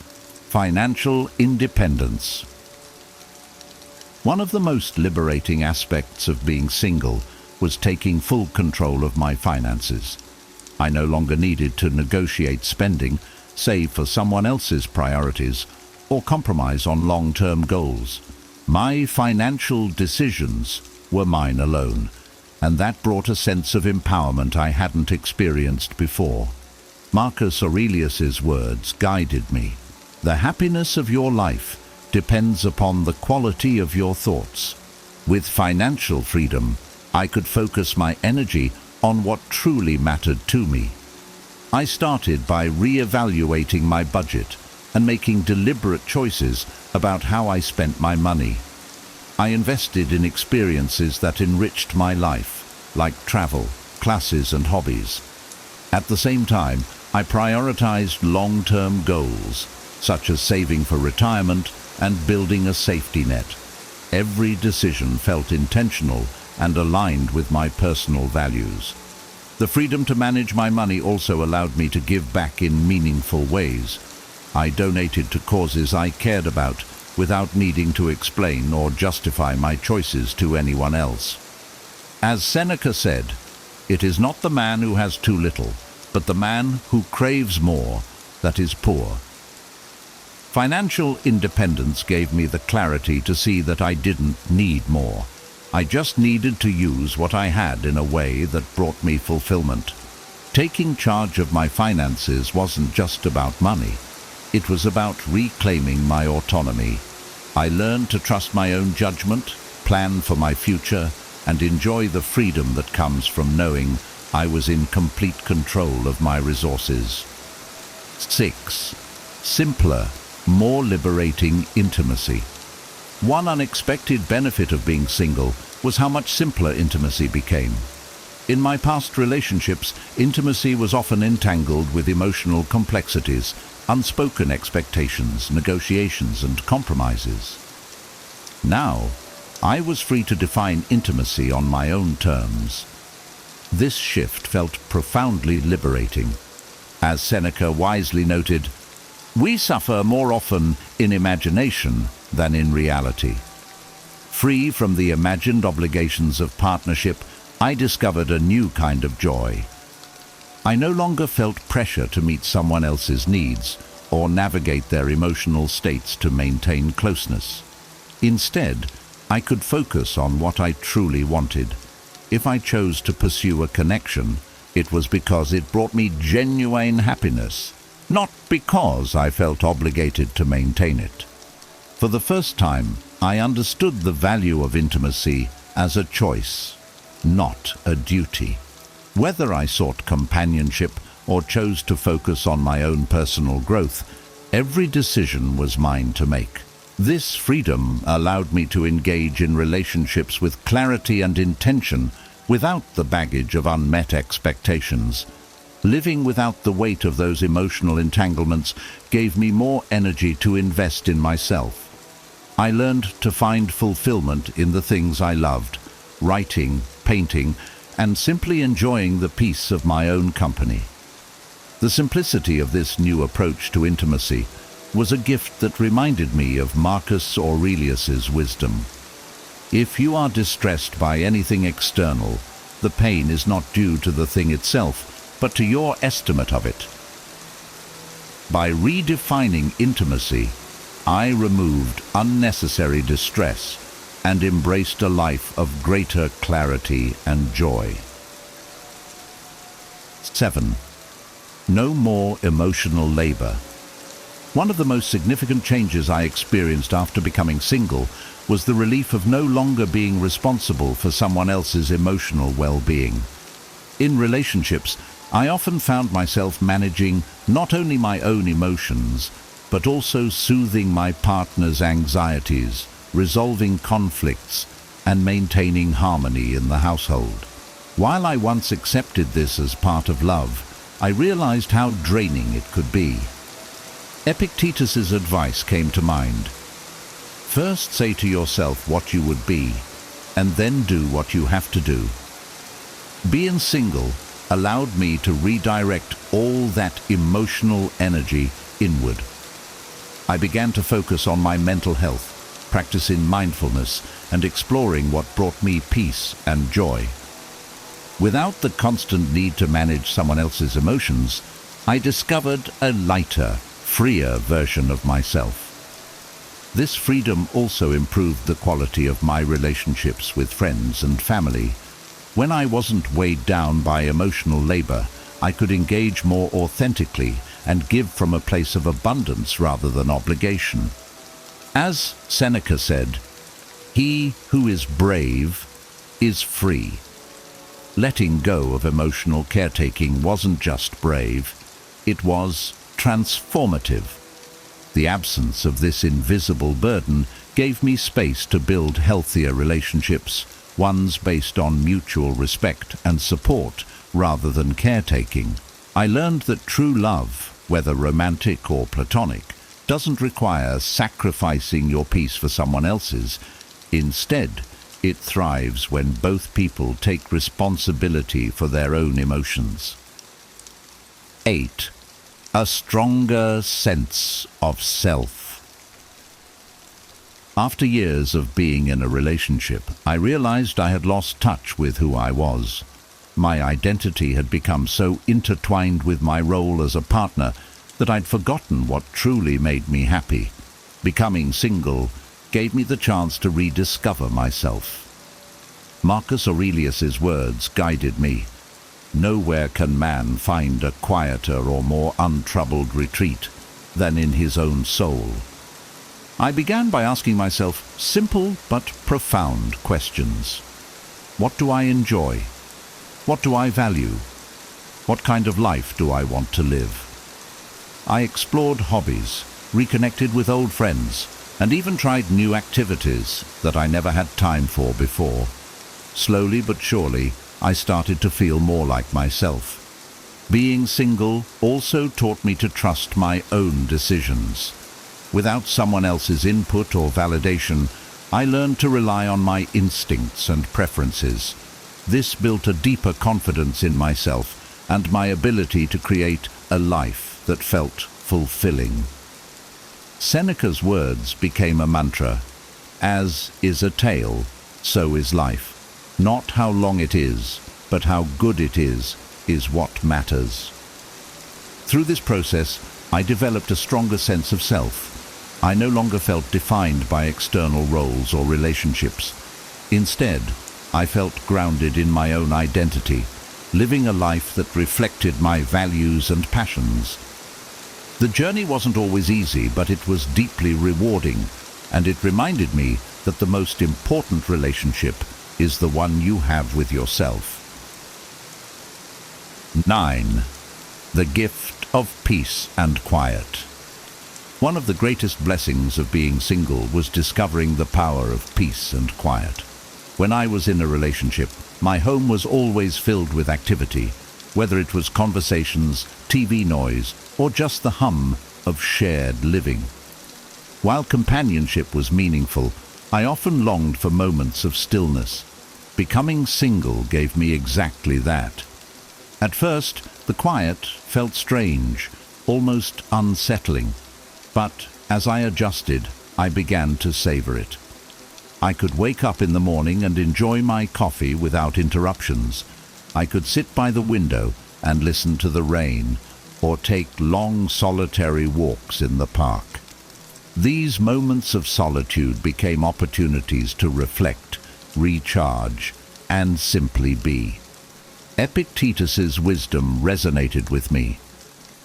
Speaker 4: Financial independence. One of the most liberating aspects of being single was taking full control of my finances. I no longer needed to negotiate spending, save for someone else's priorities, or compromise on long-term goals. My financial decisions were mine alone, and that brought a sense of empowerment I hadn't experienced before. Marcus Aurelius's words guided me. The happiness of your life depends upon the quality of your thoughts. With financial freedom, I could focus my energy on what truly mattered to me. I started by re-evaluating my budget and making deliberate choices about how I spent my money. I invested in experiences that enriched my life, like travel, classes, and hobbies. At the same time, I prioritized long-term goals, such as saving for retirement and building a safety net. Every decision felt intentional and aligned with my personal values. The freedom to manage my money also allowed me to give back in meaningful ways. I donated to causes I cared about without needing to explain or justify my choices to anyone else. As Seneca said, "It is not the man who has too little, but the man who craves more that is poor." Financial independence gave me the clarity to see that I didn't need more. I just needed to use what I had in a way that brought me fulfillment. Taking charge of my finances wasn't just about money. It was about reclaiming my autonomy. I learned to trust my own judgment, plan for my future, and enjoy the freedom that comes from knowing I was in complete control of my resources. 6. Simpler, more liberating intimacy. One unexpected benefit of being single was how much simpler intimacy became. In my past relationships, intimacy was often entangled with emotional complexities, unspoken expectations, negotiations, and compromises. Now, I was free to define intimacy on my own terms. This shift felt profoundly liberating. As Seneca wisely noted, "We suffer more often in imagination than in reality." Free from the imagined obligations of partnership, I discovered a new kind of joy. I no longer felt pressure to meet someone else's needs or navigate their emotional states to maintain closeness. Instead, I could focus on what I truly wanted. If I chose to pursue a connection, it was because it brought me genuine happiness, not because I felt obligated to maintain it. For the first time, I understood the value of intimacy as a choice, not a duty. Whether I sought companionship or chose to focus on my own personal growth, every decision was mine to make. This freedom allowed me to engage in relationships with clarity and intention without the baggage of unmet expectations. Living without the weight of those emotional entanglements gave me more energy to invest in myself. I learned to find fulfillment in the things I loved, writing, painting, and simply enjoying the peace of my own company. The simplicity of this new approach to intimacy was a gift that reminded me of Marcus Aurelius's wisdom. If you are distressed by anything external, the pain is not due to the thing itself, but to your estimate of it. By redefining intimacy, I removed unnecessary distress and embraced a life of greater clarity and joy. 7. No more emotional labor. One of the most significant changes I experienced after becoming single was the relief of no longer being responsible for someone else's emotional well-being. In relationships, I often found myself managing not only my own emotions, but also soothing my partner's anxieties, resolving conflicts, and maintaining harmony in the household. While I once accepted this as part of love, I realized how draining it could be. Epictetus's advice came to mind. First say to yourself what you would be, and then do what you have to do. Being single allowed me to redirect all that emotional energy inward. I began to focus on my mental health, practicing mindfulness, and exploring what brought me peace and joy. Without the constant need to manage someone else's emotions, I discovered a lighter, freer version of myself. This freedom also improved the quality of my relationships with friends and family. When I wasn't weighed down by emotional labor, I could engage more authentically and give from a place of abundance rather than obligation. As Seneca said, "He who is brave is free." Letting go of emotional caretaking wasn't just brave, it was transformative. The absence of this invisible burden gave me space to build healthier relationships, ones based on mutual respect and support rather than caretaking. I learned that true love, whether romantic or platonic, doesn't require sacrificing your peace for someone else's. Instead, it thrives when both people take responsibility for their own emotions. 8. A stronger sense of self. After years of being in a relationship, I realized I had lost touch with who I was. My identity had become so intertwined with my role as a partner that I'd forgotten what truly made me happy. Becoming single gave me the chance to rediscover myself. Marcus Aurelius's words guided me. Nowhere can man find a quieter or more untroubled retreat than in his own soul. I began by asking myself simple but profound questions. What do I enjoy? What do I value? What kind of life do I want to live? I explored hobbies, reconnected with old friends, and even tried new activities that I never had time for before. Slowly but surely, I started to feel more like myself. Being single also taught me to trust my own decisions. Without someone else's input or validation, I learned to rely on my instincts and preferences. This built a deeper confidence in myself and my ability to create a life that felt fulfilling. Seneca's words became a mantra. As is a tale, so is life. Not how long it is, but how good it is what matters. Through this process, I developed a stronger sense of self. I no longer felt defined by external roles or relationships. Instead, I felt grounded in my own identity, living a life that reflected my values and passions. The journey wasn't always easy, but it was deeply rewarding, and it reminded me that the most important relationship is the one you have with yourself. 9. The gift of peace and quiet. One of the greatest blessings of being single was discovering the power of peace and quiet. When I was in a relationship, my home was always filled with activity, whether it was conversations, TV noise, or just the hum of shared living. While companionship was meaningful, I often longed for moments of stillness. Becoming single gave me exactly that. At first, the quiet felt strange, almost unsettling, but as I adjusted, I began to savor it. I could wake up in the morning and enjoy my coffee without interruptions. I could sit by the window and listen to the rain, or take long solitary walks in the park. These moments of solitude became opportunities to reflect, recharge, and simply be. Epictetus's wisdom resonated with me.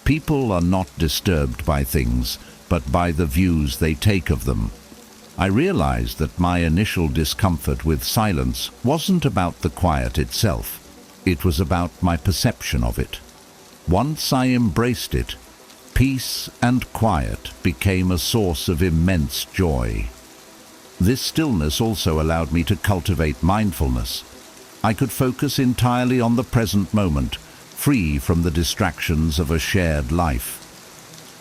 Speaker 4: People are not disturbed by things, but by the views they take of them. I realized that my initial discomfort with silence wasn't about the quiet itself. It was about my perception of it. Once I embraced it, peace and quiet became a source of immense joy. This stillness also allowed me to cultivate mindfulness. I could focus entirely on the present moment, free from the distractions of a shared life.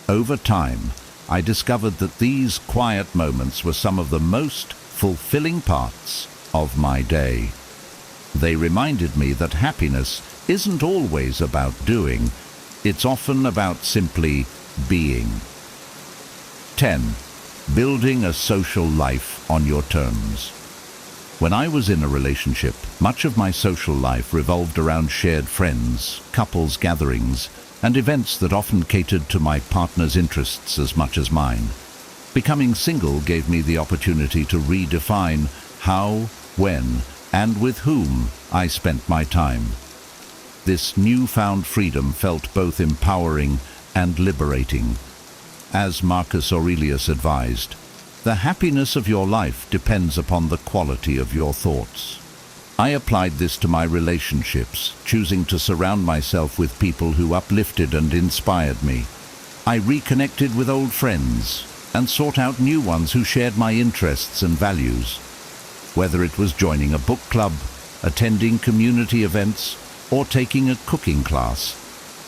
Speaker 4: Over time, I discovered that these quiet moments were some of the most fulfilling parts of my day. They reminded me that happiness isn't always about doing, it's often about simply being. 10. Building a social life on your terms. When I was in a relationship, much of my social life revolved around shared friends, couples gatherings, and events that often catered to my partner's interests as much as mine. Becoming single gave me the opportunity to redefine how, when, and with whom I spent my time. This newfound freedom felt both empowering and liberating. As Marcus Aurelius advised, the happiness of your life depends upon the quality of your thoughts. I applied this to my relationships, choosing to surround myself with people who uplifted and inspired me. I reconnected with old friends and sought out new ones who shared my interests and values. Whether it was joining a book club, attending community events, or taking a cooking class,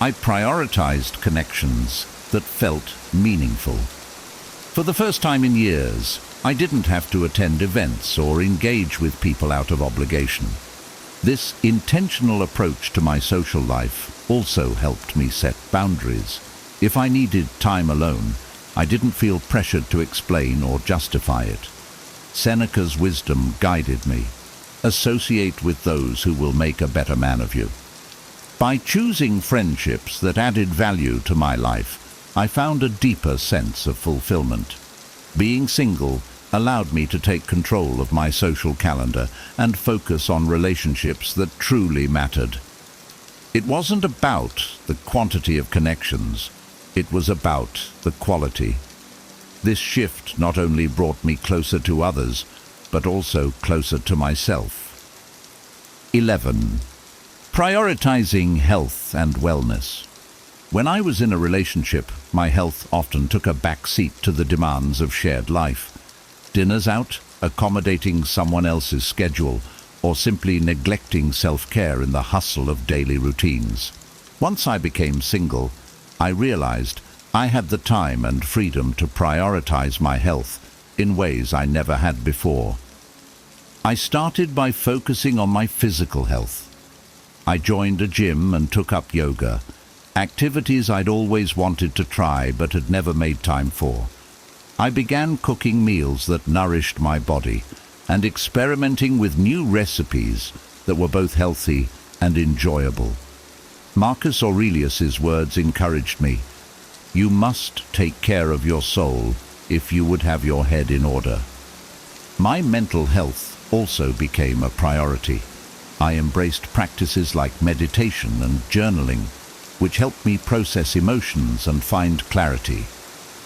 Speaker 4: I prioritized connections that felt meaningful. For the first time in years, I didn't have to attend events or engage with people out of obligation. This intentional approach to my social life also helped me set boundaries. If I needed time alone, I didn't feel pressured to explain or justify it. Seneca's wisdom guided me. Associate with those who will make a better man of you. By choosing friendships that added value to my life, I found a deeper sense of fulfillment. Being single allowed me to take control of my social calendar and focus on relationships that truly mattered. It wasn't about the quantity of connections, it was about the quality. This shift not only brought me closer to others, but also closer to myself. 11. Prioritizing health and wellness. When I was in a relationship, my health often took a back seat to the demands of shared life. Dinners out, accommodating someone else's schedule, or simply neglecting self-care in the hustle of daily routines. Once I became single, I realized I had the time and freedom to prioritize my health in ways I never had before. I started by focusing on my physical health. I joined a gym and took up yoga, activities I'd always wanted to try but had never made time for. I began cooking meals that nourished my body and experimenting with new recipes that were both healthy and enjoyable. Marcus Aurelius's words encouraged me. You must take care of your soul if you would have your head in order. My mental health also became a priority. I embraced practices like meditation and journaling, which helped me process emotions and find clarity.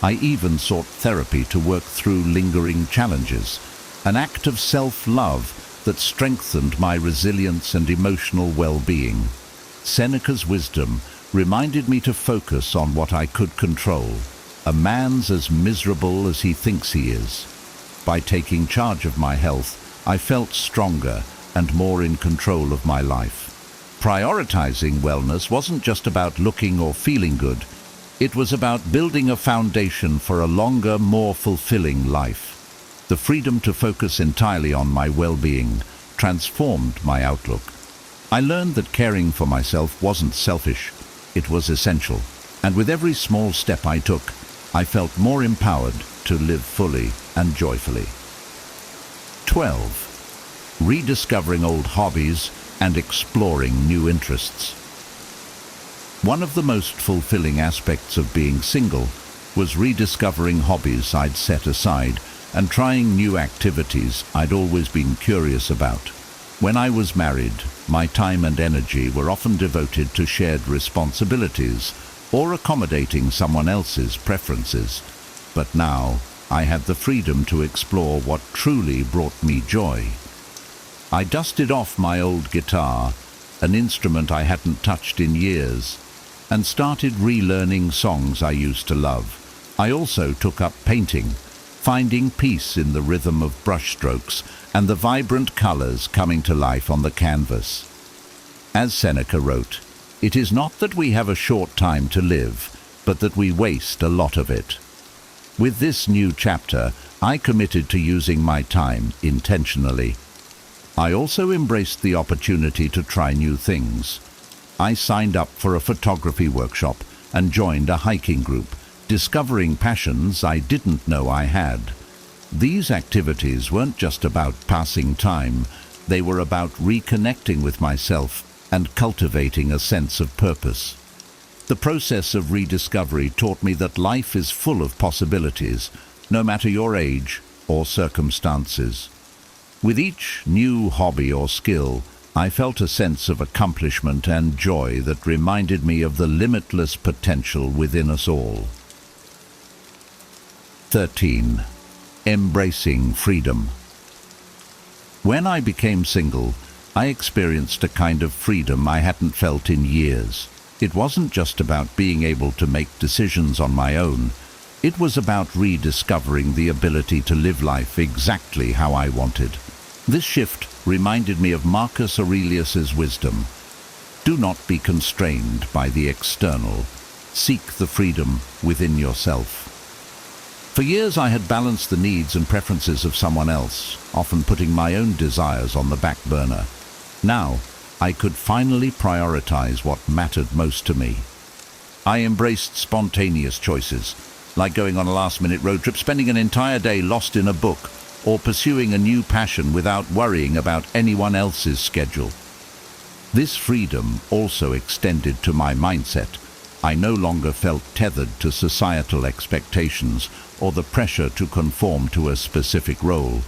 Speaker 4: I even sought therapy to work through lingering challenges, an act of self-love that strengthened my resilience and emotional well-being. Seneca's wisdom reminded me to focus on what I could control. A man's as miserable as he thinks he is. By taking charge of my health, I felt stronger and more in control of my life. Prioritizing wellness wasn't just about looking or feeling good. It was about building a foundation for a longer, more fulfilling life. The freedom to focus entirely on my well-being transformed my outlook. I learned that caring for myself wasn't selfish. It was essential. And with every small step I took, I felt more empowered to live fully and joyfully. 12. Rediscovering old hobbies and exploring new interests. One of the most fulfilling aspects of being single was rediscovering hobbies I'd set aside and trying new activities I'd always been curious about. When I was married, my time and energy were often devoted to shared responsibilities or accommodating someone else's preferences. But now, I had the freedom to explore what truly brought me joy. I dusted off my old guitar, an instrument I hadn't touched in years, and started relearning songs I used to love. I also took up painting, finding peace in the rhythm of brushstrokes and the vibrant colors coming to life on the canvas. As Seneca wrote, "It is not that we have a short time to live, but that we waste a lot of it." With this new chapter, I committed to using my time intentionally. I also embraced the opportunity to try new things. I signed up for a photography workshop and joined a hiking group, discovering passions I didn't know I had. These activities weren't just about passing time, they were about reconnecting with myself and cultivating a sense of purpose. The process of rediscovery taught me that life is full of possibilities, no matter your age or circumstances. With each new hobby or skill, I felt a sense of accomplishment and joy that reminded me of the limitless potential within us all. 13. Embracing freedom. When I became single, I experienced a kind of freedom I hadn't felt in years. It wasn't just about being able to make decisions on my own. It was about rediscovering the ability to live life exactly how I wanted. This shift reminded me of Marcus Aurelius's wisdom. Do not be constrained by the external. Seek the freedom within yourself. For years I had balanced the needs and preferences of someone else, often putting my own desires on the back burner. Now, I could finally prioritize what mattered most to me. I embraced spontaneous choices, like going on a last-minute road trip, spending an entire day lost in a book, or pursuing a new passion without worrying about anyone else's schedule. This freedom also extended to my mindset. I no longer felt tethered to societal expectations or the pressure to conform to a specific role.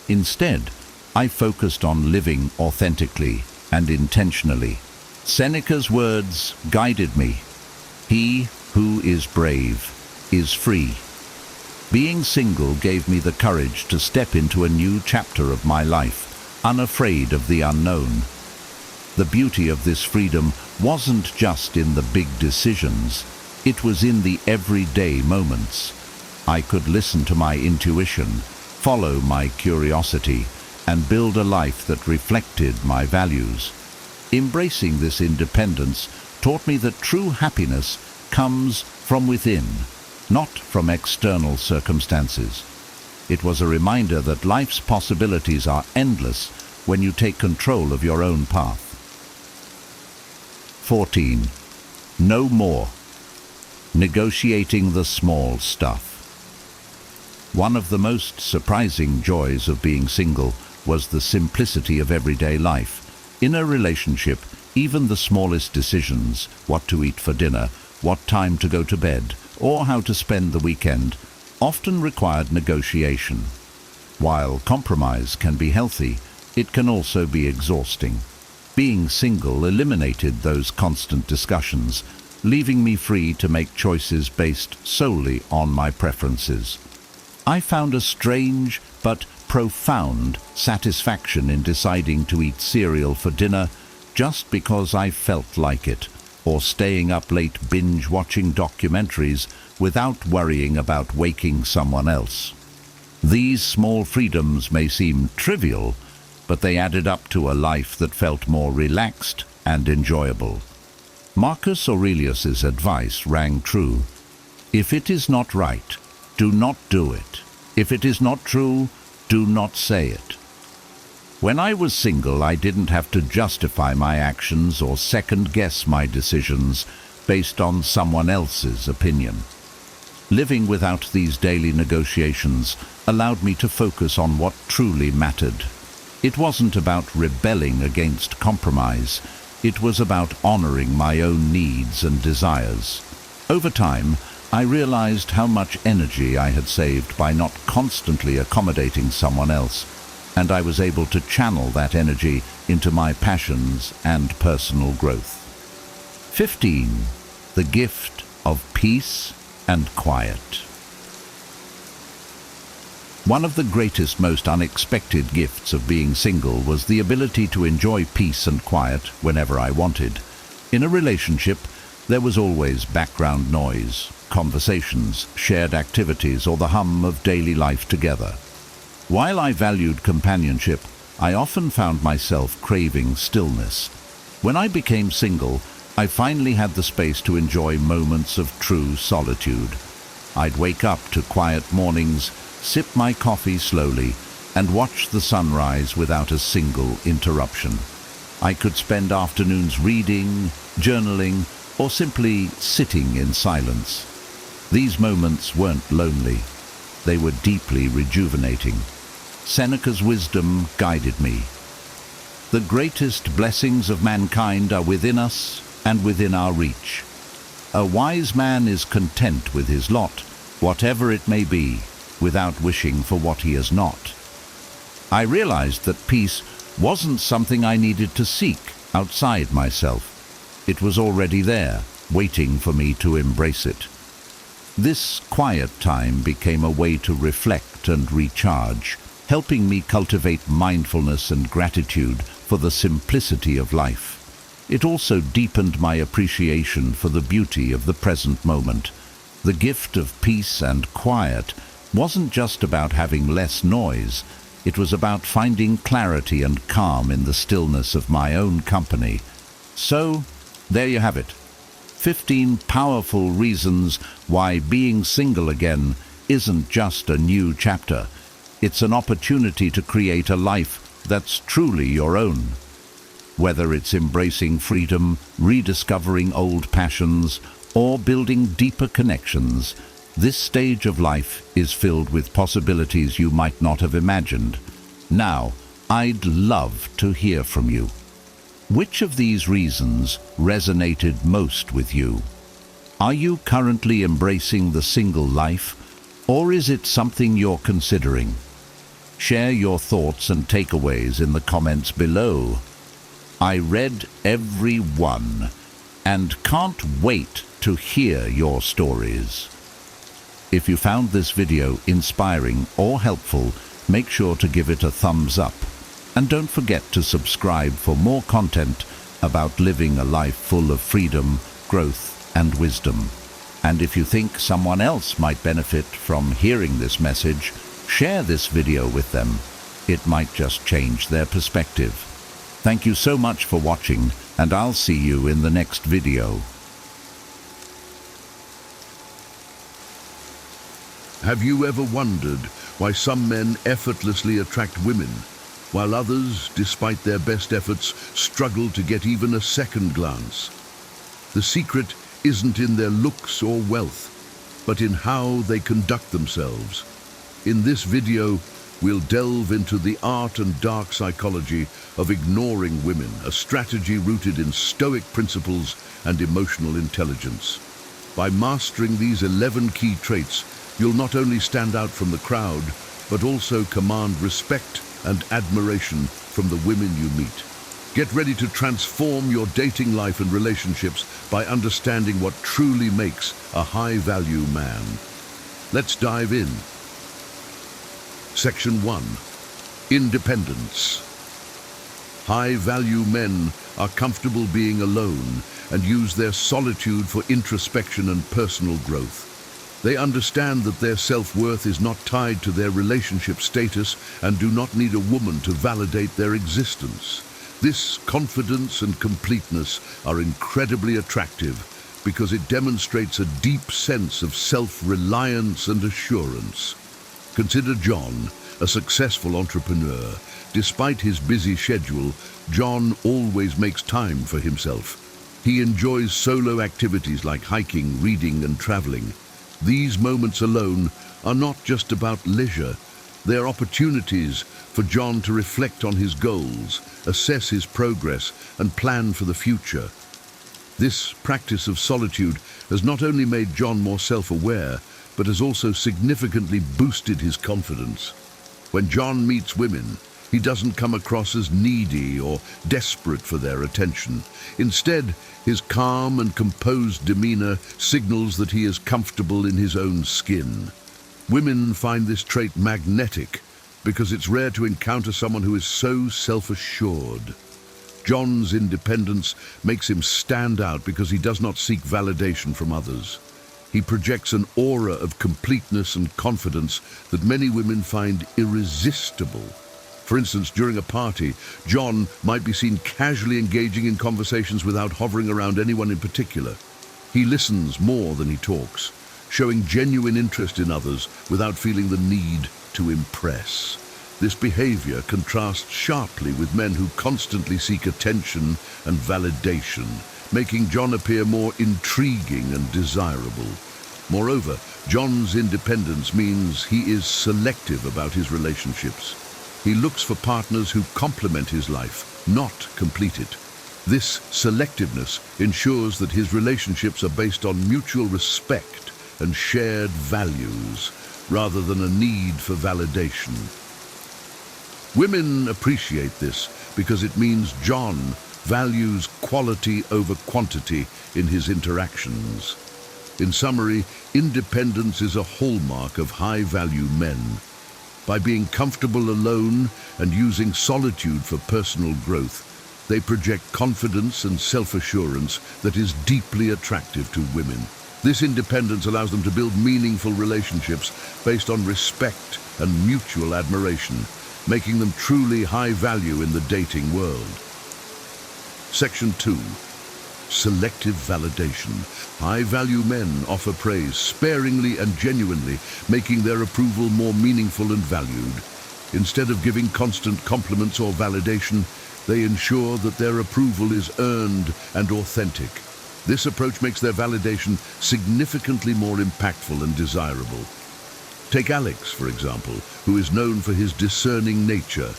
Speaker 4: Instead, I focused on living authentically and intentionally. Seneca's words guided me. He who is brave is free. Being single gave me the courage to step into a new chapter of my life, unafraid of the unknown. The beauty of this freedom wasn't just in the big decisions, it was in the everyday moments. I could listen to my intuition, follow my curiosity, and build a life that reflected my values. Embracing this independence taught me that true happiness comes from within, not from external circumstances. It was a reminder that life's possibilities are endless when you take control of your own path. 14. No more. Negotiating the small stuff. One of the most surprising joys of being single was the simplicity of everyday life. In a relationship, even the smallest decisions, what to eat for dinner, what time to go to bed, or how to spend the weekend, often required negotiation. While compromise can be healthy, it can also be exhausting. Being single eliminated those constant discussions, leaving me free to make choices based solely on my preferences. I found a strange but profound satisfaction in deciding to eat cereal for dinner just because I felt like it, or staying up late binge-watching documentaries without worrying about waking someone else. These small freedoms may seem trivial, but they added up to a life that felt more relaxed and enjoyable. Marcus Aurelius's advice rang true. If it is not right, do not do it. If it is not true, do not say it. When I was single, I didn't have to justify my actions or second-guess my decisions based on someone else's opinion. Living without these daily negotiations allowed me to focus on what truly mattered. It wasn't about rebelling against compromise. It was about honoring my own needs and desires. Over time, I realized how much energy I had saved by not constantly accommodating someone else, and I was able to channel that energy into my passions and personal growth. 15. The gift of peace and quiet. One of the greatest, most unexpected gifts of being single was the ability to enjoy peace and quiet whenever I wanted. In a relationship, there was always background noise, conversations, shared activities, or the hum of daily life together. While I valued companionship, I often found myself craving stillness. When I became single, I finally had the space to enjoy moments of true solitude. I'd wake up to quiet mornings, sip my coffee slowly, and watch the sunrise without a single interruption. I could spend afternoons reading, journaling, or simply sitting in silence. These moments weren't lonely. They were deeply rejuvenating. Seneca's wisdom guided me. The greatest blessings of mankind are within us and within our reach. A wise man is content with his lot, whatever it may be, without wishing for what he has not. I realized that peace wasn't something I needed to seek outside myself. It was already there, waiting for me to embrace it. This quiet time became a way to reflect and recharge, helping me cultivate mindfulness and gratitude for the simplicity of life. It also deepened my appreciation for the beauty of the present moment. The gift of peace and quiet wasn't just about having less noise. It was about finding clarity and calm in the stillness of my own company. So, there you have it. 15 powerful reasons why being single again isn't just a new chapter. It's an opportunity to create a life that's truly your own. Whether it's embracing freedom, rediscovering old passions, or building deeper connections, this stage of life is filled with possibilities you might not have imagined. Now, I'd love to hear from you. Which of these reasons resonated most with you? Are you currently embracing the single life, or is it something you're considering? Share your thoughts and takeaways in the comments below. I read every one and can't wait to hear your stories. If you found this video inspiring or helpful, make sure to give it a thumbs up. And don't forget to subscribe for more content about living a life full of freedom, growth, and wisdom. And if you think someone else might benefit from hearing this message, share this video with them. It might just change their perspective. Thank you so much for watching, and I'll see you in the next video.
Speaker 2: Have you ever wondered why some men effortlessly attract women, while others, despite their best efforts, struggle to get even a second glance? The secret isn't in their looks or wealth, but in how they conduct themselves. In this video, we'll delve into the art and dark psychology of ignoring women, a strategy rooted in Stoic principles and emotional intelligence. By mastering these 11 key traits, You'll not only stand out from the crowd, but also command respect and admiration from the women you meet. Get ready to transform your dating life and relationships by understanding what truly makes a high-value man. Let's dive in. Section 1. Independence. High-value men are comfortable being alone and use their solitude for introspection and personal growth. They understand that their self-worth is not tied to their relationship status and do not need a woman to validate their existence. This confidence and completeness are incredibly attractive because it demonstrates a deep sense of self-reliance and assurance. Consider John, a successful entrepreneur. Despite his busy schedule, John always makes time for himself. He enjoys solo activities like hiking, reading, and traveling. These moments alone are not just about leisure. They're opportunities for John to reflect on his goals, assess his progress, and plan for the future. This practice of solitude has not only made John more self-aware, but has also significantly boosted his confidence. When John meets women, he doesn't come across as needy or desperate for their attention. Instead, his calm and composed demeanor signals that he is comfortable in his own skin. Women find this trait magnetic because it's rare to encounter someone who is so self-assured. John's independence makes him stand out because he does not seek validation from others. He projects an aura of completeness and confidence that many women find irresistible. For instance, during a party, John might be seen casually engaging in conversations without hovering around anyone in particular. He listens more than he talks, showing genuine interest in others without feeling the need to impress. This behavior contrasts sharply with men who constantly seek attention and validation, making John appear more intriguing and desirable. Moreover, John's independence means he is selective about his relationships. He looks for partners who complement his life, not complete it. This selectiveness ensures that his relationships are based on mutual respect and shared values, rather than a need for validation. Women appreciate this because it means John values quality over quantity in his interactions. In summary, independence is a hallmark of high-value men. By being comfortable alone and using solitude for personal growth, they project confidence and self-assurance that is deeply attractive to women. This independence allows them to build meaningful relationships based on respect and mutual admiration, making them truly high value in the dating world. Section 2. Selective validation. High-value men offer praise sparingly and genuinely, making their approval more meaningful and valued. Instead of giving constant compliments or validation, they ensure that their approval is earned and authentic. This approach makes their validation significantly more impactful and desirable. Take Alex, for example, who is known for his discerning nature.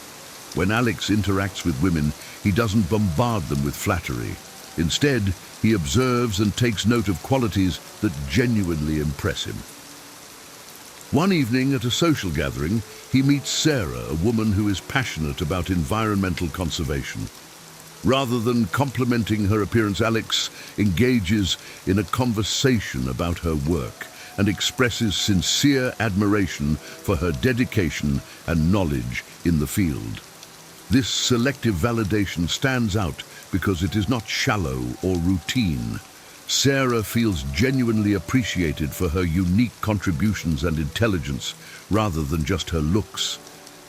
Speaker 2: When Alex interacts with women, he doesn't bombard them with flattery. Instead, he observes and takes note of qualities that genuinely impress him. One evening at a social gathering, he meets Sarah, a woman who is passionate about environmental conservation. Rather than complimenting her appearance, Alex engages in a conversation about her work and expresses sincere admiration for her dedication and knowledge in the field. This selective validation stands out because it is not shallow or routine. Sarah feels genuinely appreciated for her unique contributions and intelligence rather than just her looks.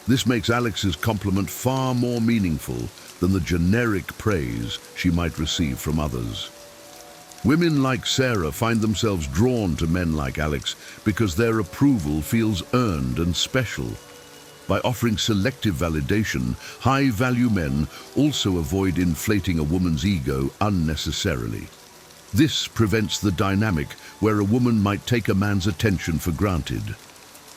Speaker 2: This makes Alex's compliment far more meaningful than the generic praise she might receive from others. Women like Sarah find themselves drawn to men like Alex because their approval feels earned and special. By offering selective validation, high-value men also avoid inflating a woman's ego unnecessarily. This prevents the dynamic where a woman might take a man's attention for granted.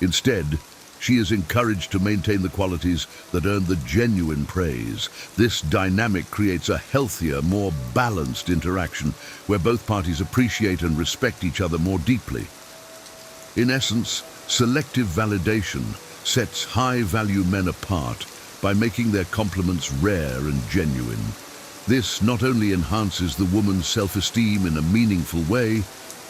Speaker 2: Instead, she is encouraged to maintain the qualities that earn the genuine praise. This dynamic creates a healthier, more balanced interaction where both parties appreciate and respect each other more deeply. In essence, selective validation sets high-value men apart by making their compliments rare and genuine. This not only enhances the woman's self-esteem in a meaningful way,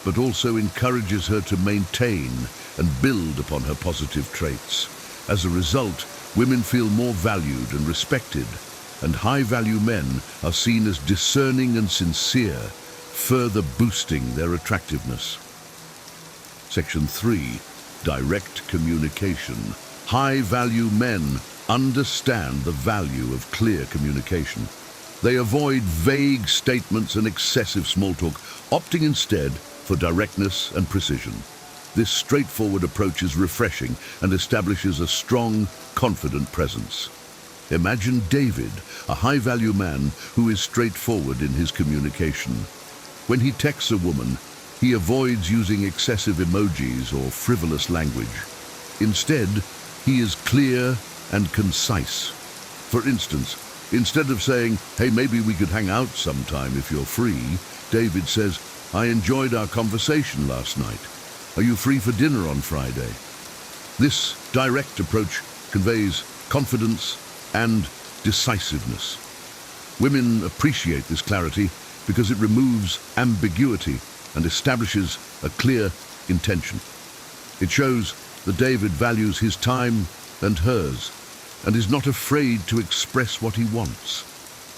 Speaker 2: but also encourages her to maintain and build upon her positive traits. As a result, women feel more valued and respected, and high-value men are seen as discerning and sincere, further boosting their attractiveness. Section 3. Direct communication. High-value men understand the value of clear communication. They avoid vague statements and excessive small talk, opting instead for directness and precision. This straightforward approach is refreshing and establishes a strong, confident presence. Imagine David, a high-value man who is straightforward in his communication. When he texts a woman, he avoids using excessive emojis or frivolous language. Instead, he is clear and concise. For instance, instead of saying, "Hey, maybe we could hang out sometime if you're free," David says, "I enjoyed our conversation last night. Are you free for dinner on Friday?" This direct approach conveys confidence and decisiveness. Women appreciate this clarity because it removes ambiguity and establishes a clear intention. It shows that David values his time and hers, and is not afraid to express what he wants.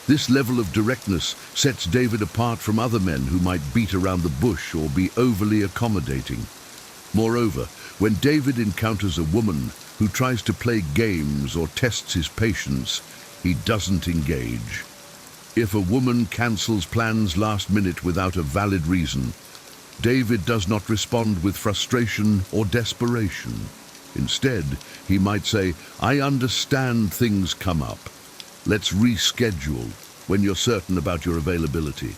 Speaker 2: This level of directness sets David apart from other men who might beat around the bush or be overly accommodating. Moreover, when David encounters a woman who tries to play games or tests his patience, he doesn't engage. If a woman cancels plans last minute without a valid reason, David does not respond with frustration or desperation. Instead, he might say, "I understand things come up. Let's reschedule when you're certain about your availability."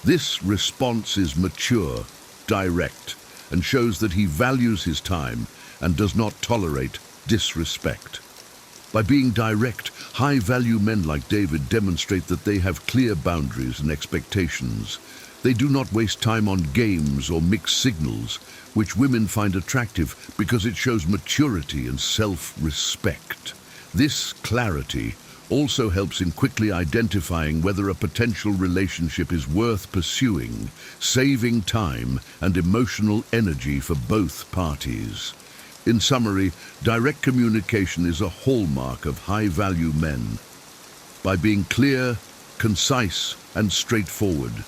Speaker 2: This response is mature, direct, and shows that he values his time and does not tolerate disrespect. By being direct, high-value men like David demonstrate that they have clear boundaries and expectations. They do not waste time on games or mixed signals, which women find attractive because it shows maturity and self-respect. This clarity also helps in quickly identifying whether a potential relationship is worth pursuing, saving time and emotional energy for both parties. In summary, direct communication is a hallmark of high-value men. By being clear, concise, and straightforward,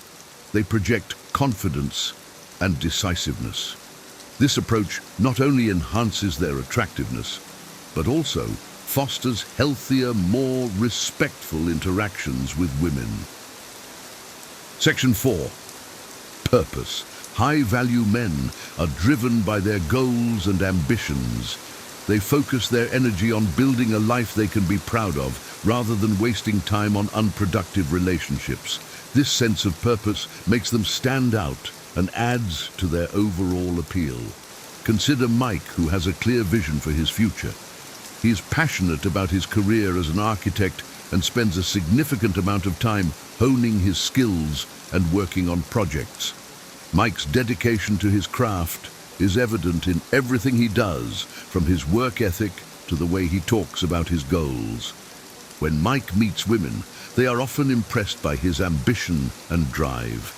Speaker 2: they project confidence and decisiveness. This approach not only enhances their attractiveness, but also fosters healthier, more respectful interactions with women. Section 4. Purpose. High-value men are driven by their goals and ambitions. They focus their energy on building a life they can be proud of, rather than wasting time on unproductive relationships. This sense of purpose makes them stand out and adds to their overall appeal. Consider Mike, who has a clear vision for his future. He is passionate about his career as an architect and spends a significant amount of time honing his skills and working on projects. Mike's dedication to his craft is evident in everything he does, from his work ethic to the way he talks about his goals. When Mike meets women, they are often impressed by his ambition and drive.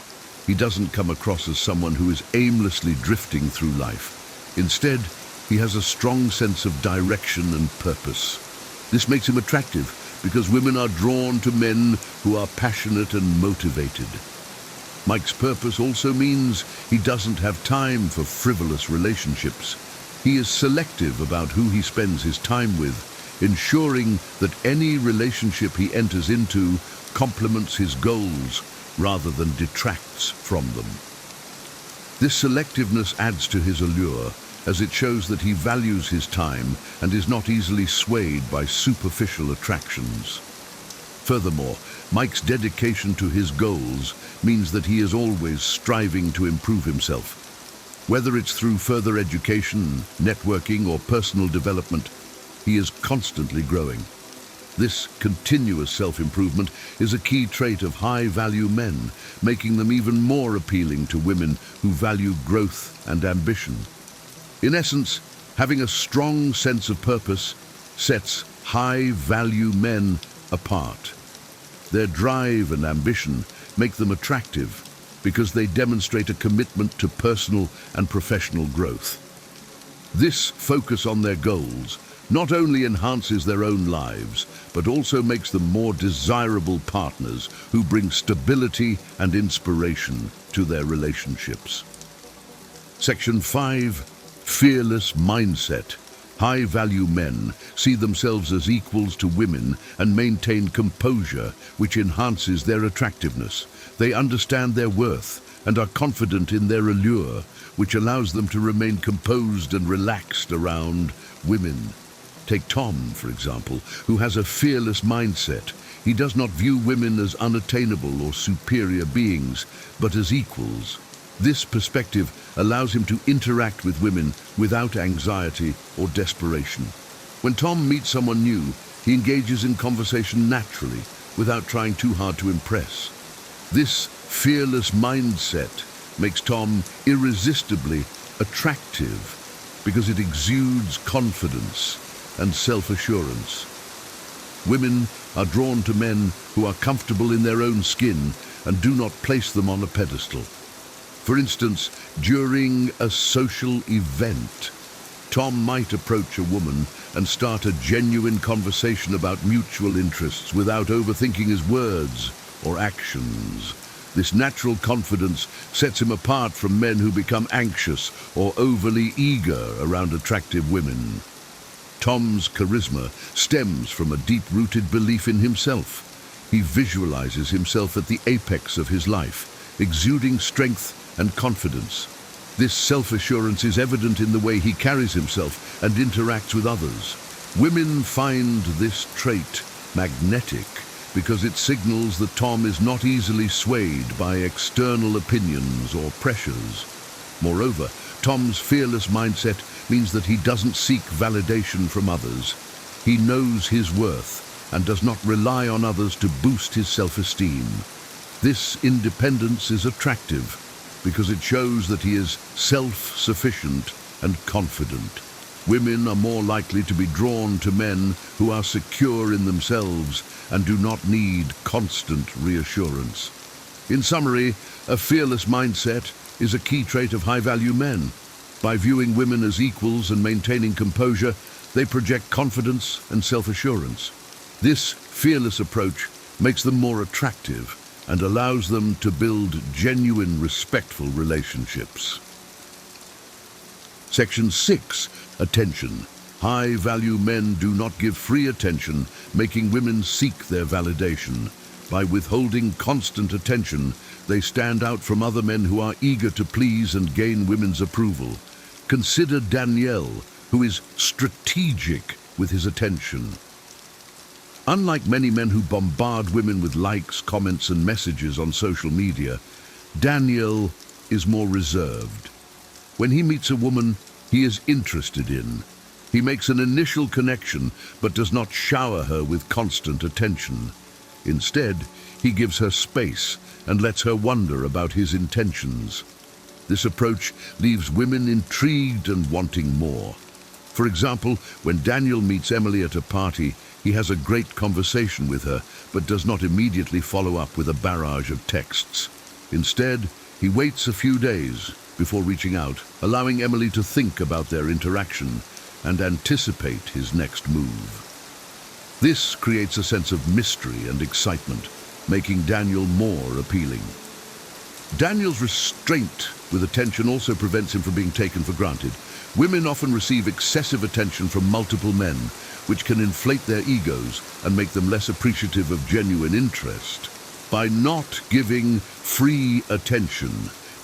Speaker 2: He doesn't come across as someone who is aimlessly drifting through life. Instead, he has a strong sense of direction and purpose. This makes him attractive because women are drawn to men who are passionate and motivated. Mike's purpose also means he doesn't have time for frivolous relationships. He is selective about who he spends his time with, ensuring that any relationship he enters into complements his goals rather than detracts from them. This selectiveness adds to his allure, as it shows that he values his time and is not easily swayed by superficial attractions. Furthermore, Mike's dedication to his goals means that he is always striving to improve himself. Whether it's through further education, networking, or personal development, he is constantly growing. This continuous self-improvement is a key trait of high-value men, making them even more appealing to women who value growth and ambition. In essence, having a strong sense of purpose sets high-value men apart. Their drive and ambition make them attractive because they demonstrate a commitment to personal and professional growth. This focus on their goals not only enhances their own lives, but also makes them more desirable partners who bring stability and inspiration to their relationships. Section 5. Fearless mindset. High-value men see themselves as equals to women and maintain composure, which enhances their attractiveness. They understand their worth and are confident in their allure, which allows them to remain composed and relaxed around women. Take Tom, for example, who has a fearless mindset. He does not view women as unattainable or superior beings, but as equals. This perspective allows him to interact with women without anxiety or desperation. When Tom meets someone new, he engages in conversation naturally, without trying too hard to impress. This fearless mindset makes Tom irresistibly attractive because it exudes confidence and self-assurance. Women are drawn to men who are comfortable in their own skin and do not place them on a pedestal. For instance, during a social event, Tom might approach a woman and start a genuine conversation about mutual interests without overthinking his words or actions. This natural confidence sets him apart from men who become anxious or overly eager around attractive women. Tom's charisma stems from a deep-rooted belief in himself. He visualizes himself at the apex of his life, exuding strength and confidence. This self-assurance is evident in the way he carries himself and interacts with others. Women find this trait magnetic because it signals that Tom is not easily swayed by external opinions or pressures. Moreover, Tom's fearless mindset means that he doesn't seek validation from others. He knows his worth and does not rely on others to boost his self-esteem. This independence is attractive because it shows that he is self-sufficient and confident. Women are more likely to be drawn to men who are secure in themselves and do not need constant reassurance. In summary, a fearless mindset is a key trait of high-value men. By viewing women as equals and maintaining composure, they project confidence and self-assurance. This fearless approach makes them more attractive and allows them to build genuine, respectful relationships. Section 6. Attention. High-value men do not give free attention, making women seek their validation. By withholding constant attention, they stand out from other men who are eager to please and gain women's approval. Consider Daniel, who is strategic with his attention. Unlike many men who bombard women with likes, comments, and messages on social media, Daniel is more reserved. When he meets a woman he is interested in, he makes an initial connection but does not shower her with constant attention. Instead, he gives her space and lets her wonder about his intentions. This approach leaves women intrigued and wanting more. For example, when Daniel meets Emily at a party, he has a great conversation with her, but does not immediately follow up with a barrage of texts. Instead, he waits a few days before reaching out, allowing Emily to think about their interaction and anticipate his next move. This creates a sense of mystery and excitement, making Daniel more appealing. Daniel's restraint with attention also prevents him from being taken for granted. Women often receive excessive attention from multiple men, which can inflate their egos and make them less appreciative of genuine interest. By not giving free attention,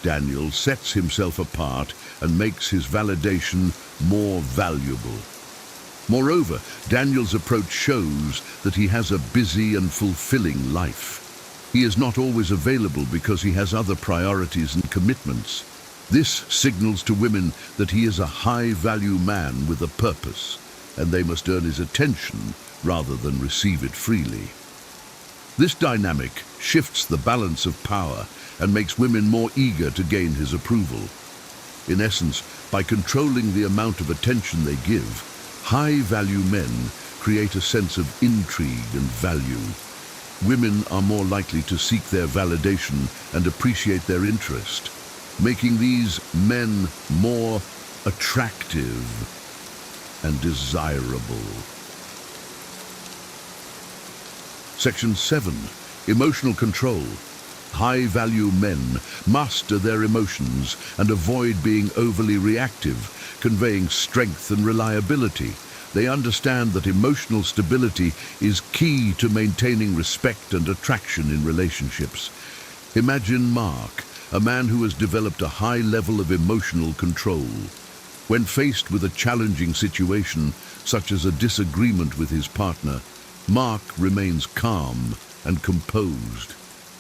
Speaker 2: Daniel sets himself apart and makes his validation more valuable. Moreover, Daniel's approach shows that he has a busy and fulfilling life. He is not always available because he has other priorities and commitments. This signals to women that he is a high-value man with a purpose, and they must earn his attention rather than receive it freely. This dynamic shifts the balance of power and makes women more eager to gain his approval. In essence, by controlling the amount of attention they give, high-value men create a sense of intrigue and value. Women are more likely to seek their validation and appreciate their interest, making these men more attractive and desirable. Section 7. Emotional control. High-value men master their emotions and avoid being overly reactive, conveying strength and reliability. They understand that emotional stability is key to maintaining respect and attraction in relationships. Imagine Mark, a man who has developed a high level of emotional control. When faced with a challenging situation, such as a disagreement with his partner, Mark remains calm and composed.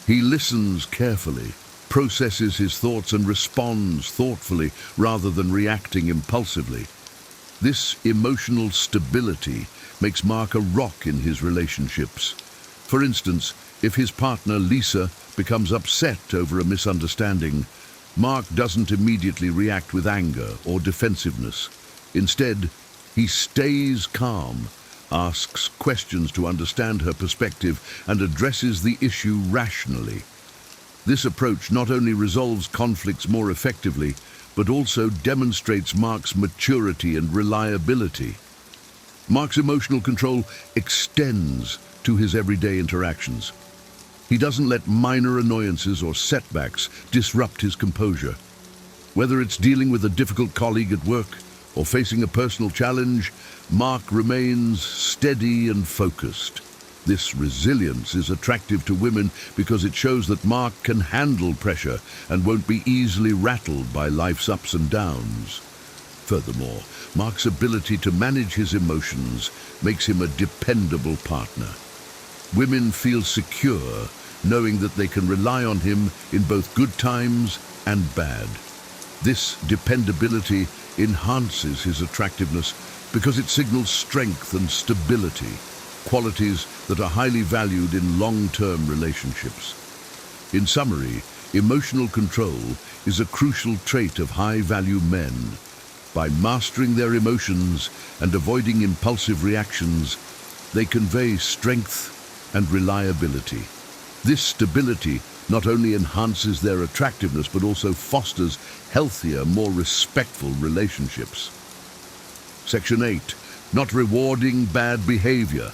Speaker 2: He listens carefully, processes his thoughts and responds thoughtfully rather than reacting impulsively. This emotional stability makes Mark a rock in his relationships. For instance, if his partner Lisa becomes upset over a misunderstanding, Mark doesn't immediately react with anger or defensiveness. Instead, he stays calm, asks questions to understand her perspective, and addresses the issue rationally. This approach not only resolves conflicts more effectively, but also demonstrates Mark's maturity and reliability. Mark's emotional control extends to his everyday interactions. He doesn't let minor annoyances or setbacks disrupt his composure. Whether it's dealing with a difficult colleague at work or facing a personal challenge, Mark remains steady and focused. This resilience is attractive to women because it shows that Mark can handle pressure and won't be easily rattled by life's ups and downs. Furthermore, Mark's ability to manage his emotions makes him a dependable partner. Women feel secure knowing that they can rely on him in both good times and bad. This dependability enhances his attractiveness because it signals strength and stability, qualities that are highly valued in long-term relationships. In summary, emotional control is a crucial trait of high-value men. By mastering their emotions and avoiding impulsive reactions, they convey strength and reliability. This stability not only enhances their attractiveness but also fosters healthier, more respectful relationships. Section 8. Not rewarding bad behavior.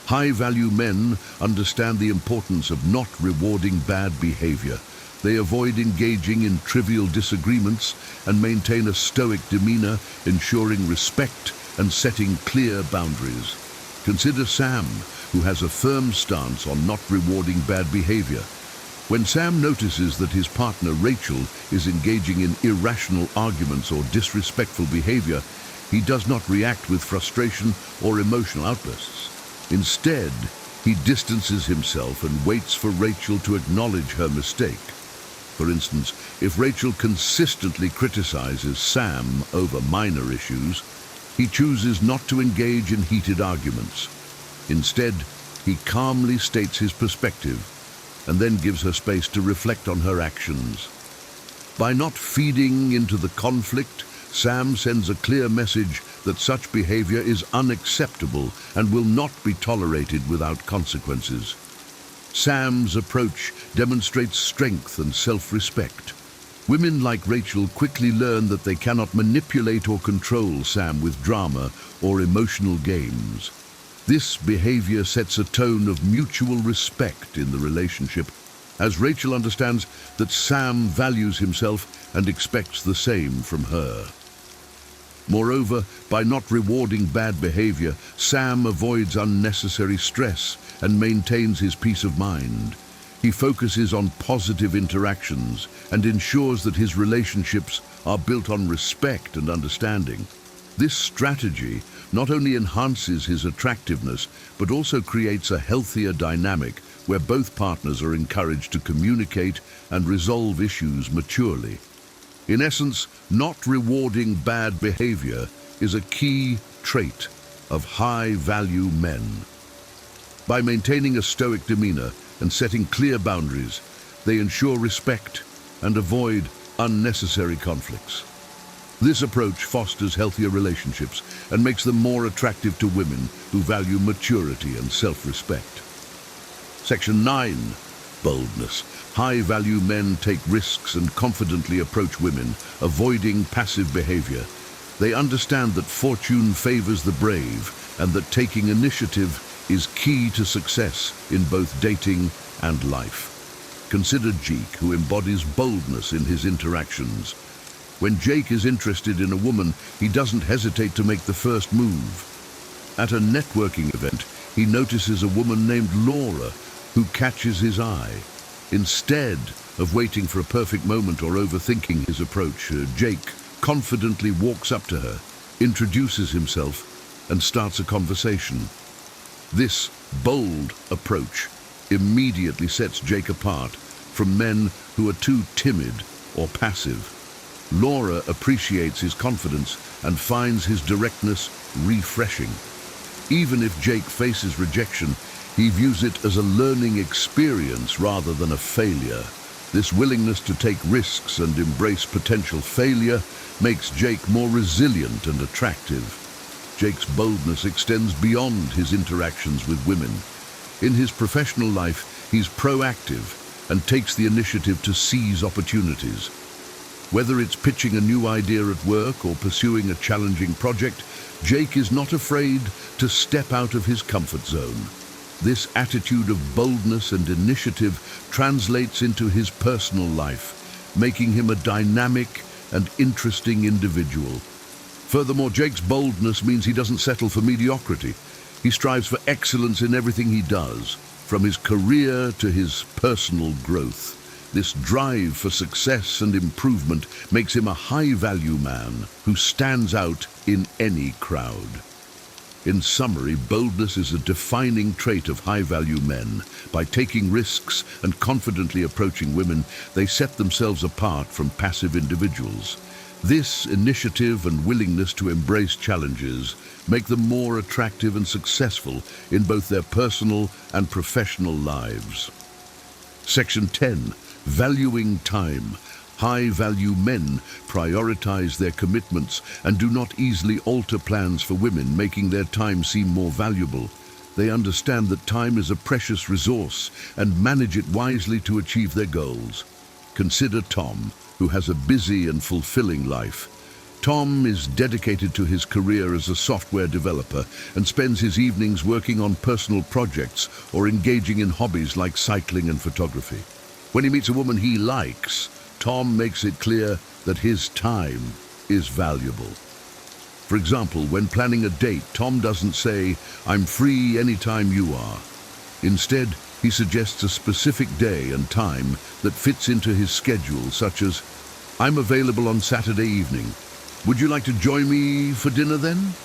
Speaker 2: High-value men understand the importance of not rewarding bad behavior. They avoid engaging in trivial disagreements and maintain a stoic demeanor, ensuring respect and setting clear boundaries. Consider Sam, who has a firm stance on not rewarding bad behavior. When Sam notices that his partner Rachel is engaging in irrational arguments or disrespectful behavior, he does not react with frustration or emotional outbursts. Instead, he distances himself and waits for Rachel to acknowledge her mistake. For instance, if Rachel consistently criticizes Sam over minor issues, he chooses not to engage in heated arguments. Instead, he calmly states his perspective and then gives her space to reflect on her actions. By not feeding into the conflict, Sam sends a clear message that such behavior is unacceptable and will not be tolerated without consequences. Sam's approach demonstrates strength and self-respect. Women like Rachel quickly learn that they cannot manipulate or control Sam with drama or emotional games. This behavior sets a tone of mutual respect in the relationship, as Rachel understands that Sam values himself and expects the same from her. Moreover, by not rewarding bad behavior, Sam avoids unnecessary stress and maintains his peace of mind. He focuses on positive interactions and ensures that his relationships are built on respect and understanding. This strategy not only enhances his attractiveness, but also creates a healthier dynamic where both partners are encouraged to communicate and resolve issues maturely. In essence, not rewarding bad behavior is a key trait of high-value men. By maintaining a stoic demeanor and setting clear boundaries, they ensure respect and avoid unnecessary conflicts. This approach fosters healthier relationships and makes them more attractive to women who value maturity and self-respect. Section 9. Boldness. High-value men take risks and confidently approach women, avoiding passive behavior. They understand that fortune favors the brave and that taking initiative is key to success in both dating and life. Consider Jake, who embodies boldness in his interactions. When Jake is interested in a woman, he doesn't hesitate to make the first move. At a networking event, he notices a woman named Laura, who catches his eye. Instead of waiting for a perfect moment or overthinking his approach, Jake confidently walks up to her, introduces himself, and starts a conversation. This bold approach immediately sets Jake apart from men who are too timid or passive. Laura appreciates his confidence and finds his directness refreshing. Even if Jake faces rejection, he views it as a learning experience rather than a failure. This willingness to take risks and embrace potential failure makes Jake more resilient and attractive. Jake's boldness extends beyond his interactions with women. In his professional life, he's proactive and takes the initiative to seize opportunities. Whether it's pitching a new idea at work or pursuing a challenging project, Jake is not afraid to step out of his comfort zone. This attitude of boldness and initiative translates into his personal life, making him a dynamic and interesting individual. Furthermore, Jake's boldness means he doesn't settle for mediocrity. He strives for excellence in everything he does, from his career to his personal growth. This drive for success and improvement makes him a high-value man who stands out in any crowd. In summary, boldness is a defining trait of high-value men. By taking risks and confidently approaching women, they set themselves apart from passive individuals. This initiative and willingness to embrace challenges make them more attractive and successful in both their personal and professional lives. Section 10. Valuing time. High-value men prioritize their commitments and do not easily alter plans for women, making their time seem more valuable. They understand that time is a precious resource and manage it wisely to achieve their goals. Consider Tom, who has a busy and fulfilling life. Tom is dedicated to his career as a software developer and spends his evenings working on personal projects or engaging in hobbies like cycling and photography. When he meets a woman he likes, Tom makes it clear that his time is valuable. For example, when planning a date, Tom doesn't say, "I'm free anytime you are." Instead, he suggests a specific day and time that fits into his schedule, such as, "I'm available on Saturday evening. Would you like to join me for dinner then?"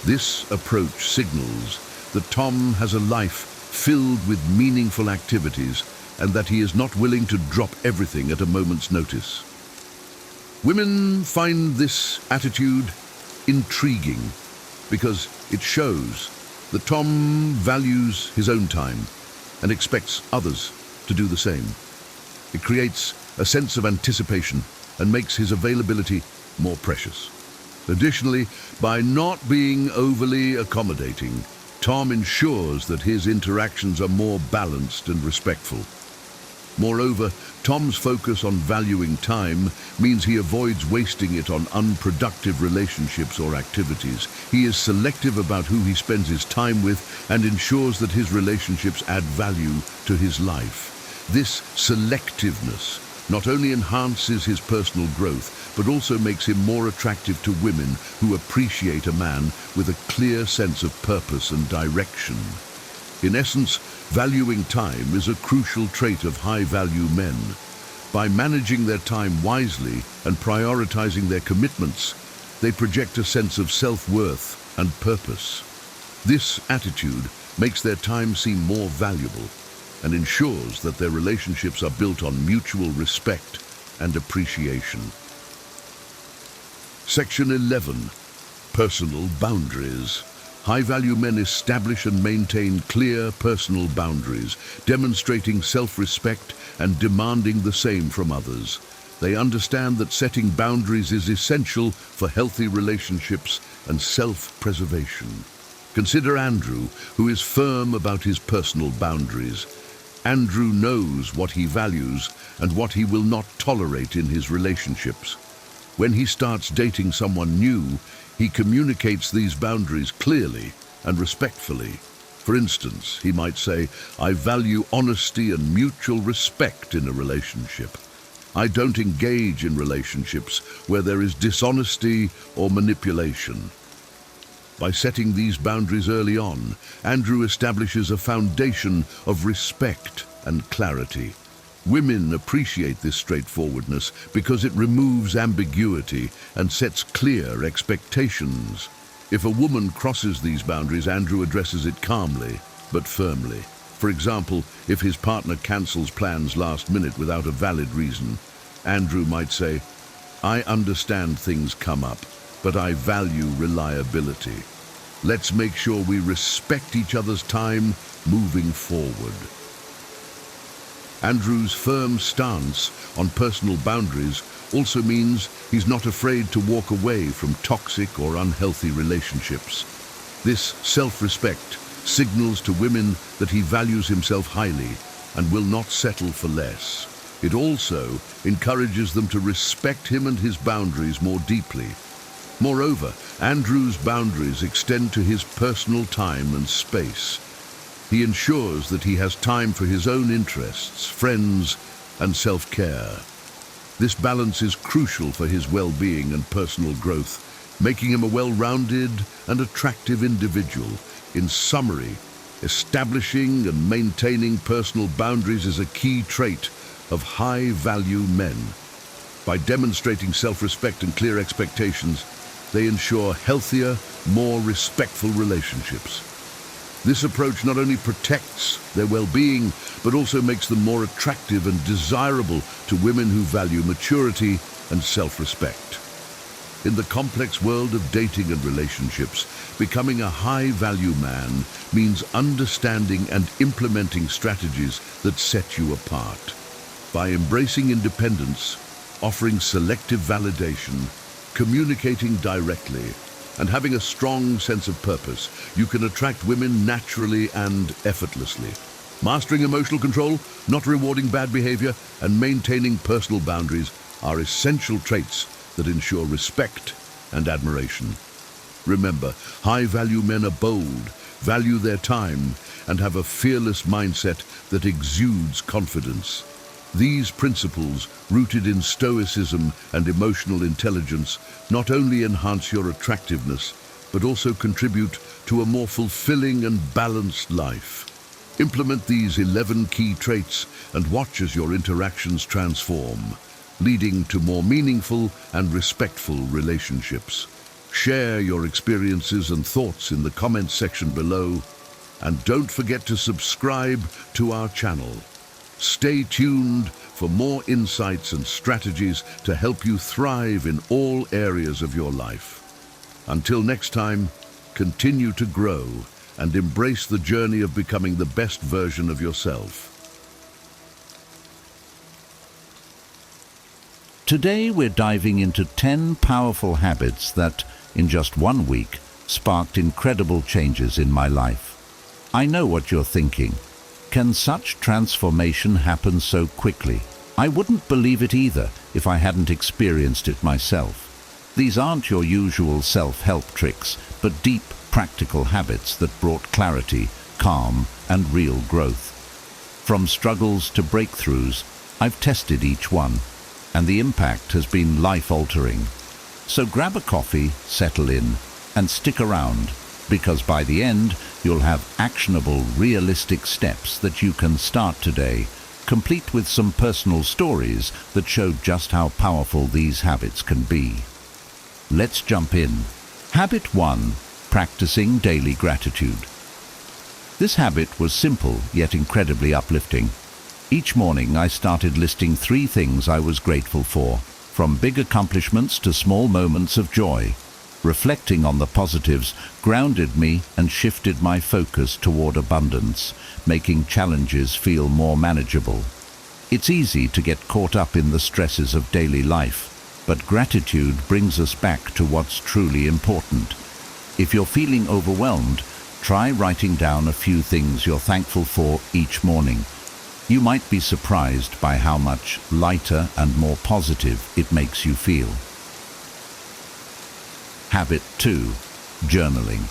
Speaker 2: This approach signals that Tom has a life filled with meaningful activities and that he is not willing to drop everything at a moment's notice. Women find this attitude intriguing because it shows that Tom values his own time and expects others to do the same. It creates a sense of anticipation and makes his availability more precious. Additionally, by not being overly accommodating, Tom ensures that his interactions are more balanced and respectful. Moreover, Tom's focus on valuing time means he avoids wasting it on unproductive relationships or activities. He is selective about who he spends his time with and ensures that his relationships add value to his life. This selectiveness not only enhances his personal growth, but also makes him more attractive to women who appreciate a man with a clear sense of purpose and direction. In essence, valuing time is a crucial trait of high-value men. By managing their time wisely and prioritizing their commitments, they project a sense of self-worth and purpose. This attitude makes their time seem more valuable and ensures that their relationships are built on mutual respect and appreciation. Section 11. Personal boundaries. High-value men establish and maintain clear personal boundaries, demonstrating self-respect and demanding the same from others. They understand that setting boundaries is essential for healthy relationships and self-preservation. Consider Andrew, who is firm about his personal boundaries. Andrew knows what he values and what he will not tolerate in his relationships. When he starts dating someone new, he communicates these boundaries clearly and respectfully. For instance, he might say, "I value honesty and mutual respect in a relationship. I don't engage in relationships where there is dishonesty or manipulation." By setting these boundaries early on, Andrew establishes a foundation of respect and clarity. Women appreciate this straightforwardness because it removes ambiguity and sets clear expectations. If a woman crosses these boundaries, Andrew addresses it calmly but firmly. For example, if his partner cancels plans last minute without a valid reason, Andrew might say, "I understand things come up, but I value reliability. Let's make sure we respect each other's time moving forward." Andrew's firm stance on personal boundaries also means he's not afraid to walk away from toxic or unhealthy relationships. This self-respect signals to women that he values himself highly and will not settle for less. It also encourages them to respect him and his boundaries more deeply. Moreover, Andrew's boundaries extend to his personal time and space. He ensures that he has time for his own interests, friends, and self-care. This balance is crucial for his well-being and personal growth, making him a well-rounded and attractive individual. In summary, establishing and maintaining personal boundaries is a key trait of high-value men. By demonstrating self-respect and clear expectations, they ensure healthier, more respectful relationships. This approach not only protects their well-being, but also makes them more attractive and desirable to women who value maturity and self-respect. In the complex world of dating and relationships, becoming a high-value man means understanding and implementing strategies that set you apart. By embracing independence, offering selective validation, communicating directly, and having a strong sense of purpose, you can attract women naturally and effortlessly. Mastering emotional control, not rewarding bad behavior, and maintaining personal boundaries are essential traits that ensure respect and admiration. Remember, high-value men are bold, value their time, and have a fearless mindset that exudes confidence. These principles, rooted in Stoicism and emotional intelligence, not only enhance your attractiveness, but also contribute to a more fulfilling and balanced life. Implement these 11 key traits and watch as your interactions transform, leading to more meaningful and respectful relationships. Share your experiences and thoughts in the comments section below, and don't forget to subscribe to our channel. Stay tuned for more insights and strategies to help you thrive in all areas of your life. Until next time, continue to grow and embrace the journey of becoming the best version of yourself.
Speaker 4: Today we're diving into 10 powerful habits that, in just 1 week, sparked incredible changes in my life. I know what you're thinking. Can such transformation happen so quickly? I wouldn't believe it either if I hadn't experienced it myself. These aren't your usual self-help tricks, but deep, practical habits that brought clarity, calm, and real growth. From struggles to breakthroughs, I've tested each one, and the impact has been life-altering. So grab a coffee, settle in, and stick around, because by the end, you'll have actionable, realistic steps that you can start today, complete with some personal stories that show just how powerful these habits can be. Let's jump in. Habit 1. Practicing daily gratitude. This habit was simple yet incredibly uplifting. Each morning I started listing 3 things I was grateful for, from big accomplishments to small moments of joy. Reflecting on the positives grounded me and shifted my focus toward abundance, making challenges feel more manageable. It's easy to get caught up in the stresses of daily life, but gratitude brings us back to what's truly important. If you're feeling overwhelmed, try writing down a few things you're thankful for each morning. You might be surprised by how much lighter and more positive it makes you feel. Habit 2. Journaling.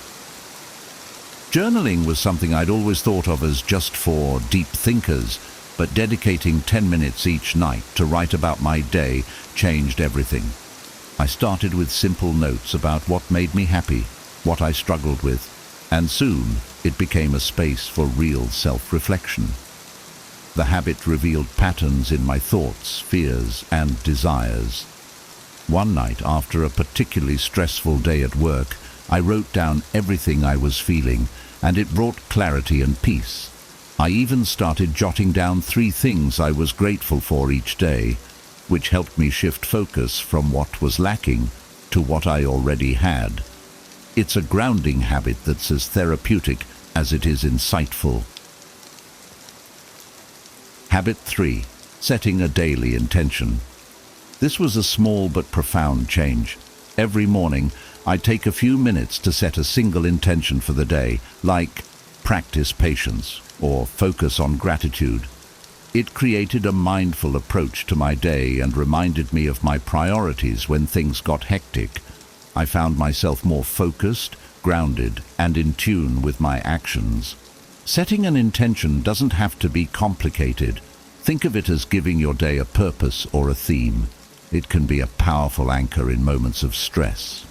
Speaker 4: Journaling was something I'd always thought of as just for deep thinkers, but dedicating 10 minutes each night to write about my day changed everything. I started with simple notes about what made me happy, what I struggled with, and soon it became a space for real self-reflection. The habit revealed patterns in my thoughts, fears, and desires. One night, after a particularly stressful day at work, I wrote down everything I was feeling, and it brought clarity and peace. I even started jotting down 3 things I was grateful for each day, which helped me shift focus from what was lacking to what I already had. It's a grounding habit that's as therapeutic as it is insightful. Habit 3. Setting a daily intention. This was a small but profound change. Every morning, I take a few minutes to set a single intention for the day, like practice patience or focus on gratitude. It created a mindful approach to my day and reminded me of my priorities when things got hectic. I found myself more focused, grounded, and in tune with my actions. Setting an intention doesn't have to be complicated. Think of it as giving your day a purpose or a theme. It can be a powerful anchor in moments of stress.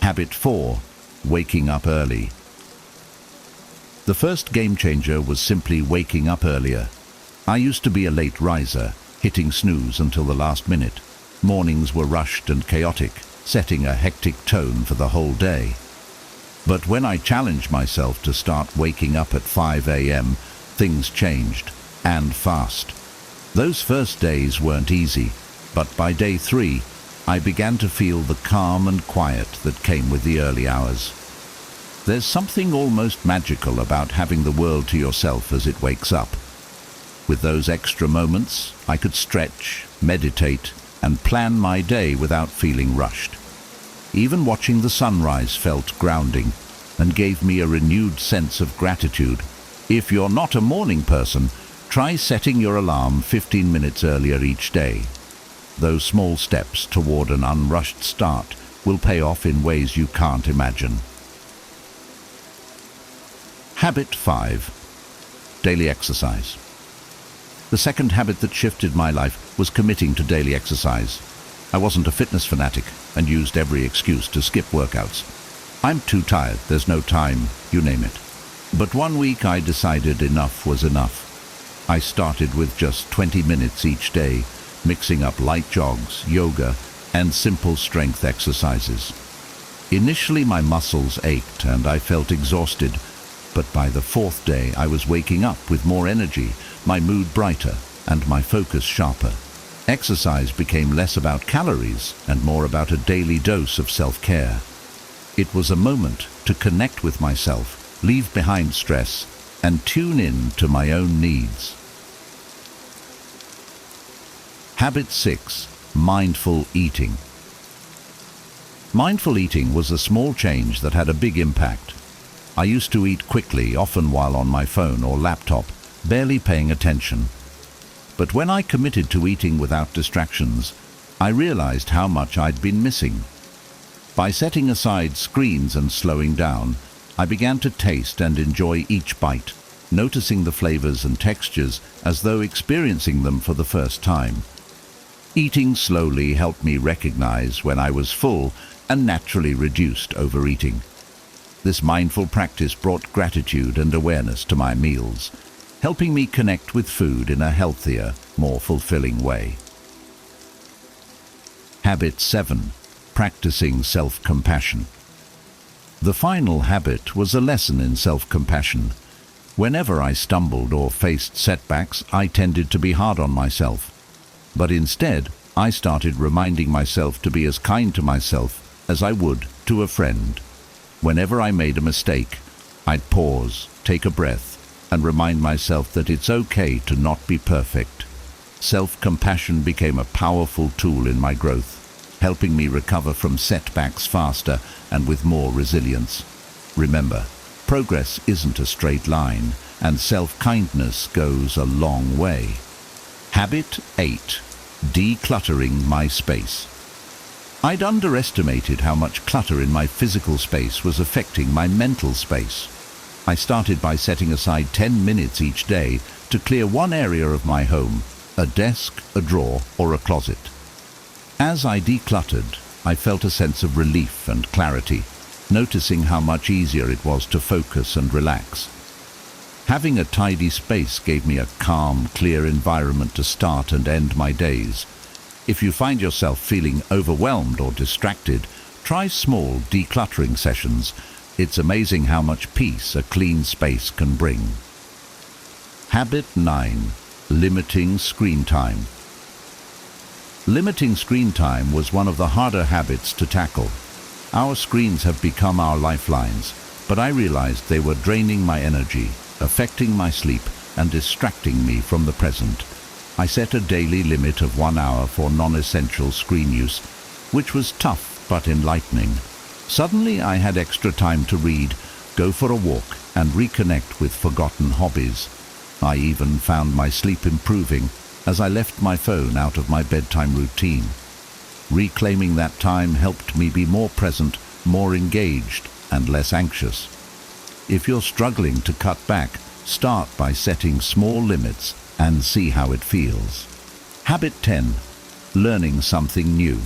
Speaker 4: Habit 4. Waking up early. The first game changer was simply waking up earlier. I used to be a late riser, hitting snooze until the last minute. Mornings were rushed and chaotic, setting a hectic tone for the whole day. But when I challenged myself to start waking up at 5 a.m., things changed, and fast. Those first days weren't easy, but by day 3, I began to feel the calm and quiet that came with the early hours. There's something almost magical about having the world to yourself as it wakes up. With those extra moments, I could stretch, meditate, and plan my day without feeling rushed. Even watching the sunrise felt grounding and gave me a renewed sense of gratitude. If you're not a morning person, try setting your alarm 15 minutes earlier each day. Those small steps toward an unrushed start will pay off in ways you can't imagine. Habit 5. Daily exercise. The second habit that shifted my life was committing to daily exercise. I wasn't a fitness fanatic and used every excuse to skip workouts. I'm too tired, there's no time, you name it. But one week I decided enough was enough. I started with just 20 minutes each day, mixing up light jogs, yoga, and simple strength exercises. Initially my muscles ached and I felt exhausted, but by the 4th day I was waking up with more energy, my mood brighter, and my focus sharper. Exercise became less about calories and more about a daily dose of self-care. It was a moment to connect with myself, leave behind stress, and tune in to my own needs. Habit 6. Mindful eating. Mindful eating was a small change that had a big impact. I used to eat quickly, often while on my phone or laptop, barely paying attention. But when I committed to eating without distractions, I realized how much I'd been missing. By setting aside screens and slowing down, I began to taste and enjoy each bite, noticing the flavors and textures as though experiencing them for the first time. Eating slowly helped me recognize when I was full and naturally reduced overeating. This mindful practice brought gratitude and awareness to my meals, helping me connect with food in a healthier, more fulfilling way. Habit 7. Practicing self-compassion. The final habit was a lesson in self-compassion. Whenever I stumbled or faced setbacks, I tended to be hard on myself. But instead, I started reminding myself to be as kind to myself as I would to a friend. Whenever I made a mistake, I'd pause, take a breath, and remind myself that it's okay to not be perfect. Self-compassion became a powerful tool in my growth, helping me recover from setbacks faster and with more resilience. Remember, progress isn't a straight line, and self-kindness goes a long way. Habit 8. Decluttering my space. I'd underestimated how much clutter in my physical space was affecting my mental space. I started by setting aside 10 minutes each day to clear one area of my home, a desk, a drawer, or a closet. As I decluttered, I felt a sense of relief and clarity, noticing how much easier it was to focus and relax. Having a tidy space gave me a calm, clear environment to start and end my days. If you find yourself feeling overwhelmed or distracted, try small decluttering sessions. It's amazing how much peace a clean space can bring. Habit 9. Limiting screen time. Limiting screen time was one of the harder habits to tackle. Our screens have become our lifelines, but I realized they were draining my energy, affecting my sleep, and distracting me from the present. I set a daily limit of 1 hour for non-essential screen use, which was tough but enlightening. Suddenly I had extra time to read, go for a walk, and reconnect with forgotten hobbies. I even found my sleep improving as I left my phone out of my bedtime routine. Reclaiming that time helped me be more present, more engaged, and less anxious. If you're struggling to cut back, start by setting small limits and see how it feels. Habit 10. Learning something new.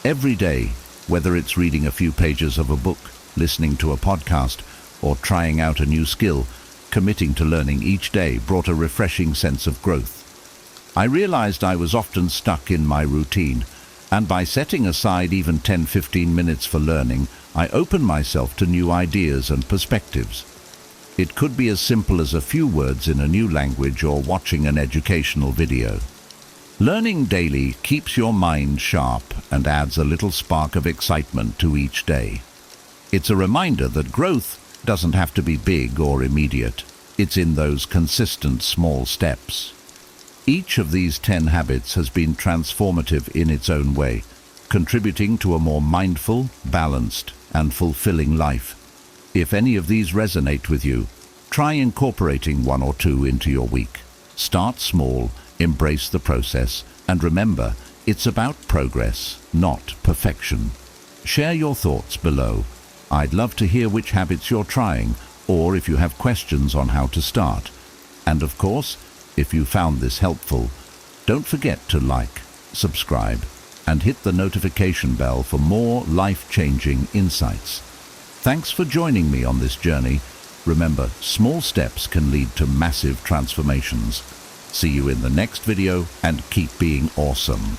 Speaker 4: Every day, whether it's reading a few pages of a book, listening to a podcast, or trying out a new skill, committing to learning each day brought a refreshing sense of growth. I realized I was often stuck in my routine, and by setting aside even 10-15 minutes for learning, I opened myself to new ideas and perspectives. It could be as simple as a few words in a new language or watching an educational video. Learning daily keeps your mind sharp and adds a little spark of excitement to each day. It's a reminder that growth doesn't have to be big or immediate. It's in those consistent small steps. Each of these 10 habits has been transformative in its own way, contributing to a more mindful, balanced, and fulfilling life. If any of these resonate with you, try incorporating 1 or 2 into your week. Start small, embrace the process, and remember, it's about progress, not perfection. Share your thoughts below. I'd love to hear which habits you're trying, or if you have questions on how to start. And of course, if you found this helpful, don't forget to like, subscribe, and hit the notification bell for more life-changing insights. Thanks for joining me on this journey. Remember, small steps can lead to massive transformations. See you in the next video, and keep being awesome.